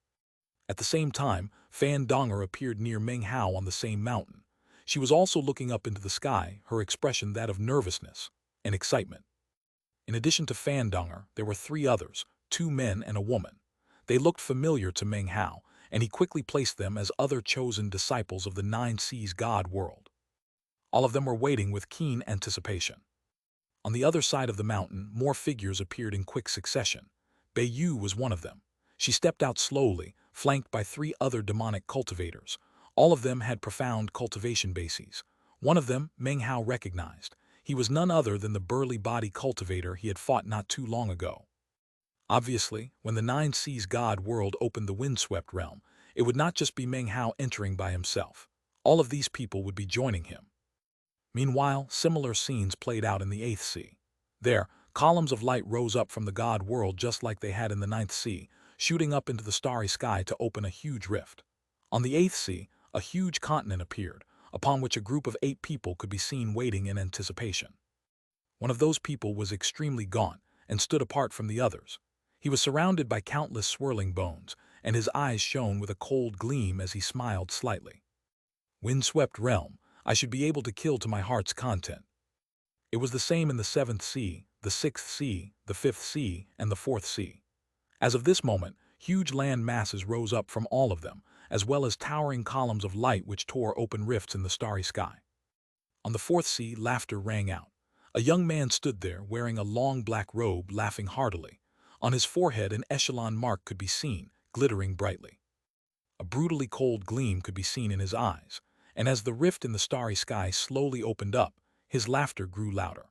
At the same time, Fan Donger appeared near Meng Hao on the same mountain. She was also looking up into the sky, her expression that of nervousness and excitement. In addition to Fan Donger, there were 3 others, 2 men and a woman. They looked familiar to Meng Hao, and he quickly placed them as other chosen disciples of the Nine Seas God world. All of them were waiting with keen anticipation. On the other side of the mountain, more figures appeared in quick succession. Yu was one of them. She stepped out slowly, flanked by 3 other demonic cultivators. All of them had profound cultivation bases. One of them, Meng Hao recognized. He was none other than the burly body cultivator he had fought not too long ago. Obviously, when the Nine Seas God world opened the windswept realm, it would not just be Meng Hao entering by himself. All of these people would be joining him. Meanwhile, similar scenes played out in the Eighth Sea. There, columns of light rose up from the God world just like they had in the Ninth Sea, shooting up into the starry sky to open a huge rift. On the Eighth Sea, a huge continent appeared, upon which a group of 8 people could be seen waiting in anticipation. One of those people was extremely gaunt and stood apart from the others. He was surrounded by countless swirling bones, and his eyes shone with a cold gleam as he smiled slightly. Windswept realm, I should be able to kill to my heart's content. It was the same in the 7th Sea, the 6th Sea, the 5th Sea, and the 4th Sea. As of this moment, huge land masses rose up from all of them, as well as towering columns of light which tore open rifts in the starry sky. On the 4th Sea, laughter rang out. A young man stood there wearing a long black robe, laughing heartily. On his forehead, an echelon mark could be seen, glittering brightly. A brutally cold gleam could be seen in his eyes, and as the rift in the starry sky slowly opened up, his laughter grew louder.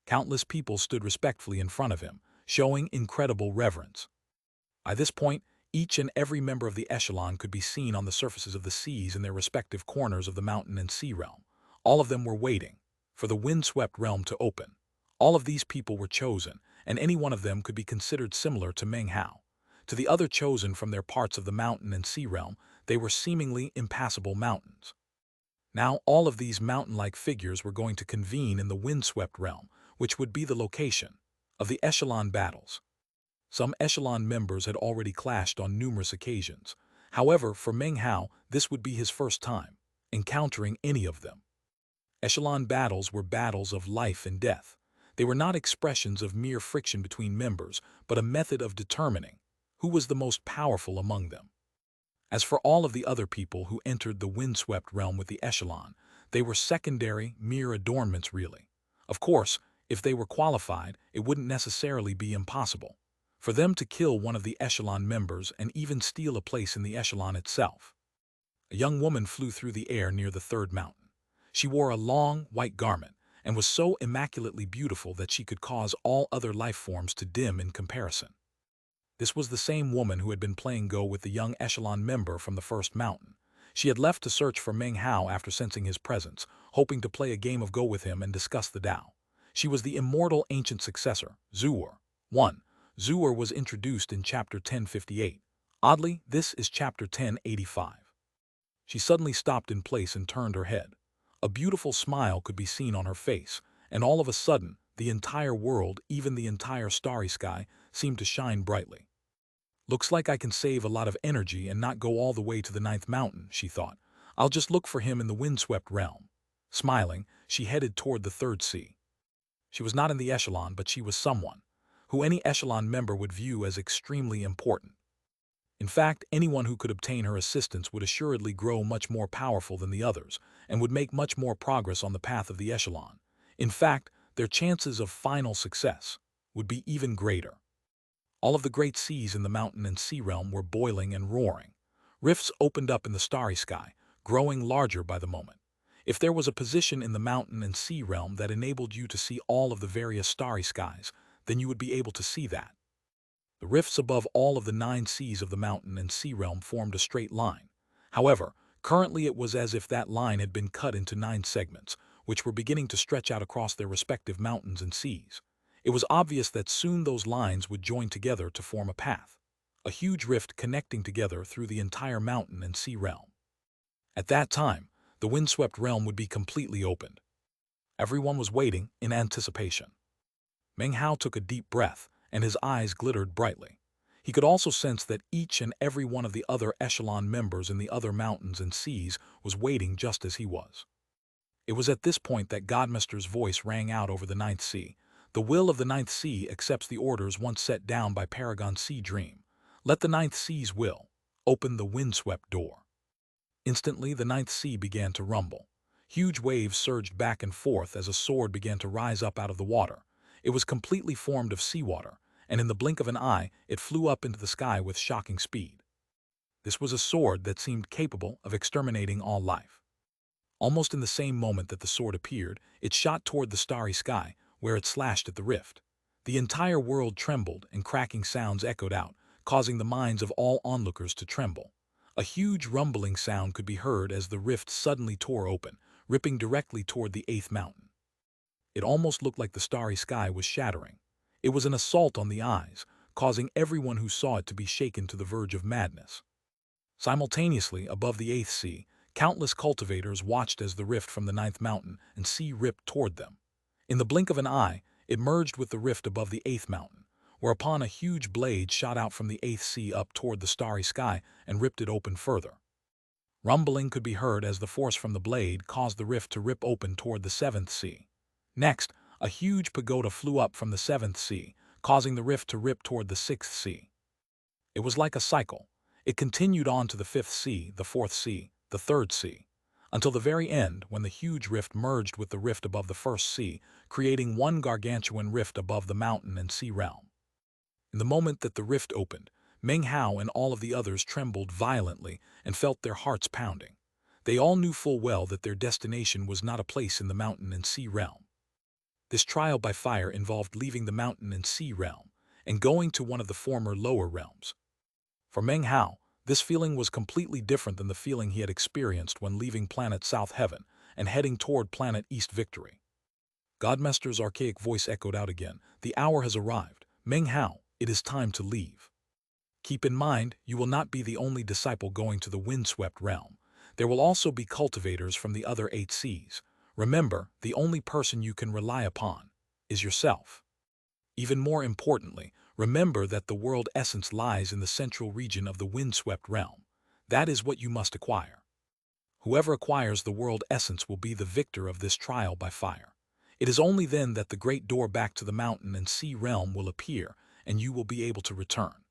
Countless people stood respectfully in front of him, showing incredible reverence. By this point, each and every member of the echelon could be seen on the surfaces of the seas in their respective corners of the mountain and sea realm. All of them were waiting for the windswept realm to open. All of these people were chosen, and any one of them could be considered similar to Meng Hao. To the other chosen from their parts of the mountain and sea realm, they were seemingly impassable mountains. Now all of these mountain-like figures were going to convene in the windswept realm, which would be the location of the echelon battles. Some echelon members had already clashed on numerous occasions. However, for Meng Hao, this would be his first time encountering any of them. Echelon battles were battles of life and death. They were not expressions of mere friction between members, but a method of determining who was the most powerful among them. As for all of the other people who entered the windswept realm with the echelon, they were secondary, mere adornments really. Of course, if they were qualified, it wouldn't necessarily be impossible for them to kill one of the echelon members and even steal a place in the echelon itself. A young woman flew through the air near the 3rd mountain. She wore a long, white garment and was so immaculately beautiful that she could cause all other life forms to dim in comparison. This was the same woman who had been playing Go with the young echelon member from the 1st mountain. She had left to search for Meng Hao after sensing his presence, hoping to play a game of Go with him and discuss the Tao. She was the immortal ancient successor, Zuer. 1. Zuer was introduced in Chapter 1058. Oddly, this is Chapter 1085. She suddenly stopped in place and turned her head. A beautiful smile could be seen on her face, and all of a sudden, the entire world, even the entire starry sky, seemed to shine brightly. Looks like I can save a lot of energy and not go all the way to the 9th mountain, she thought. I'll just look for him in the windswept realm. Smiling, she headed toward the 3rd sea. She was not in the echelon, but she was someone who any echelon member would view as extremely important. In fact, anyone who could obtain her assistance would assuredly grow much more powerful than the others and would make much more progress on the path of the echelon. In fact, their chances of final success would be even greater. All of the great seas in the mountain and sea realm were boiling and roaring. Rifts opened up in the starry sky, growing larger by the moment. If there was a position in the mountain and sea realm that enabled you to see all of the various starry skies, then you would be able to see that. The rifts above all of the 9 seas of the mountain and sea realm formed a straight line. However, currently it was as if that line had been cut into 9 segments, which were beginning to stretch out across their respective mountains and seas. It was obvious that soon those lines would join together to form a path, a huge rift connecting together through the entire mountain and sea realm. At that time, the windswept realm would be completely opened. Everyone was waiting in anticipation. Meng Hao took a deep breath, and his eyes glittered brightly. He could also sense that each and every one of the other echelon members in the other mountains and seas was waiting just as he was. It was at this point that Godmaster's voice rang out over the 9th sea. The will of the 9th sea accepts the orders once set down by Paragon Sea Dream. Let the 9th sea's will opened the windswept door. Instantly, the ninth sea began to rumble. Huge waves surged back and forth as a sword began to rise up out of the water. It was completely formed of seawater, and in the blink of an eye, it flew up into the sky with shocking speed. This was a sword that seemed capable of exterminating all life. Almost in the same moment that the sword appeared, it shot toward the starry sky, where it slashed at the rift. The entire world trembled, and cracking sounds echoed out, causing the minds of all onlookers to tremble. A huge rumbling sound could be heard as the rift suddenly tore open, ripping directly toward the eighth mountain. It almost looked like the starry sky was shattering. It was an assault on the eyes, causing everyone who saw it to be shaken to the verge of madness. Simultaneously, above the eighth sea, countless cultivators watched as the rift from the ninth mountain and sea ripped toward them. In the blink of an eye, it merged with the rift above the eighth mountain, whereupon a huge blade shot out from the eighth sea up toward the starry sky and ripped it open further. Rumbling could be heard as the force from the blade caused the rift to rip open toward the seventh sea. Next, a huge pagoda flew up from the seventh sea, causing the rift to rip toward the sixth sea. It was like a cycle. It continued on to the fifth sea, the fourth sea, the third sea, until the very end when the huge rift merged with the rift above the first sea, creating one gargantuan rift above the mountain and sea realm. In the moment that the rift opened, Meng Hao and all of the others trembled violently and felt their hearts pounding. They all knew full well that their destination was not a place in the mountain and sea realm. This trial by fire involved leaving the mountain and sea realm and going to one of the former lower realms. For Meng Hao, this feeling was completely different than the feeling he had experienced when leaving planet South Heaven and heading toward planet East Victory. Godmaster's archaic voice echoed out again, "The hour has arrived. Meng Hao, it is time to leave. Keep in mind, you will not be the only disciple going to the windswept realm. There will also be cultivators from the other 8 seas. Remember, the only person you can rely upon is yourself. Even more importantly, remember that the world essence lies in the central region of the windswept realm. That is what you must acquire. Whoever acquires the world essence will be the victor of this trial by fire. It is only then that the great door back to the mountain and sea realm will appear, and you will be able to return.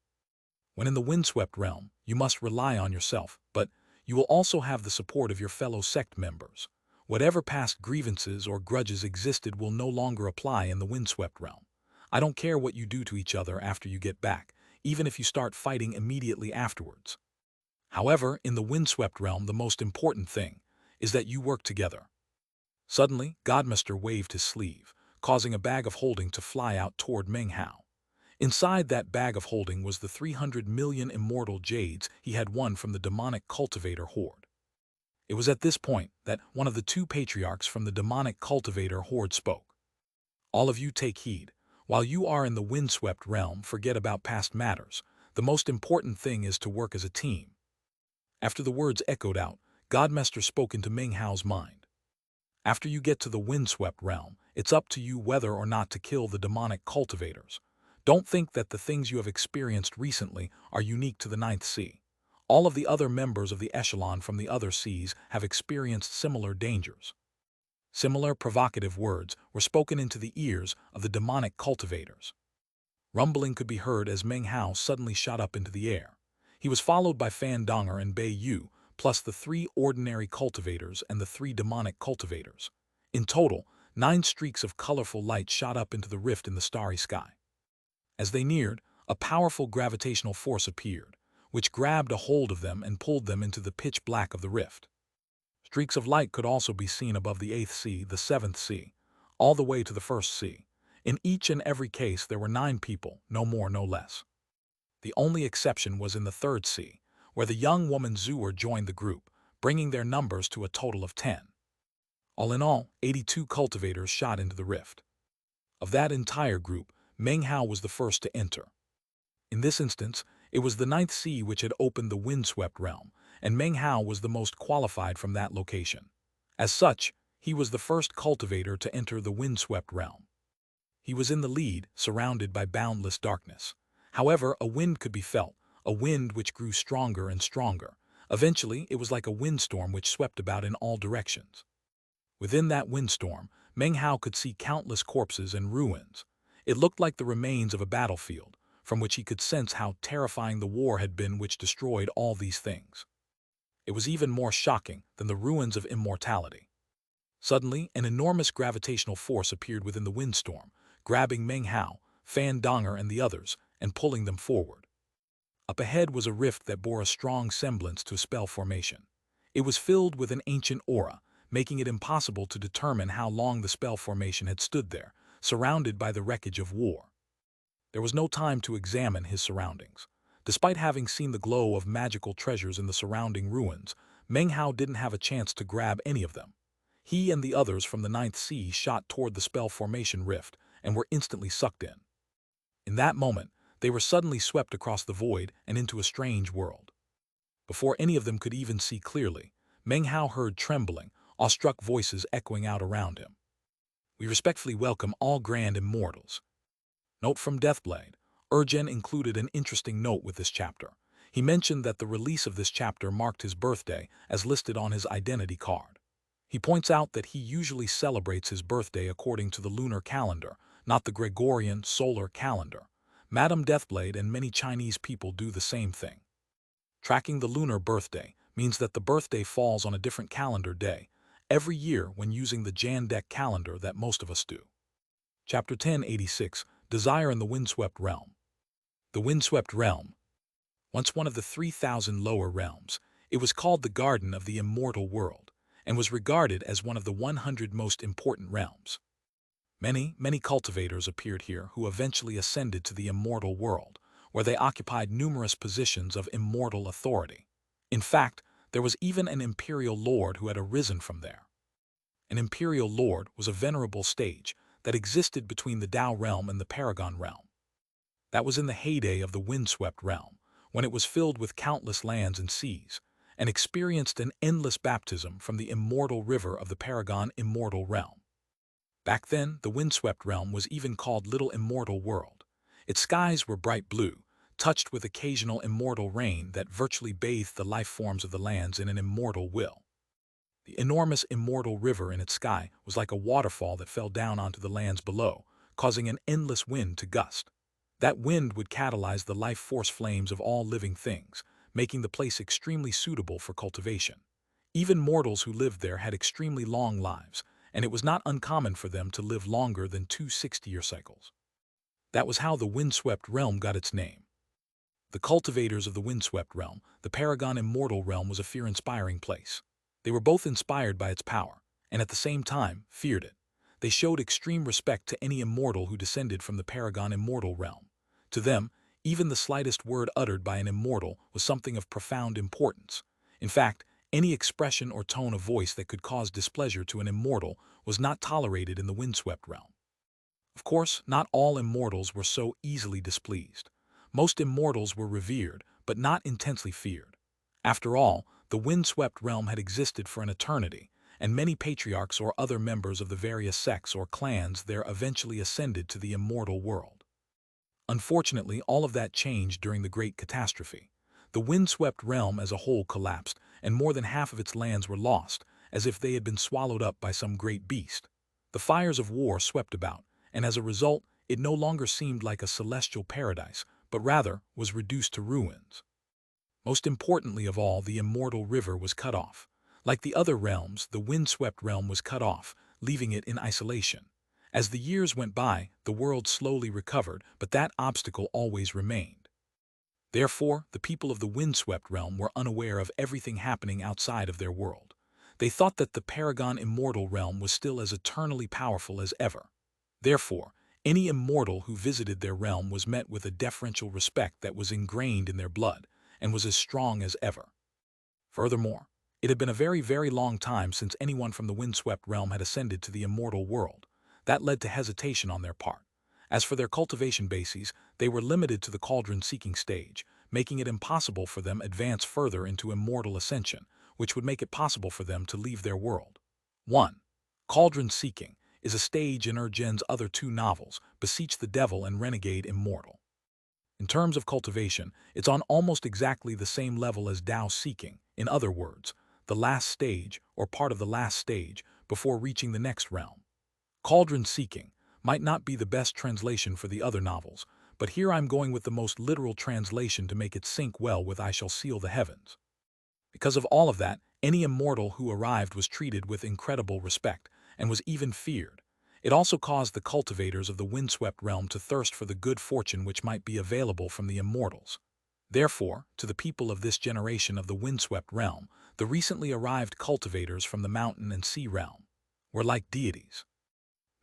When in the windswept realm, you must rely on yourself, but you will also have the support of your fellow sect members. Whatever past grievances or grudges existed will no longer apply in the windswept realm. I don't care what you do to each other after you get back, even if you start fighting immediately afterwards. However, in the windswept realm, the most important thing is that you work together." Suddenly, Godmaster waved his sleeve, causing a bag of holding to fly out toward Meng Hao. Inside that bag of holding was the 300 million immortal jades he had won from the demonic cultivator horde. It was at this point that one of the 2 patriarchs from the demonic cultivator horde spoke. "All of you take heed. While you are in the windswept realm, forget about past matters. The most important thing is to work as a team." After the words echoed out, Godmaster spoke into Meng Hao's mind. "After you get to the windswept realm, it's up to you whether or not to kill the demonic cultivators. Don't think that the things you have experienced recently are unique to the ninth sea. All of the other members of the echelon from the other seas have experienced similar dangers." Similar provocative words were spoken into the ears of the demonic cultivators. Rumbling could be heard as Meng Hao suddenly shot up into the air. He was followed by Fan Donger and Bei Yu, plus the 3 ordinary cultivators and the 3 demonic cultivators. In total, 9 streaks of colorful light shot up into the rift in the starry sky. As they neared, a powerful gravitational force appeared, which grabbed a hold of them and pulled them into the pitch black of the rift. Streaks of light could also be seen above the 8th sea, the 7th sea, all the way to the 1st sea. In each and every case there were 9 people, no more, no less. The only exception was in the 3rd sea, where the young woman Zuer joined the group, bringing their numbers to a total of 10. All in all, 82 cultivators shot into the rift. Of that entire group, Meng Hao was the first to enter. In this instance, it was the 9th sea which had opened the windswept realm, and Meng Hao was the most qualified from that location. As such, he was the first cultivator to enter the windswept realm. He was in the lead, surrounded by boundless darkness. However, a wind could be felt, a wind which grew stronger and stronger. Eventually, it was like a windstorm which swept about in all directions. Within that windstorm, Meng Hao could see countless corpses and ruins. It looked like the remains of a battlefield. from which he could sense how terrifying the war had been which destroyed all these things. It was even more shocking than the ruins of immortality. Suddenly, an enormous gravitational force appeared within the windstorm, grabbing Meng Hao, Fan Donger, and the others, and pulling them forward. Up ahead was a rift that bore a strong semblance to a spell formation. It was filled with an ancient aura, making it impossible to determine how long the spell formation had stood there, surrounded by the wreckage of war. There was no time to examine his surroundings. Despite having seen the glow of magical treasures in the surrounding ruins, Meng Hao didn't have a chance to grab any of them. He and the others from the Ninth Sea shot toward the spell formation rift and were instantly sucked in. In that moment, they were suddenly swept across the void and into a strange world. Before any of them could even see clearly, Meng Hao heard trembling, awestruck voices echoing out around him. "We respectfully welcome all grand immortals." Note from Deathblade. Urgen included an interesting note with this chapter. He mentioned that the release of this chapter marked his birthday, as listed on his identity card. He points out that he usually celebrates his birthday according to the lunar calendar, not the Gregorian solar calendar. Madame Deathblade and many Chinese people do the same thing. Tracking the lunar birthday means that the birthday falls on a different calendar day every year when using the Jandek calendar that most of us do. Chapter 1086, Desire in the Windswept Realm. The Windswept Realm. Once one of the 3,000 lower realms, it was called the Garden of the Immortal World, and was regarded as one of the 100 most important realms. Many cultivators appeared here who eventually ascended to the immortal world, where they occupied numerous positions of immortal authority. In fact, there was even an imperial lord who had arisen from there. An imperial lord was a venerable stage that existed between the Tao realm and the Paragon realm. That was in the heyday of the windswept realm, when it was filled with countless lands and seas, and experienced an endless baptism from the immortal river of the Paragon immortal realm. Back then, the windswept realm was even called Little Immortal World. Its skies were bright blue, touched with occasional immortal rain that virtually bathed the life forms of the lands in an immortal will. The enormous immortal river in its sky was like a waterfall that fell down onto the lands below, causing an endless wind to gust. That wind would catalyze the life force flames of all living things, making the place extremely suitable for cultivation. Even mortals who lived there had extremely long lives, and it was not uncommon for them to live longer than 2 60-year cycles. That was how the windswept realm got its name. The cultivators of the windswept realm, the Paragon immortal realm, was a fear-inspiring place. They were both inspired by its power, and at the same time, feared it. They showed extreme respect to any immortal who descended from the Paragon immortal realm. To them, even the slightest word uttered by an immortal was something of profound importance. In fact, any expression or tone of voice that could cause displeasure to an immortal was not tolerated in the windswept realm. Of course, not all immortals were so easily displeased. Most immortals were revered, but not intensely feared. After all, the windswept realm had existed for an eternity, and many patriarchs or other members of the various sects or clans there eventually ascended to the immortal world. Unfortunately, all of that changed during the Great Catastrophe. The windswept realm as a whole collapsed, and more than half of its lands were lost, as if they had been swallowed up by some great beast. The fires of war swept about, and as a result, it no longer seemed like a celestial paradise, but rather was reduced to ruins. Most importantly of all, the immortal river was cut off. Like the other realms, the windswept realm was cut off, leaving it in isolation. As the years went by, the world slowly recovered, but that obstacle always remained. Therefore, the people of the windswept realm were unaware of everything happening outside of their world. They thought that the Paragon immortal realm was still as eternally powerful as ever. Therefore, any immortal who visited their realm was met with a deferential respect that was ingrained in their blood and was as strong as ever. Furthermore, it had been a very long time since anyone from the windswept realm had ascended to the immortal world. That led to hesitation on their part. As for their cultivation bases, they were limited to the cauldron-seeking stage, making it impossible for them to advance further into immortal ascension, which would make it possible for them to leave their world. 1. Cauldron-seeking is a stage in Urgen's other 2 novels, Beseech the Devil and Renegade Immortal. In terms of cultivation, it's on almost exactly the same level as Tao seeking, in other words, the last stage or part of the last stage before reaching the next realm. Cauldron seeking might not be the best translation for the other novels, but here I'm going with the most literal translation to make it sync well with "I shall seal the heavens." Because of all of that, any immortal who arrived was treated with incredible respect, and was even feared. It also caused the cultivators of the windswept realm to thirst for the good fortune which might be available from the immortals. Therefore, to the people of this generation of the windswept realm, the recently arrived cultivators from the mountain and sea realm were like deities.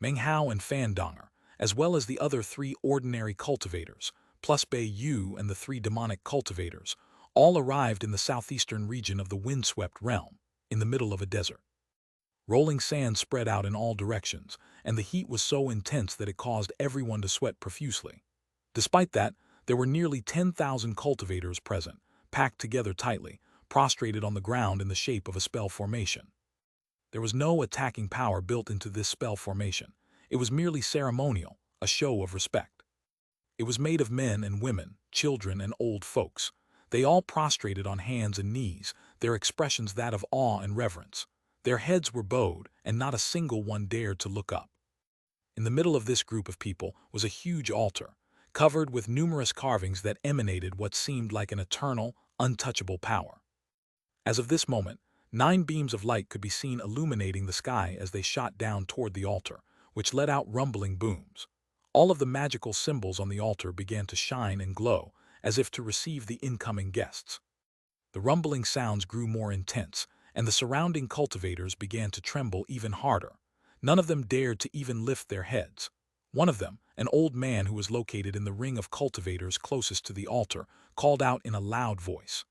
Meng Hao and Fan Donger, as well as the other 3 ordinary cultivators, plus Bei Yu and the 3 demonic cultivators, all arrived in the southeastern region of the windswept realm, in the middle of a desert. Rolling sand spread out in all directions, and the heat was so intense that it caused everyone to sweat profusely. Despite that, there were nearly 10,000 cultivators present, packed together tightly, prostrated on the ground in the shape of a spell formation. There was no attacking power built into this spell formation. It was merely ceremonial, a show of respect. It was made of men and women, children and old folks. They all prostrated on hands and knees, their expressions that of awe and reverence. Their heads were bowed, and not a single one dared to look up. In the middle of this group of people was a huge altar, covered with numerous carvings that emanated what seemed like an eternal, untouchable power. As of this moment, 9 beams of light could be seen illuminating the sky as they shot down toward the altar, which let out rumbling booms. All of the magical symbols on the altar began to shine and glow, as if to receive the incoming guests. The rumbling sounds grew more intense, and the surrounding cultivators began to tremble even harder. None of them dared to even lift their heads. One of them, an old man who was located in the ring of cultivators closest to the altar, called out in a loud voice,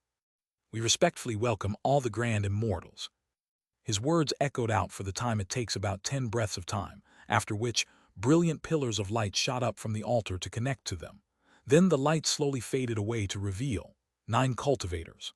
"We respectfully welcome all the grand immortals." His words echoed out for the time it takes about 10 breaths of time, after which brilliant pillars of light shot up from the altar to connect to them. Then the light slowly faded away to reveal 9 cultivators.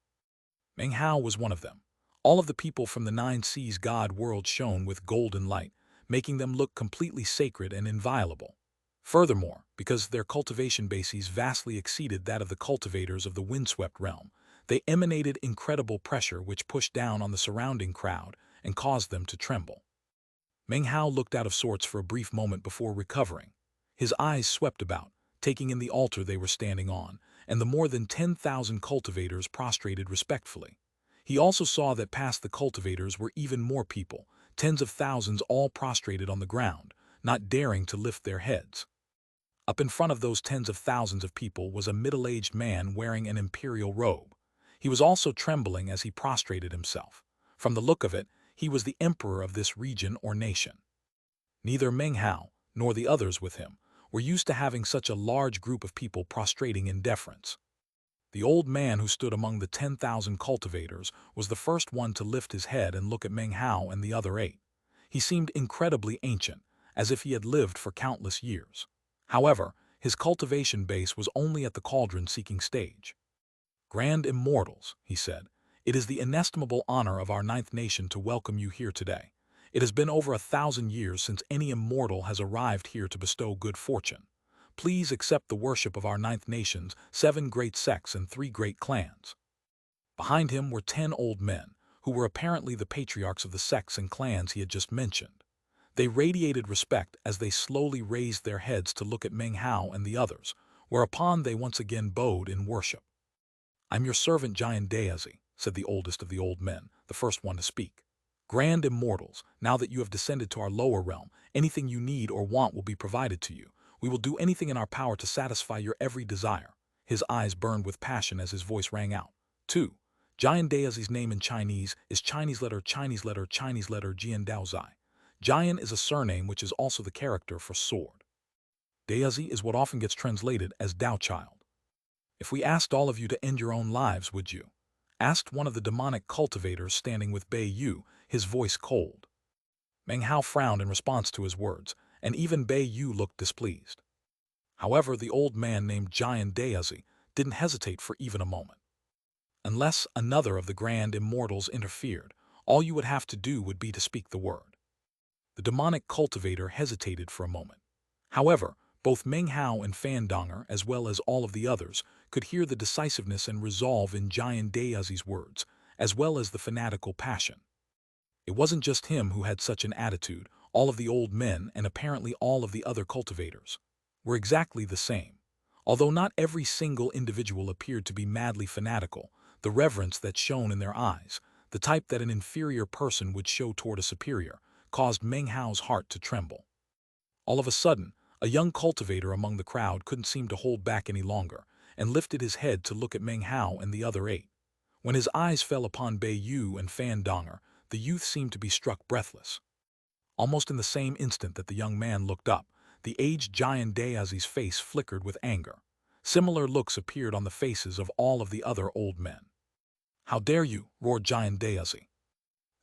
Meng Hao was one of them. All of the people from the 9 seas god world shone with golden light, making them look completely sacred and inviolable. Furthermore, because their cultivation bases vastly exceeded that of the cultivators of the windswept realm, they emanated incredible pressure which pushed down on the surrounding crowd and caused them to tremble. Meng Hao looked out of sorts for a brief moment before recovering. His eyes swept about, taking in the altar they were standing on, and the more than 10,000 cultivators prostrated respectfully. He also saw that past the cultivators were even more people, tens of thousands all prostrated on the ground, not daring to lift their heads. Up in front of those tens of thousands of people was a middle-aged man wearing an imperial robe. He was also trembling as he prostrated himself. From the look of it, he was the emperor of this region or nation. Neither Meng Hao, nor the others with him, were used to having such a large group of people prostrating in deference. The old man who stood among the 10,000 cultivators was the first one to lift his head and look at Meng Hao and the other 8. He seemed incredibly ancient, as if he had lived for countless years. However, his cultivation base was only at the cauldron-seeking stage. "Grand immortals," he said, "it is the inestimable honor of our 9th nation to welcome you here today. It has been over 1,000 years since any immortal has arrived here to bestow good fortune. Please accept the worship of our 9th nation's 7 great sects and 3 great clans." Behind him were 10 old men, who were apparently the patriarchs of the sects and clans he had just mentioned. They radiated respect as they slowly raised their heads to look at Meng Hao and the others, whereupon they once again bowed in worship. "I'm your servant Jade," said the oldest of the old men, the first one to speak. "Grand immortals, now that you have descended to our lower realm, anything you need or want will be provided to you. We will do anything in our power to satisfy your every desire." His eyes burned with passion as his voice rang out. 2. Jian name in Chinese is Chinese letter Jian Daozai. Jian is a surname which is also the character for sword. Daozi is what often gets translated as Tao Child. "If we asked all of you to end your own lives, would you?" asked one of the demonic cultivators standing with Bei Yu, his voice cold. Meng Hao frowned in response to his words, and even Bei Yu looked displeased. However, the old man named Jian Daozi didn't hesitate for even a moment. "Unless another of the grand immortals interfered, all you would have to do would be to speak the word." The demonic cultivator hesitated for a moment. However, both Meng Hao and Fan Donger, as well as all of the others, could hear the decisiveness and resolve in Jian Daozi's words, as well as the fanatical passion. It wasn't just him who had such an attitude. All of the old men, and apparently all of the other cultivators, were exactly the same. Although not every single individual appeared to be madly fanatical, the reverence that shone in their eyes, the type that an inferior person would show toward a superior, caused Meng Hao's heart to tremble. All of a sudden, a young cultivator among the crowd couldn't seem to hold back any longer, and lifted his head to look at Meng Hao and the other 8. When his eyes fell upon Bei Yu and Fan Donger, the youth seemed to be struck breathless. Almost in the same instant that the young man looked up, the aged giant Dayazi's face flickered with anger. Similar looks appeared on the faces of all of the other old men. "How dare you?" roared giant Dayazi.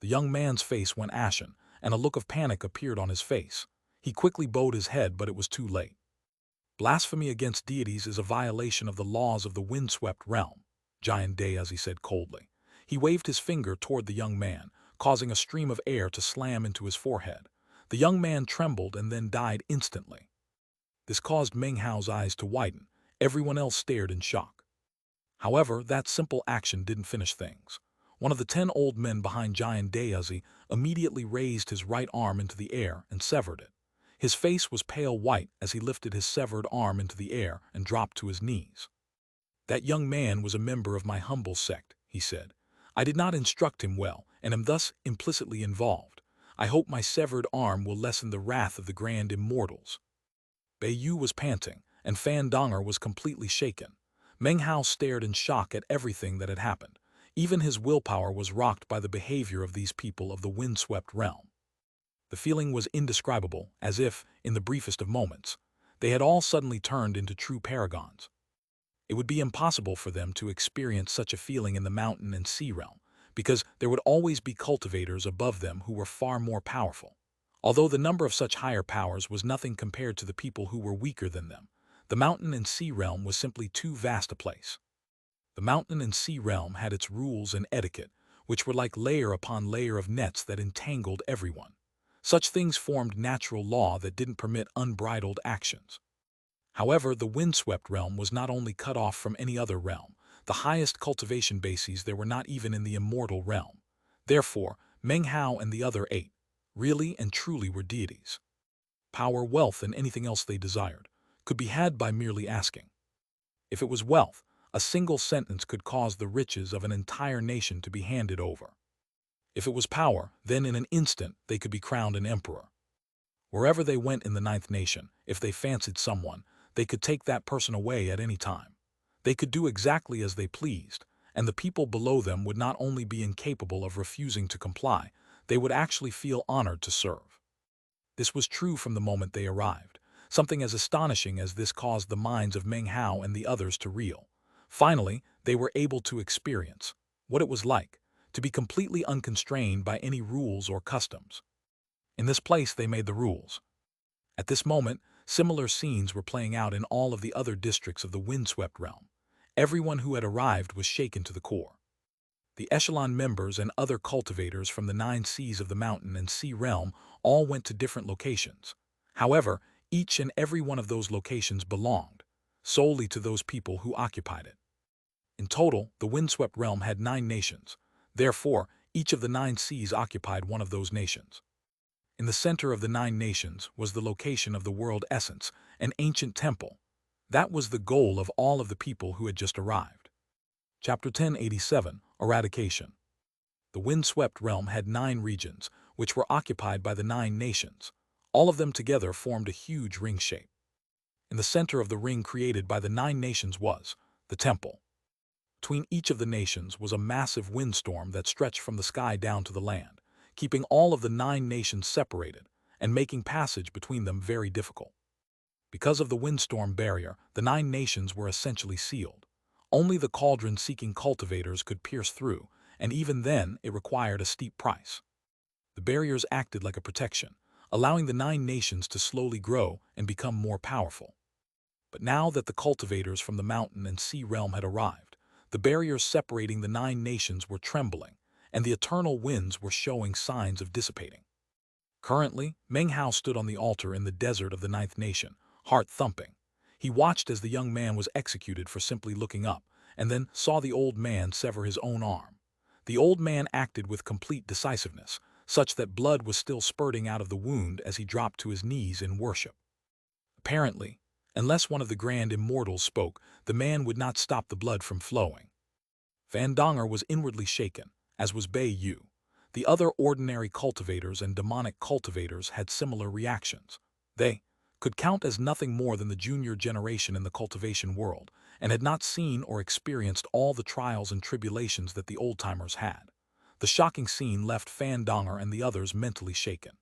The young man's face went ashen, and a look of panic appeared on his face. He quickly bowed his head, but it was too late. "Blasphemy against deities is a violation of the laws of the windswept realm," giant Dayazi said coldly. He waved his finger toward the young man, causing a stream of air to slam into his forehead. The young man trembled and then died instantly. This caused Meng Hao's eyes to widen. Everyone else stared in shock. However, that simple action didn't finish things. One of the 10 old men behind giant Dayazi immediately raised his right arm into the air and severed it. His face was pale white as he lifted his severed arm into the air and dropped to his knees. "That young man was a member of my humble sect," he said. "I did not instruct him well, and am thus implicitly involved. I hope my severed arm will lessen the wrath of the grand immortals." Bei Yu was panting, and Fan Donger was completely shaken. Meng Hao stared in shock at everything that had happened. Even his willpower was rocked by the behavior of these people of the windswept realm. The feeling was indescribable, as if, in the briefest of moments, they had all suddenly turned into true paragons. It would be impossible for them to experience such a feeling in the mountain and sea realm, because there would always be cultivators above them who were far more powerful. Although the number of such higher powers was nothing compared to the people who were weaker than them, the mountain and sea realm was simply too vast a place. The mountain and sea realm had its rules and etiquette, which were like layer upon layer of nets that entangled everyone. Such things formed natural law that didn't permit unbridled actions. However, the windswept realm was not only cut off from any other realm, the highest cultivation bases there were not even in the immortal realm. Therefore, Meng Hao and the other 8 really and truly were deities. Power, wealth, and anything else they desired could be had by merely asking. If it was wealth, a single sentence could cause the riches of an entire nation to be handed over. If it was power, then in an instant they could be crowned an emperor. Wherever they went in the 9th nation, if they fancied someone, they could take that person away at any time. They could do exactly as they pleased, and the people below them would not only be incapable of refusing to comply, they would actually feel honored to serve. This was true from the moment they arrived. Something as astonishing as this caused the minds of Meng Hao and the others to reel. Finally, they were able to experience what it was like to be completely unconstrained by any rules or customs. In this place they made the rules. At this moment, similar scenes were playing out in all of the other districts of the windswept realm. Everyone who had arrived was shaken to the core. The echelon members and other cultivators from the 9 seas of the mountain and sea realm all went to different locations. However, each and every one of those locations belonged solely to those people who occupied it. In total, the windswept realm had 9 nations. Therefore, each of the 9 seas occupied one of those nations. In the center of the 9 nations was the location of the world essence, an ancient temple. That was the goal of all of the people who had just arrived. Chapter 1087, Eradication. The windswept realm had 9 regions, which were occupied by the 9 nations. All of them together formed a huge ring shape. In the center of the ring created by the 9 nations was the temple. Between each of the nations was a massive windstorm that stretched from the sky down to the land, keeping all of the 9 nations separated and making passage between them very difficult. Because of the windstorm barrier, the 9 nations were essentially sealed. Only the cauldron-seeking cultivators could pierce through, and even then it required a steep price. The barriers acted like a protection, allowing the 9 nations to slowly grow and become more powerful. But now that the cultivators from the mountain and sea realm had arrived, the barriers separating the 9 nations were trembling, and the eternal winds were showing signs of dissipating. Currently, Meng Hao stood on the altar in the desert of the 9th nation, heart thumping. He watched as the young man was executed for simply looking up, and then saw the old man sever his own arm. The old man acted with complete decisiveness, such that blood was still spurting out of the wound as he dropped to his knees in worship. Apparently, Unless one of the grand immortals spoke, the man would not stop the blood from flowing. Fandonger was inwardly shaken, as was Bei Yu. The other ordinary cultivators and demonic cultivators had similar reactions. They could count as nothing more than the junior generation in the cultivation world, and had not seen or experienced all the trials and tribulations that the old-timers had. The shocking scene left Fandonger and the others mentally shaken.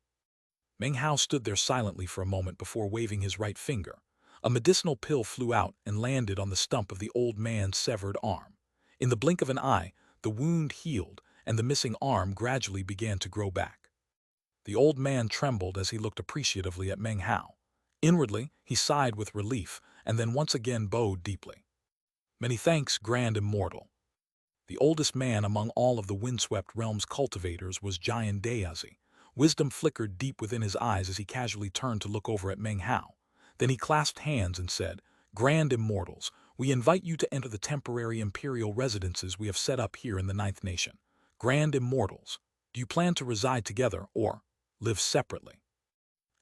Meng Hao stood there silently for a moment before waving his right finger. A medicinal pill flew out and landed on the stump of the old man's severed arm. In the blink of an eye, the wound healed, and the missing arm gradually began to grow back. The old man trembled as he looked appreciatively at Meng Hao. Inwardly, he sighed with relief, and then once again bowed deeply. "Many thanks, Grand Immortal." The oldest man among all of the windswept realm's cultivators was Jade. Wisdom flickered deep within his eyes as he casually turned to look over at Meng Hao. Then he clasped hands and said, "Grand Immortals, we invite you to enter the temporary imperial residences we have set up here in the Ninth Nation. Grand Immortals, do you plan to reside together or live separately?"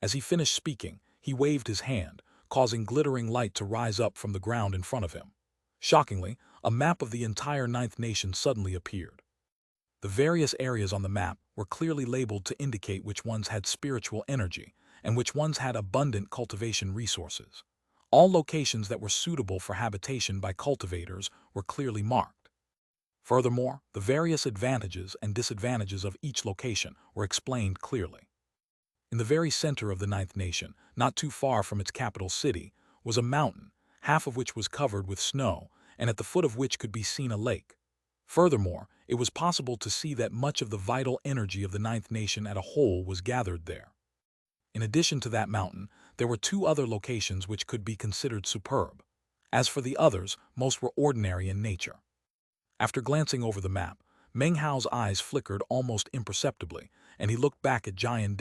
As he finished speaking, he waved his hand, causing glittering light to rise up from the ground in front of him. Shockingly, a map of the entire Ninth Nation suddenly appeared. The various areas on the map were clearly labeled to indicate which ones had spiritual energy and which ones had abundant cultivation resources. All locations that were suitable for habitation by cultivators were clearly marked. Furthermore, the various advantages and disadvantages of each location were explained clearly. In the very center of the Ninth Nation, not too far from its capital city, was a mountain, half of which was covered with snow, and at the foot of which could be seen a lake. Furthermore, it was possible to see that much of the vital energy of the Ninth Nation as a whole was gathered there. In addition to that mountain, there were two other locations which could be considered superb. As for the others, most were ordinary in nature. After glancing over the map, Meng Hao's eyes flickered almost imperceptibly, and he looked back at Jade.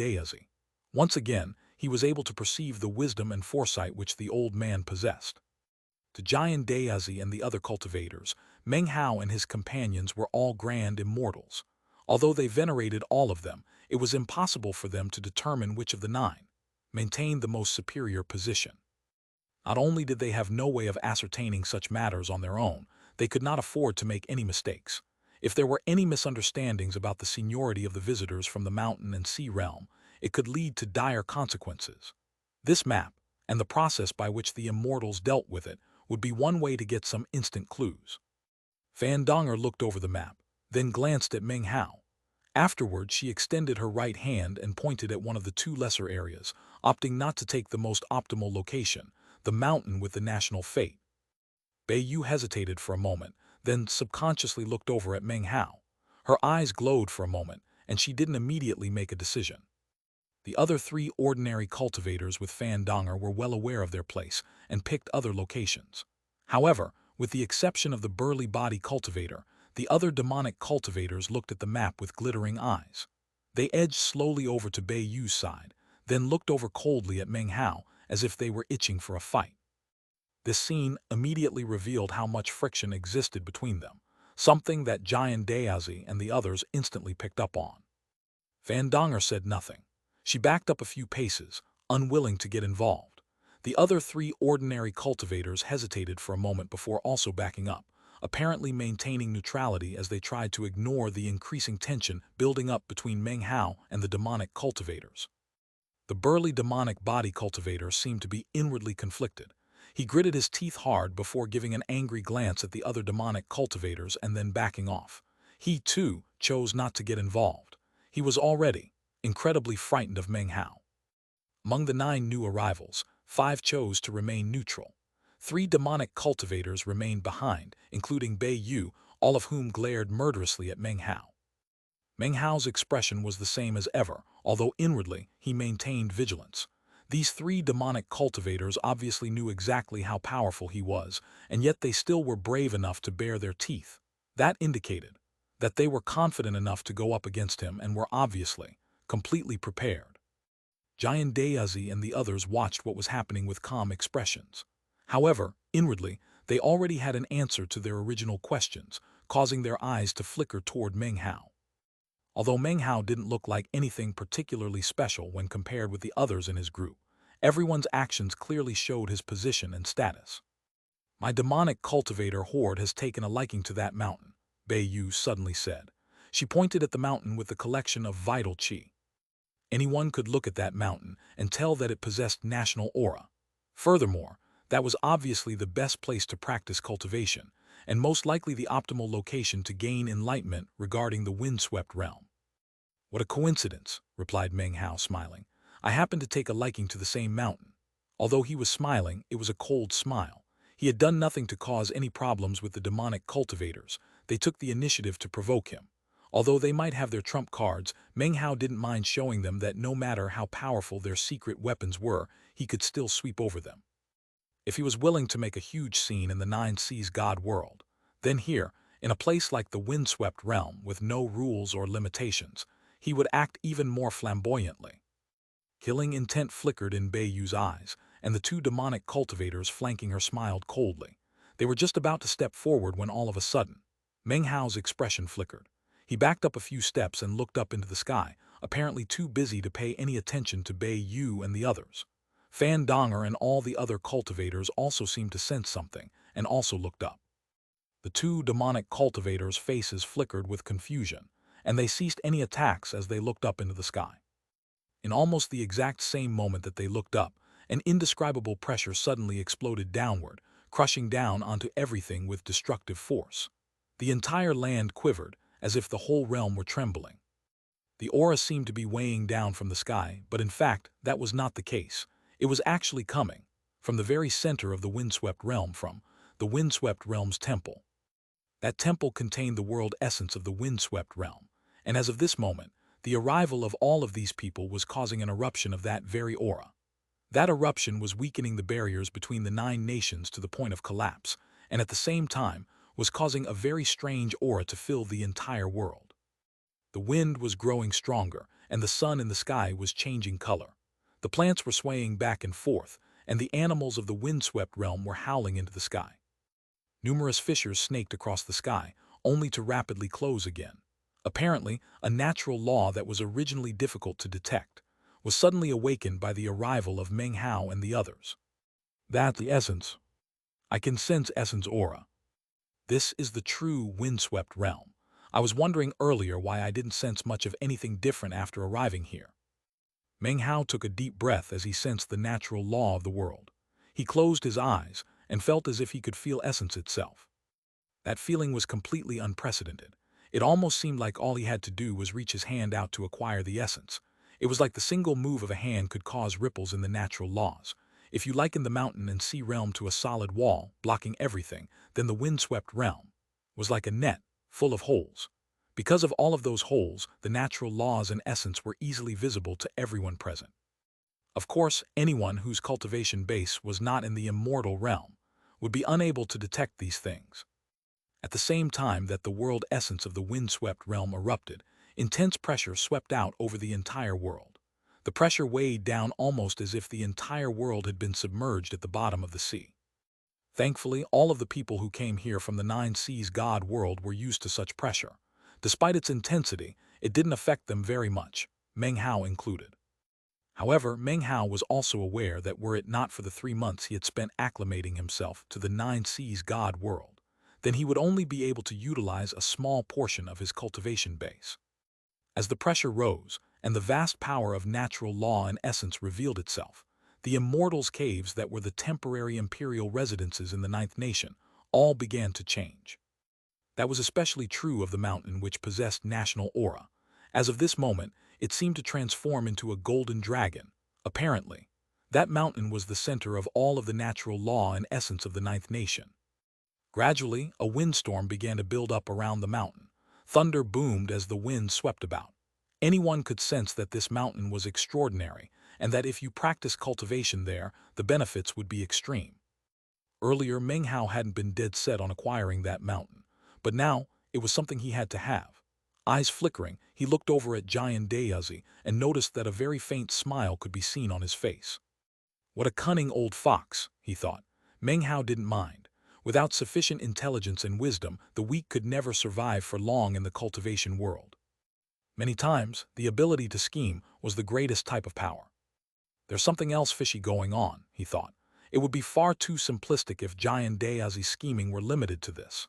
Once again, he was able to perceive the wisdom and foresight which the old man possessed. To Jade and the other cultivators, Meng Hao and his companions were all grand immortals. Although they venerated all of them, it was impossible for them to determine which of the nine maintained the most superior position. Not only did they have no way of ascertaining such matters on their own, they could not afford to make any mistakes. If there were any misunderstandings about the seniority of the visitors from the mountain and sea realm, it could lead to dire consequences. This map, and the process by which the immortals dealt with it, would be one way to get some instant clues. Fandonger looked over the map, then glanced at Meng Hao. Afterward, she extended her right hand and pointed at one of the two lesser areas, opting not to take the most optimal location, the mountain with the national fate. Bei Yu hesitated for a moment, then subconsciously looked over at Meng Hao. Her eyes glowed for a moment, and she didn't immediately make a decision. The other three ordinary cultivators with Fandonger were well aware of their place and picked other locations. However, with the exception of the burly body cultivator, the other demonic cultivators looked at the map with glittering eyes. They edged slowly over to Bei Yu's side, then looked over coldly at Meng Hao as if they were itching for a fight. This scene immediately revealed how much friction existed between them, something that Jade and the others instantly picked up on. Fandonger said nothing. She backed up a few paces, unwilling to get involved. The other three ordinary cultivators hesitated for a moment before also backing up, apparently maintaining neutrality as they tried to ignore the increasing tension building up between Meng Hao and the demonic cultivators. The burly demonic body cultivator seemed to be inwardly conflicted. He gritted his teeth hard before giving an angry glance at the other demonic cultivators and then backing off. He, too, chose not to get involved. He was already incredibly frightened of Meng Hao. Among the 9 new arrivals, 5 chose to remain neutral. 3 demonic cultivators remained behind, including Bei Yu, all of whom glared murderously at Meng Hao. Meng Hao's expression was the same as ever, although inwardly he maintained vigilance. These 3 demonic cultivators obviously knew exactly how powerful he was, and yet they still were brave enough to bare their teeth. That indicated that they were confident enough to go up against him and were obviously completely prepared. Jade and the others watched what was happening with calm expressions. However, inwardly, they already had an answer to their original questions, causing their eyes to flicker toward Meng Hao. Although Meng Hao didn't look like anything particularly special when compared with the others in his group, Everyone's actions clearly showed his position and status. My demonic cultivator horde has taken a liking to that mountain, Yu suddenly said. She pointed at the mountain with the collection of vital qi. Anyone could look at that mountain and tell that it possessed national aura. Furthermore, that was obviously the best place to practice cultivation, and most likely the optimal location to gain enlightenment regarding the windswept realm. What a coincidence, replied Meng Hao, smiling. I happened to take a liking to the same mountain. Although he was smiling, it was a cold smile. He had done nothing to cause any problems with the demonic cultivators. They took the initiative to provoke him. Although they might have their trump cards, Meng Hao didn't mind showing them that no matter how powerful their secret weapons were, he could still sweep over them. If he was willing to make a huge scene in the Nine Seas God world, then here, in a place like the windswept realm with no rules or limitations, he would act even more flamboyantly. Killing intent flickered in Yu's eyes, and the two demonic cultivators flanking her smiled coldly. They were just about to step forward when all of a sudden, Meng Hao's expression flickered. He backed up a few steps and looked up into the sky, apparently too busy to pay any attention to Yu and the others. Fan Donger and all the other cultivators also seemed to sense something, and also looked up. The two demonic cultivators' faces flickered with confusion, and they ceased any attacks as they looked up into the sky. In almost the exact same moment that they looked up, an indescribable pressure suddenly exploded downward, crushing down onto everything with destructive force. The entire land quivered, as if the whole realm were trembling. The aura seemed to be weighing down from the sky, but in fact, that was not the case. It was actually coming from the very center of the windswept realm, from the windswept realm's temple. That temple contained the world essence of the windswept realm, and as of this moment, the arrival of all of these people was causing an eruption of that very aura. That eruption was weakening the barriers between the 9 nations to the point of collapse, and at the same time was causing a very strange aura to fill the entire world. The wind was growing stronger, and the sun in the sky was changing color. The plants were swaying back and forth, and the animals of the windswept realm were howling into the sky. Numerous fissures snaked across the sky, only to rapidly close again. Apparently, a natural law that was originally difficult to detect was suddenly awakened by the arrival of Meng Hao and the others. That's the essence. I can sense essence aura. This is the true windswept realm. I was wondering earlier why I didn't sense much of anything different after arriving here. Meng Hao took a deep breath as he sensed the natural law of the world. He closed his eyes and felt as if he could feel essence itself. That feeling was completely unprecedented. It almost seemed like all he had to do was reach his hand out to acquire the essence. It was like the single move of a hand could cause ripples in the natural laws. If you liken the mountain and sea realm to a solid wall, blocking everything, then the windswept realm was like a net, full of holes. Because of all of those holes, the natural laws and essence were easily visible to everyone present. Of course, anyone whose cultivation base was not in the immortal realm would be unable to detect these things. At the same time that the world essence of the windswept realm erupted, intense pressure swept out over the entire world. The pressure weighed down almost as if the entire world had been submerged at the bottom of the sea. Thankfully, all of the people who came here from the 9 Seas God world were used to such pressure. Despite its intensity, it didn't affect them very much, Meng Hao included. However, Meng Hao was also aware that were it not for the 3 months he had spent acclimating himself to the 9 Seas God world, then he would only be able to utilize a small portion of his cultivation base. As the pressure rose, and the vast power of natural law and essence revealed itself, the Immortals' caves that were the temporary imperial residences in the 9th nation all began to change. That was especially true of the mountain which possessed national aura. As of this moment, it seemed to transform into a golden dragon. Apparently, that mountain was the center of all of the natural law and essence of the 9th nation. Gradually, a windstorm began to build up around the mountain. Thunder boomed as the wind swept about. Anyone could sense that this mountain was extraordinary, and that if you practiced cultivation there, the benefits would be extreme. Earlier, Meng Hao hadn't been dead set on acquiring that mountain, but now it was something he had to have. Eyes flickering, he looked over at Giant Dayazi and noticed that a very faint smile could be seen on his face. What a cunning old fox, he thought. Meng Hao didn't mind. Without sufficient intelligence and wisdom, the weak could never survive for long in the cultivation world. Many times, the ability to scheme was the greatest type of power. There's something else fishy going on, he thought. It would be far too simplistic if Giant Dayazi's scheming were limited to this.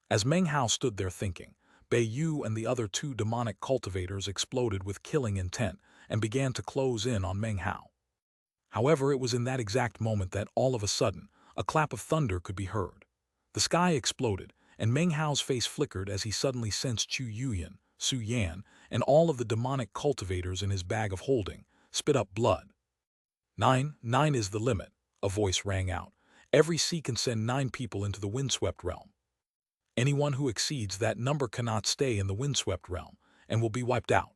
As Meng Hao stood there thinking, Bei Yu and the other two demonic cultivators exploded with killing intent and began to close in on Meng Hao. However, it was in that exact moment that, all of a sudden, a clap of thunder could be heard. The sky exploded, and Meng Hao's face flickered as he suddenly sensed Chu Yuyan, Su Yan, and all of the demonic cultivators in his bag of holding spit up blood. Nine is the limit, a voice rang out. Every sea can send 9 people into the windswept realm. Anyone who exceeds that number cannot stay in the windswept realm and will be wiped out.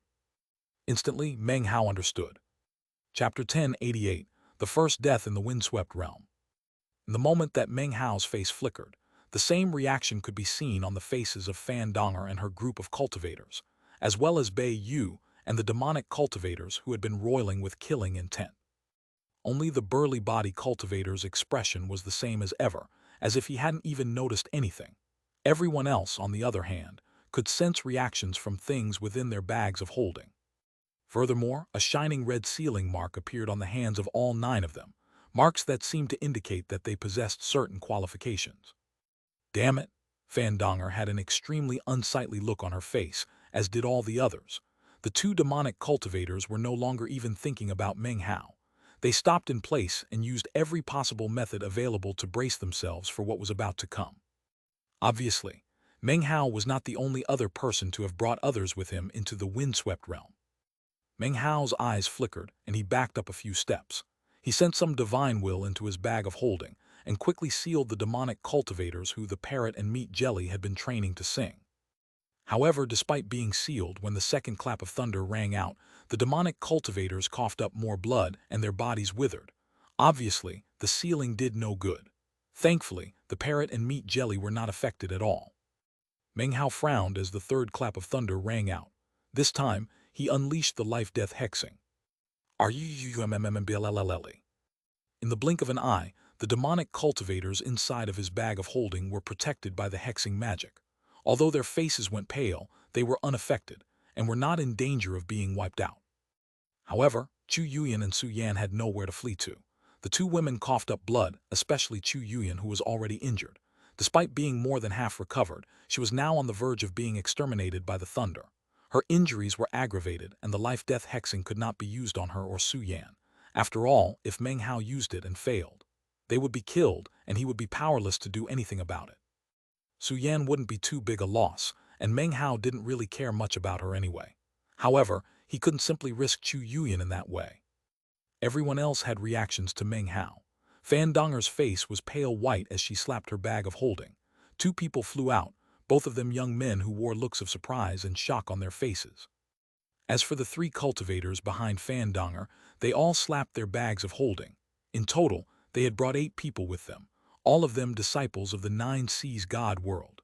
Instantly, Meng Hao understood. Chapter 1088, The First Death in the Windswept Realm. In the moment that Meng Hao's face flickered, the same reaction could be seen on the faces of Fan Donger and her group of cultivators, as well as Bei Yu and the demonic cultivators who had been roiling with killing intent. Only the burly body cultivator's expression was the same as ever, as if he hadn't even noticed anything. Everyone else, on the other hand, could sense reactions from things within their bags of holding. Furthermore, a shining red sealing mark appeared on the hands of all 9 of them, marks that seemed to indicate that they possessed certain qualifications. Damn it! Fan Donger had an extremely unsightly look on her face, as did all the others. The 2 demonic cultivators were no longer even thinking about Meng Hao. They stopped in place and used every possible method available to brace themselves for what was about to come. Obviously, Meng Hao was not the only other person to have brought others with him into the windswept realm. Meng Hao's eyes flickered, and he backed up a few steps. He sent some divine will into his bag of holding, and quickly sealed the demonic cultivators who the parrot and meat jelly had been training to sing. However, despite being sealed, when the second clap of thunder rang out, the demonic cultivators coughed up more blood and their bodies withered. Obviously, the sealing did no good. Thankfully, the parrot and meat jelly were not affected at all. Meng Hao frowned as the third clap of thunder rang out. This time, he unleashed the life-death hexing. R-U-U-M-M-M-B-L-L-L-E. In the blink of an eye, the demonic cultivators inside of his bag of holding were protected by the hexing magic. Although their faces went pale, they were unaffected, and were not in danger of being wiped out. However, Chu Yuyan and Su Yan had nowhere to flee to. The 2 women coughed up blood, especially Chu Yuyan, who was already injured. Despite being more than half recovered, she was now on the verge of being exterminated by the thunder. Her injuries were aggravated, and the life-death hexing could not be used on her or Su Yan. After all, if Meng Hao used it and failed, they would be killed, and he would be powerless to do anything about it. Su Yan wouldn't be too big a loss, and Meng Hao didn't really care much about her anyway. However, he couldn't simply risk Chu Yuyan in that way. Everyone else had reactions to Meng Hao. Fan Donger's face was pale white as she slapped her bag of holding. 2 people flew out, both of them young men who wore looks of surprise and shock on their faces. As for the 3 cultivators behind Fan Donger, they all slapped their bags of holding. In total, they had brought 8 people with them, all of them disciples of the 9 Seas God world.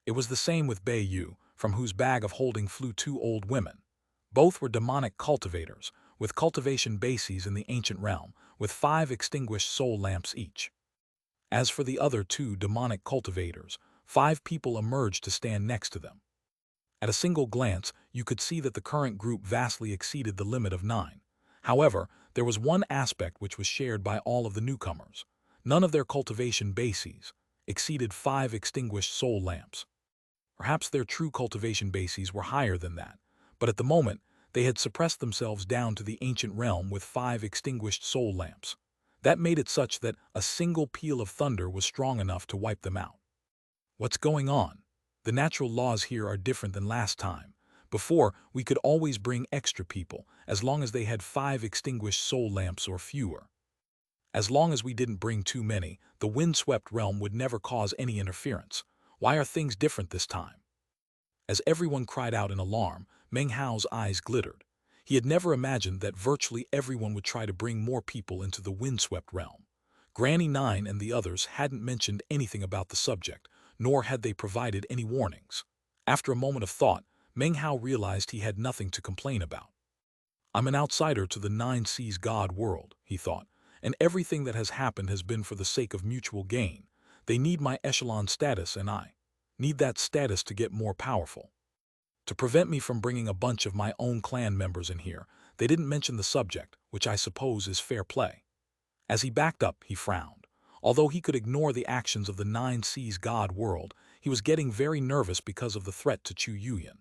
It was the same with Bei Yu, from whose bag of holding flew 2 old women. Both were demonic cultivators, with cultivation bases in the ancient realm, with 5 extinguished soul lamps each. As for the other 2 demonic cultivators, 5 people emerged to stand next to them. At a single glance, you could see that the current group vastly exceeded the limit of 9. However, there was one aspect which was shared by all of the newcomers. None of their cultivation bases exceeded 5 extinguished soul lamps. Perhaps their true cultivation bases were higher than that, but at the moment, they had suppressed themselves down to the ancient realm with 5 extinguished soul lamps. That made it such that a single peal of thunder was strong enough to wipe them out. What's going on? The natural laws here are different than last time. Before, we could always bring extra people, as long as they had 5 extinguished soul lamps or fewer. As long as we didn't bring too many, the windswept realm would never cause any interference. Why are things different this time? As everyone cried out in alarm, Meng Hao's eyes glittered. He had never imagined that virtually everyone would try to bring more people into the windswept realm. Granny 9 and the others hadn't mentioned anything about the subject, nor had they provided any warnings. After a moment of thought, Meng Hao realized he had nothing to complain about. I'm an outsider to the 9 Seas God world, he thought, and everything that has happened has been for the sake of mutual gain. They need my echelon status, and I need that status to get more powerful. To prevent me from bringing a bunch of my own clan members in here, They didn't mention the subject, which I suppose is fair play. As he backed up, he frowned. Although he could ignore the actions of the Nine Seas God world, he was getting very nervous because of the threat to Chu Yuyan.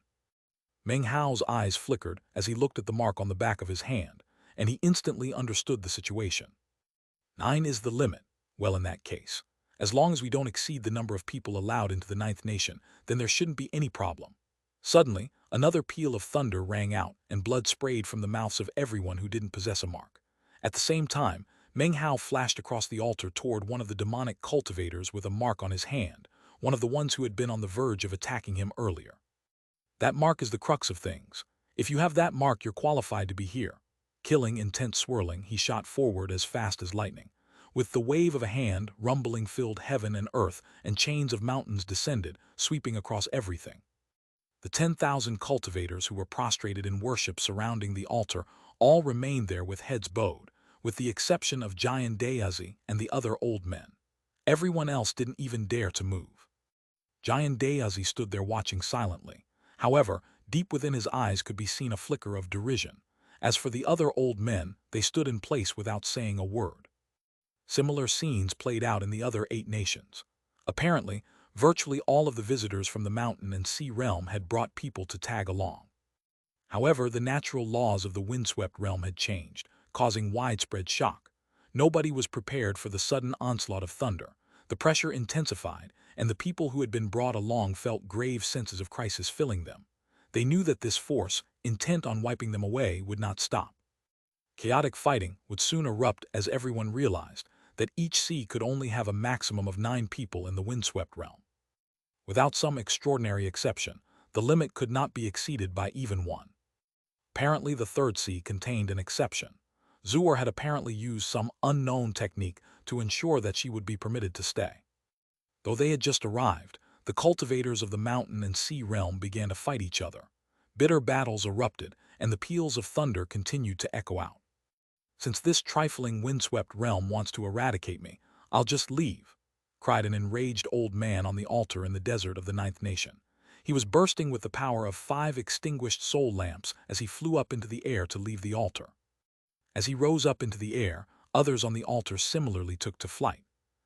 Meng Hao's eyes flickered as he looked at the mark on the back of his hand, and he instantly understood the situation. 9 is the limit. Well, in that case, as long as we don't exceed the number of people allowed into the Ninth Nation, then there shouldn't be any problem. Suddenly, another peal of thunder rang out, and blood sprayed from the mouths of everyone who didn't possess a mark. At the same time, Meng Hao flashed across the altar toward one of the demonic cultivators with a mark on his hand, one of the ones who had been on the verge of attacking him earlier. That mark is the crux of things. If you have that mark, you're qualified to be here. Killing, intent swirling, he shot forward as fast as lightning. With the wave of a hand, rumbling filled heaven and earth, and chains of mountains descended, sweeping across everything. The 10,000 cultivators who were prostrated in worship surrounding the altar all remained there with heads bowed, with the exception of Xianxia and the other old men. Everyone else didn't even dare to move. Xianxia stood there watching silently. However, deep within his eyes could be seen a flicker of derision. As for the other old men, they stood in place without saying a word. Similar scenes played out in the other 8 nations. Apparently, virtually all of the visitors from the mountain and sea realm had brought people to tag along. However, the natural laws of the windswept realm had changed, causing widespread shock. Nobody was prepared for the sudden onslaught of thunder. The pressure intensified, and the people who had been brought along felt grave senses of crisis filling them. They knew that this force, intent on wiping them away, would not stop. Chaotic fighting would soon erupt as everyone realized that each sea could only have a maximum of 9 people in the windswept realm. Without some extraordinary exception, the limit could not be exceeded by even one. Apparently, the third sea contained an exception. Zuor had apparently used some unknown technique to ensure that she would be permitted to stay. Though they had just arrived, the cultivators of the mountain and sea realm began to fight each other. Bitter battles erupted, and the peals of thunder continued to echo out. Since this trifling windswept realm wants to eradicate me, I'll just leave, cried an enraged old man on the altar in the desert of the Ninth Nation. He was bursting with the power of 5 extinguished soul lamps as he flew up into the air to leave the altar. As he rose up into the air, others on the altar similarly took to flight.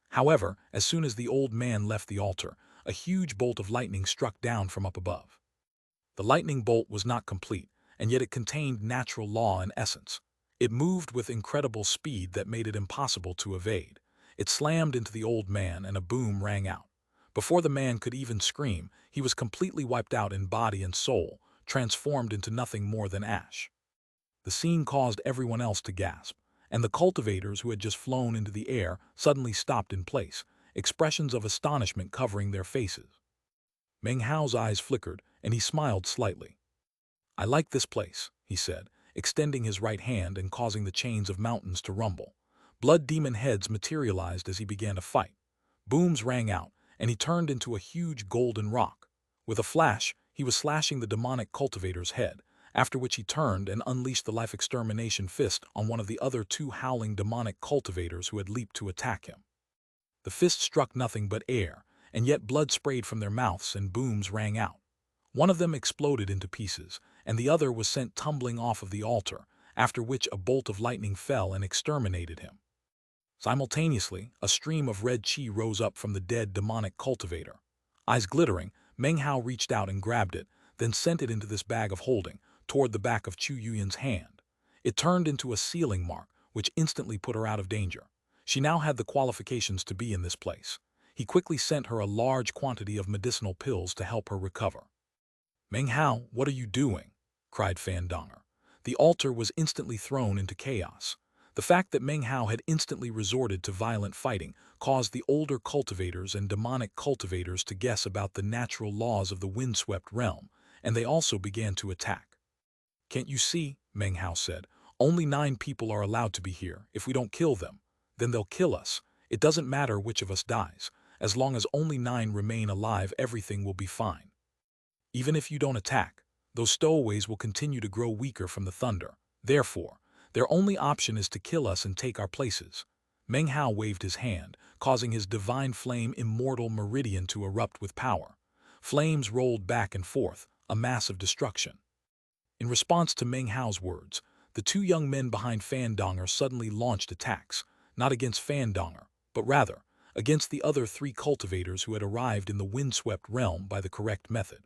However, as soon as the old man left the altar, a huge bolt of lightning struck down from up above. The lightning bolt was not complete, and yet it contained natural law and essence. It moved with incredible speed that made it impossible to evade. It slammed into the old man, and a boom rang out. Before the man could even scream, he was completely wiped out in body and soul, transformed into nothing more than ash. The scene caused everyone else to gasp, and the cultivators who had just flown into the air suddenly stopped in place, expressions of astonishment covering their faces. Meng Hao's eyes flickered, and he smiled slightly. "I like this place," he said, extending his right hand and causing the chains of mountains to rumble. Blood demon heads materialized as he began to fight. Booms rang out, and he turned into a huge golden rock. With a flash, he was slashing the demonic cultivator's head, after which he turned and unleashed the life extermination fist on one of the other 2 howling demonic cultivators who had leaped to attack him. The fist struck nothing but air, and yet blood sprayed from their mouths and booms rang out. One of them exploded into pieces, and the other was sent tumbling off of the altar, after which a bolt of lightning fell and exterminated him. Simultaneously, a stream of red chi rose up from the dead demonic cultivator. Eyes glittering, Meng Hao reached out and grabbed it, then sent it into this bag of holding, toward the back of Chu Yuyan's hand. It turned into a sealing mark, which instantly put her out of danger. She now had the qualifications to be in this place. He quickly sent her a large quantity of medicinal pills to help her recover. "Meng Hao, what are you doing?" cried Fandonger. The altar was instantly thrown into chaos. The fact that Meng Hao had instantly resorted to violent fighting caused the older cultivators and demonic cultivators to guess about the natural laws of the windswept realm, and they also began to attack. "Can't you see?" Meng Hao said. "Only 9 people are allowed to be here. If we don't kill them, then they'll kill us. It doesn't matter which of us dies. As long as only 9 remain alive, everything will be fine. Even if you don't attack, those stowaways will continue to grow weaker from the thunder. Therefore, their only option is to kill us and take our places." Meng Hao waved his hand, causing his divine flame immortal meridian to erupt with power. Flames rolled back and forth, a mass of destruction. In response to Meng Hao's words, the two young men behind Fandonger suddenly launched attacks, not against Fandonger, but rather against the other three cultivators who had arrived in the windswept realm by the correct method.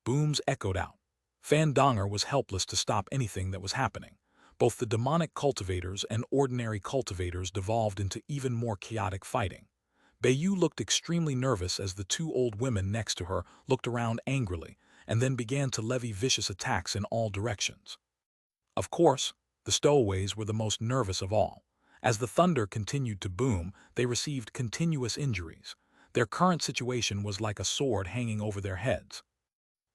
Booms echoed out. Fandonger was helpless to stop anything that was happening. Both the demonic cultivators and ordinary cultivators devolved into even more chaotic fighting. Bayu looked extremely nervous as the two old women next to her looked around angrily and then began to levy vicious attacks in all directions. Of course, the stowaways were the most nervous of all. As the thunder continued to boom, they received continuous injuries. Their current situation was like a sword hanging over their heads.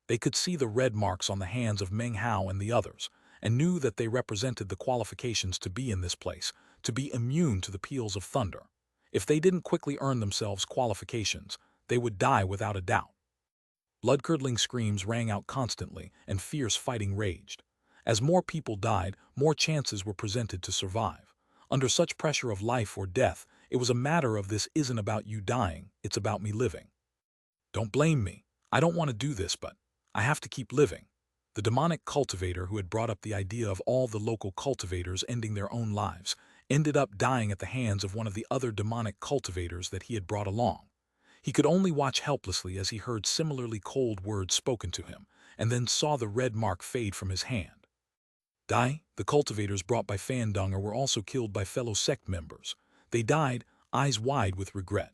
They could see the red marks on the hands of Meng Hao and the others, and knew that they represented the qualifications to be in this place, to be immune to the peals of thunder. If they didn't quickly earn themselves qualifications, they would die without a doubt. Blood-curdling screams rang out constantly, and fierce fighting raged. As more people died, more chances were presented to survive. Under such pressure of life or death, it was a matter of this isn't about you dying, it's about me living. Don't blame me. I don't want to do this, but I have to keep living. The demonic cultivator who had brought up the idea of all the local cultivators ending their own lives ended up dying at the hands of one of the other demonic cultivators that he had brought along. He could only watch helplessly as he heard similarly cold words spoken to him, and then saw the red mark fade from his hand. The cultivators brought by Fandonger were also killed by fellow sect members. They died, eyes wide with regret.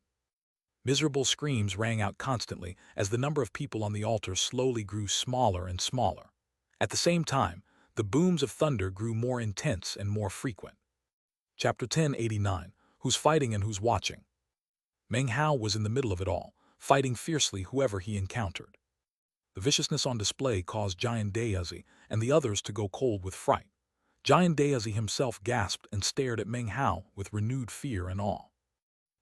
Miserable screams rang out constantly as the number of people on the altar slowly grew smaller and smaller. At the same time, the booms of thunder grew more intense and more frequent. Chapter 1089, Who's Fighting and Who's Watching? Meng Hao was in the middle of it all, fighting fiercely whoever he encountered. The viciousness on display caused Giant Dayazi and the others to go cold with fright. Giant Dayazi himself gasped and stared at Meng Hao with renewed fear and awe.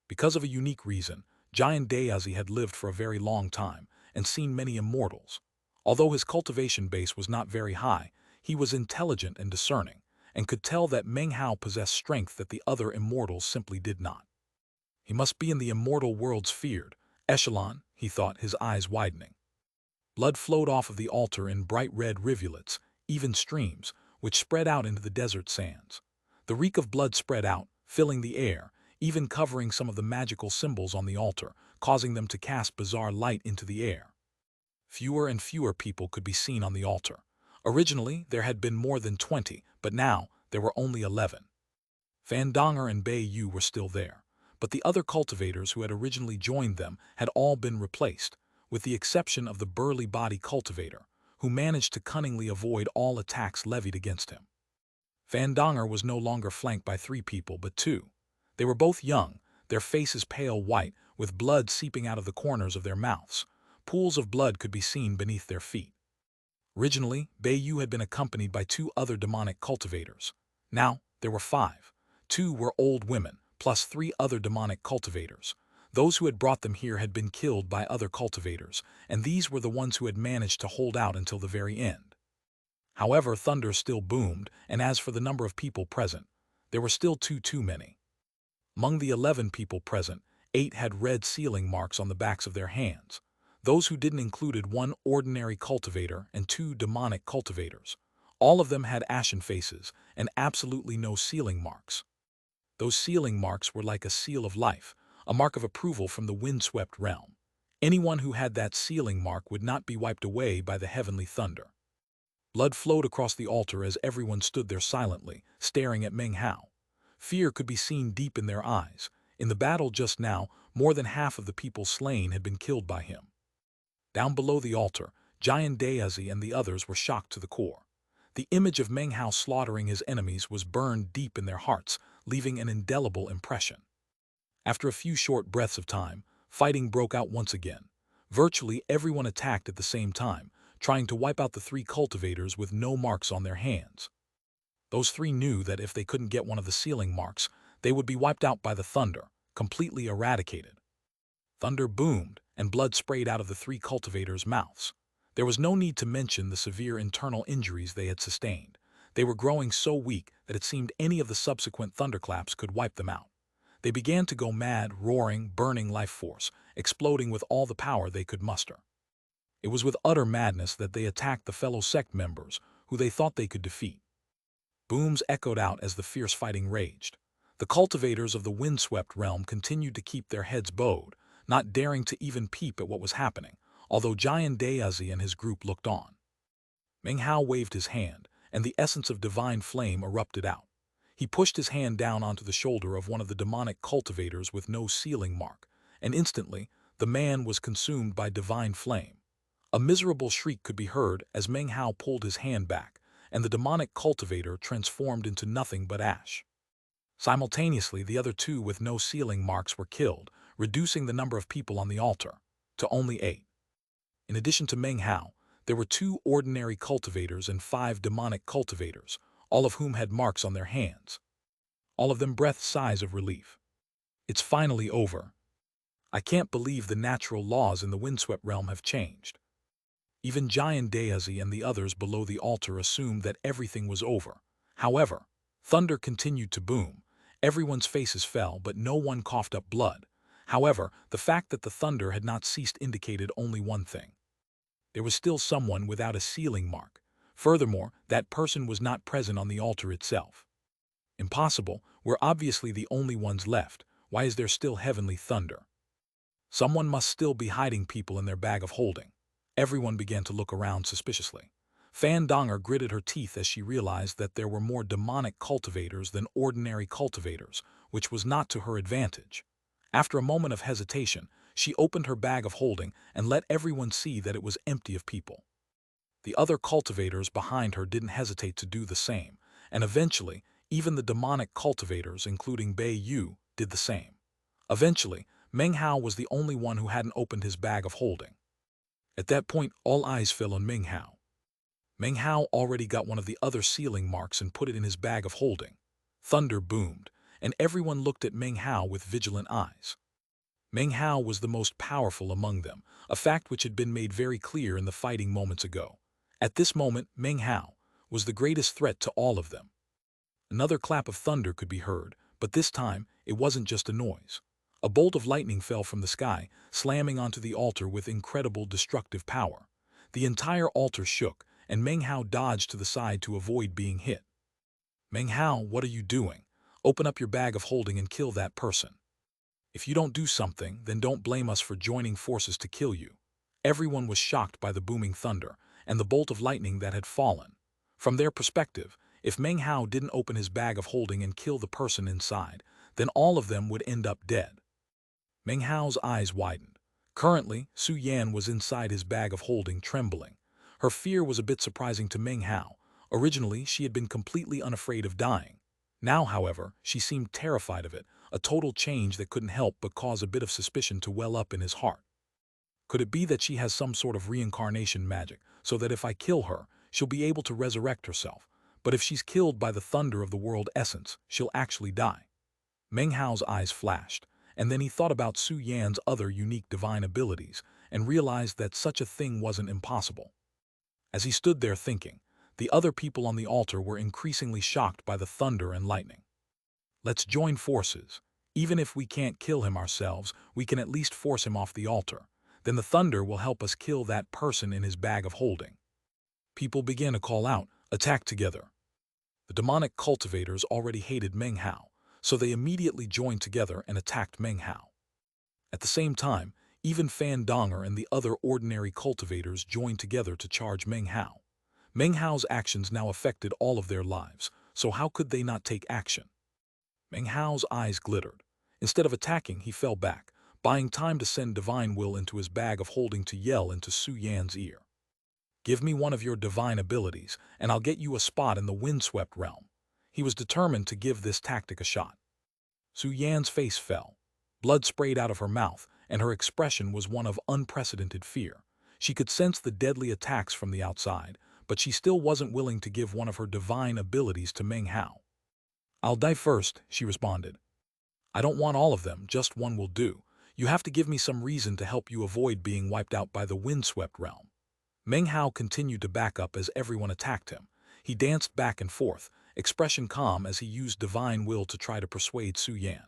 Because of a unique reason, Giant Dayazi had lived for a very long time and seen many immortals. Although his cultivation base was not very high, he was intelligent and discerning, and could tell that Meng Hao possessed strength that the other immortals simply did not. He must be in the immortal world's feared echelon, he thought, his eyes widening. Blood flowed off of the altar in bright red rivulets, even streams, which spread out into the desert sands. The reek of blood spread out, filling the air, even covering some of the magical symbols on the altar, causing them to cast bizarre light into the air. Fewer and fewer people could be seen on the altar. Originally, there had been more than 20, but now there were only 11. Fandonger and Bei Yu were still there, but the other cultivators who had originally joined them had all been replaced, with the exception of the burly body cultivator, who managed to cunningly avoid all attacks levied against him. Fandonger was no longer flanked by 3 people but 2. They were both young, their faces pale white, with blood seeping out of the corners of their mouths. Pools of blood could be seen beneath their feet. Originally, Bei Yu had been accompanied by 2 other demonic cultivators. Now, there were 5. 2 were old women, plus 3 other demonic cultivators. Those who had brought them here had been killed by other cultivators, and these were the ones who had managed to hold out until the very end. However, thunder still boomed, and as for the number of people present, there were still too many. Among the 11 people present, 8 had red sealing marks on the backs of their hands. Those who didn't included 1 ordinary cultivator and 2 demonic cultivators. All of them had ashen faces and absolutely no sealing marks. Those sealing marks were like a seal of life, a mark of approval from the windswept realm. Anyone who had that sealing mark would not be wiped away by the heavenly thunder. Blood flowed across the altar as everyone stood there silently, staring at Meng Hao. Fear could be seen deep in their eyes. In the battle just now, more than half of the people slain had been killed by him. Down below the altar, Giant Dayazi and the others were shocked to the core. The image of Meng Hao slaughtering his enemies was burned deep in their hearts, leaving an indelible impression. After a few short breaths of time, fighting broke out once again. Virtually everyone attacked at the same time, trying to wipe out the 3 cultivators with no marks on their hands. Those 3 knew that if they couldn't get one of the sealing marks, they would be wiped out by the thunder, completely eradicated. Thunder boomed, and blood sprayed out of the 3 cultivators' mouths. There was no need to mention the severe internal injuries they had sustained. They were growing so weak that it seemed any of the subsequent thunderclaps could wipe them out. They began to go mad, roaring, burning life force, exploding with all the power they could muster. It was with utter madness that they attacked the fellow sect members, who they thought they could defeat. Booms echoed out as the fierce fighting raged. The cultivators of the windswept realm continued to keep their heads bowed, not daring to even peep at what was happening, although Giant Dayazi and his group looked on. Meng Hao waved his hand, and the essence of divine flame erupted out. He pushed his hand down onto the shoulder of one of the demonic cultivators with no sealing mark, and instantly, the man was consumed by divine flame. A miserable shriek could be heard as Meng Hao pulled his hand back, and the demonic cultivator transformed into nothing but ash. Simultaneously, the other two with no sealing marks were killed, reducing the number of people on the altar to only 8. In addition to Meng Hao, there were 2 ordinary cultivators and 5 demonic cultivators, all of whom had marks on their hands. All of them breathed sighs of relief. It's finally over. I can't believe the natural laws in the windswept realm have changed. Even Giant Dayazi and the others below the altar assumed that everything was over. However, thunder continued to boom. Everyone's faces fell, but no one coughed up blood. However, the fact that the thunder had not ceased indicated only one thing. There was still someone without a sealing mark. Furthermore, that person was not present on the altar itself. Impossible, we're obviously the only ones left. Why is there still heavenly thunder? Someone must still be hiding people in their bag of holding. Everyone began to look around suspiciously. Fan Donger gritted her teeth as she realized that there were more demonic cultivators than ordinary cultivators, which was not to her advantage. After a moment of hesitation, she opened her bag of holding and let everyone see that it was empty of people. The other cultivators behind her didn't hesitate to do the same, and eventually, even the demonic cultivators, including Bei Yu, did the same. Eventually, Meng Hao was the only one who hadn't opened his bag of holding. At that point, all eyes fell on Meng Hao. Meng Hao already got one of the other sealing marks and put it in his bag of holding. Thunder boomed, and everyone looked at Meng Hao with vigilant eyes. Meng Hao was the most powerful among them, a fact which had been made very clear in the fighting moments ago. At this moment, Meng Hao was the greatest threat to all of them. Another clap of thunder could be heard, but this time, it wasn't just a noise. A bolt of lightning fell from the sky, slamming onto the altar with incredible destructive power. The entire altar shook, and Meng Hao dodged to the side to avoid being hit. Meng Hao, what are you doing? Open up your bag of holding and kill that person. If you don't do something, then don't blame us for joining forces to kill you. Everyone was shocked by the booming thunder and the bolt of lightning that had fallen. From their perspective, if Meng Hao didn't open his bag of holding and kill the person inside, then all of them would end up dead. Meng Hao's eyes widened. Currently, Su Yan was inside his bag of holding, trembling. Her fear was a bit surprising to Meng Hao. Originally, she had been completely unafraid of dying. Now, however, she seemed terrified of it, a total change that couldn't help but cause a bit of suspicion to well up in his heart. Could it be that she has some sort of reincarnation magic, so that if I kill her, she'll be able to resurrect herself? But if she's killed by the thunder of the world essence, she'll actually die. Meng Hao's eyes flashed, and then he thought about Su Yan's other unique divine abilities and realized that such a thing wasn't impossible. As he stood there thinking, the other people on the altar were increasingly shocked by the thunder and lightning. Let's join forces. Even if we can't kill him ourselves, we can at least force him off the altar. Then the thunder will help us kill that person in his bag of holding. People began to call out, attack together. The demonic cultivators already hated Meng Hao, so they immediately joined together and attacked Meng Hao. At the same time, even Fan Donger and the other ordinary cultivators joined together to charge Meng Hao. Meng Hao's actions now affected all of their lives, so how could they not take action? Meng Hao's eyes glittered. Instead of attacking, he fell back, buying time to send divine will into his bag of holding to yell into Su Yan's ear. Give me one of your divine abilities, and I'll get you a spot in the windswept realm. He was determined to give this tactic a shot. Su Yan's face fell. Blood sprayed out of her mouth, and her expression was one of unprecedented fear. She could sense the deadly attacks from the outside, but she still wasn't willing to give one of her divine abilities to Meng Hao. I'll die first, she responded. I don't want all of them, just one will do. You have to give me some reason to help you avoid being wiped out by the windswept realm. Meng Hao continued to back up as everyone attacked him. He danced back and forth, expression calm as he used divine will to try to persuade Su Yan.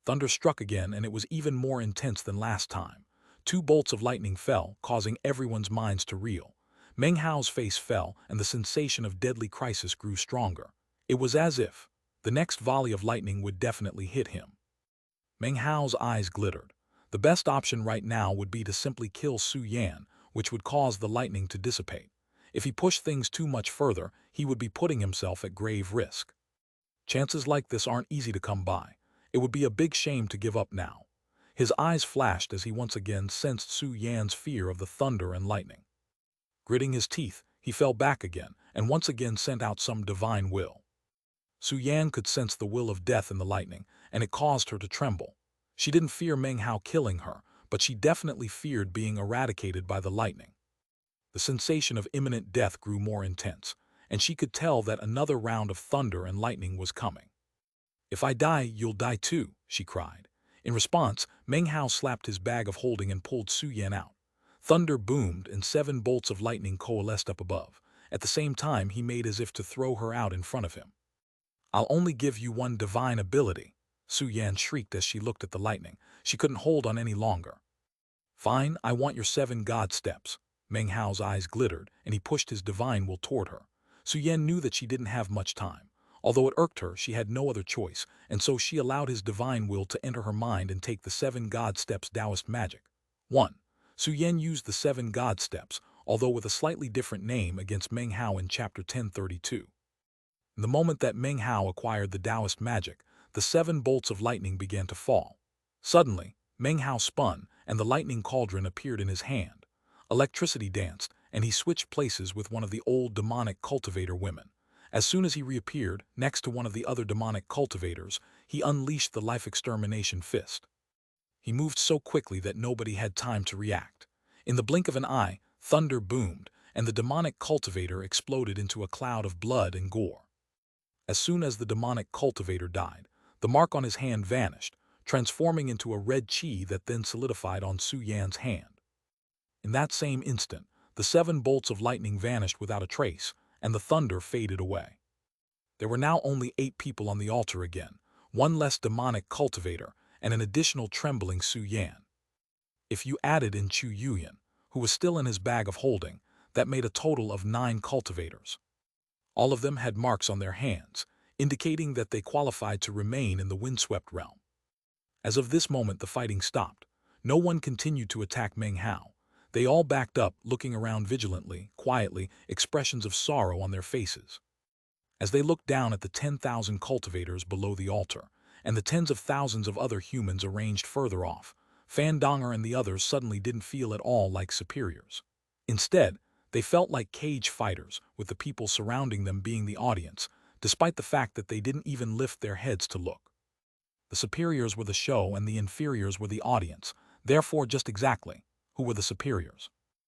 Thunder struck again, and it was even more intense than last time. 2 bolts of lightning fell, causing everyone's minds to reel. Meng Hao's face fell, and the sensation of deadly crisis grew stronger. It was as if the next volley of lightning would definitely hit him. Meng Hao's eyes glittered. The best option right now would be to simply kill Su Yan, which would cause the lightning to dissipate. If he pushed things too much further, he would be putting himself at grave risk. Chances like this aren't easy to come by. It would be a big shame to give up now. His eyes flashed as he once again sensed Su Yan's fear of the thunder and lightning. Gritting his teeth, he fell back again, and once again sent out some divine will. Su Yan could sense the will of death in the lightning, and it caused her to tremble. She didn't fear Meng Hao killing her, but she definitely feared being eradicated by the lightning. The sensation of imminent death grew more intense, and she could tell that another round of thunder and lightning was coming. "If I die, you'll die too," she cried. In response, Meng Hao slapped his bag of holding and pulled Su Yan out. Thunder boomed and 7 bolts of lightning coalesced up above. At the same time, he made as if to throw her out in front of him. "I'll only give you one divine ability," Su Yan shrieked as she looked at the lightning. She couldn't hold on any longer. "Fine, I want your 7 god steps." Meng Hao's eyes glittered, and he pushed his divine will toward her. Su Yan knew that she didn't have much time. Although it irked her, she had no other choice, and so she allowed his divine will to enter her mind and take the 7 god steps Taoist magic. 1. Su Yan used the 7 god steps, although with a slightly different name, against Meng Hao in Chapter 1032. In the moment that Meng Hao acquired the Taoist magic, the 7 bolts of lightning began to fall. Suddenly, Meng Hao spun, and the lightning cauldron appeared in his hand. Electricity danced, and he switched places with one of the old demonic cultivator women. As soon as he reappeared, next to one of the other demonic cultivators, he unleashed the life extermination fist. He moved so quickly that nobody had time to react. In the blink of an eye, thunder boomed, and the demonic cultivator exploded into a cloud of blood and gore. As soon as the demonic cultivator died, the mark on his hand vanished, transforming into a red chi that then solidified on Su Yan's hand. In that same instant, the 7 bolts of lightning vanished without a trace, and the thunder faded away. There were now only 8 people on the altar again, 1 less demonic cultivator, and an additional trembling Su Yan. If you added in Chu Yuyan, who was still in his bag of holding, that made a total of 9 cultivators. All of them had marks on their hands, indicating that they qualified to remain in the windswept realm. As of this moment, the fighting stopped. No one continued to attack Meng Hao. They all backed up, looking around vigilantly, quietly, expressions of sorrow on their faces. As they looked down at the 10,000 cultivators below the altar, and the tens of thousands of other humans arranged further off, Fan Donger and the others suddenly didn't feel at all like superiors. Instead, they felt like cage fighters, with the people surrounding them being the audience, despite the fact that they didn't even lift their heads to look. The superiors were the show and the inferiors were the audience. Therefore, just exactly, who were the superiors?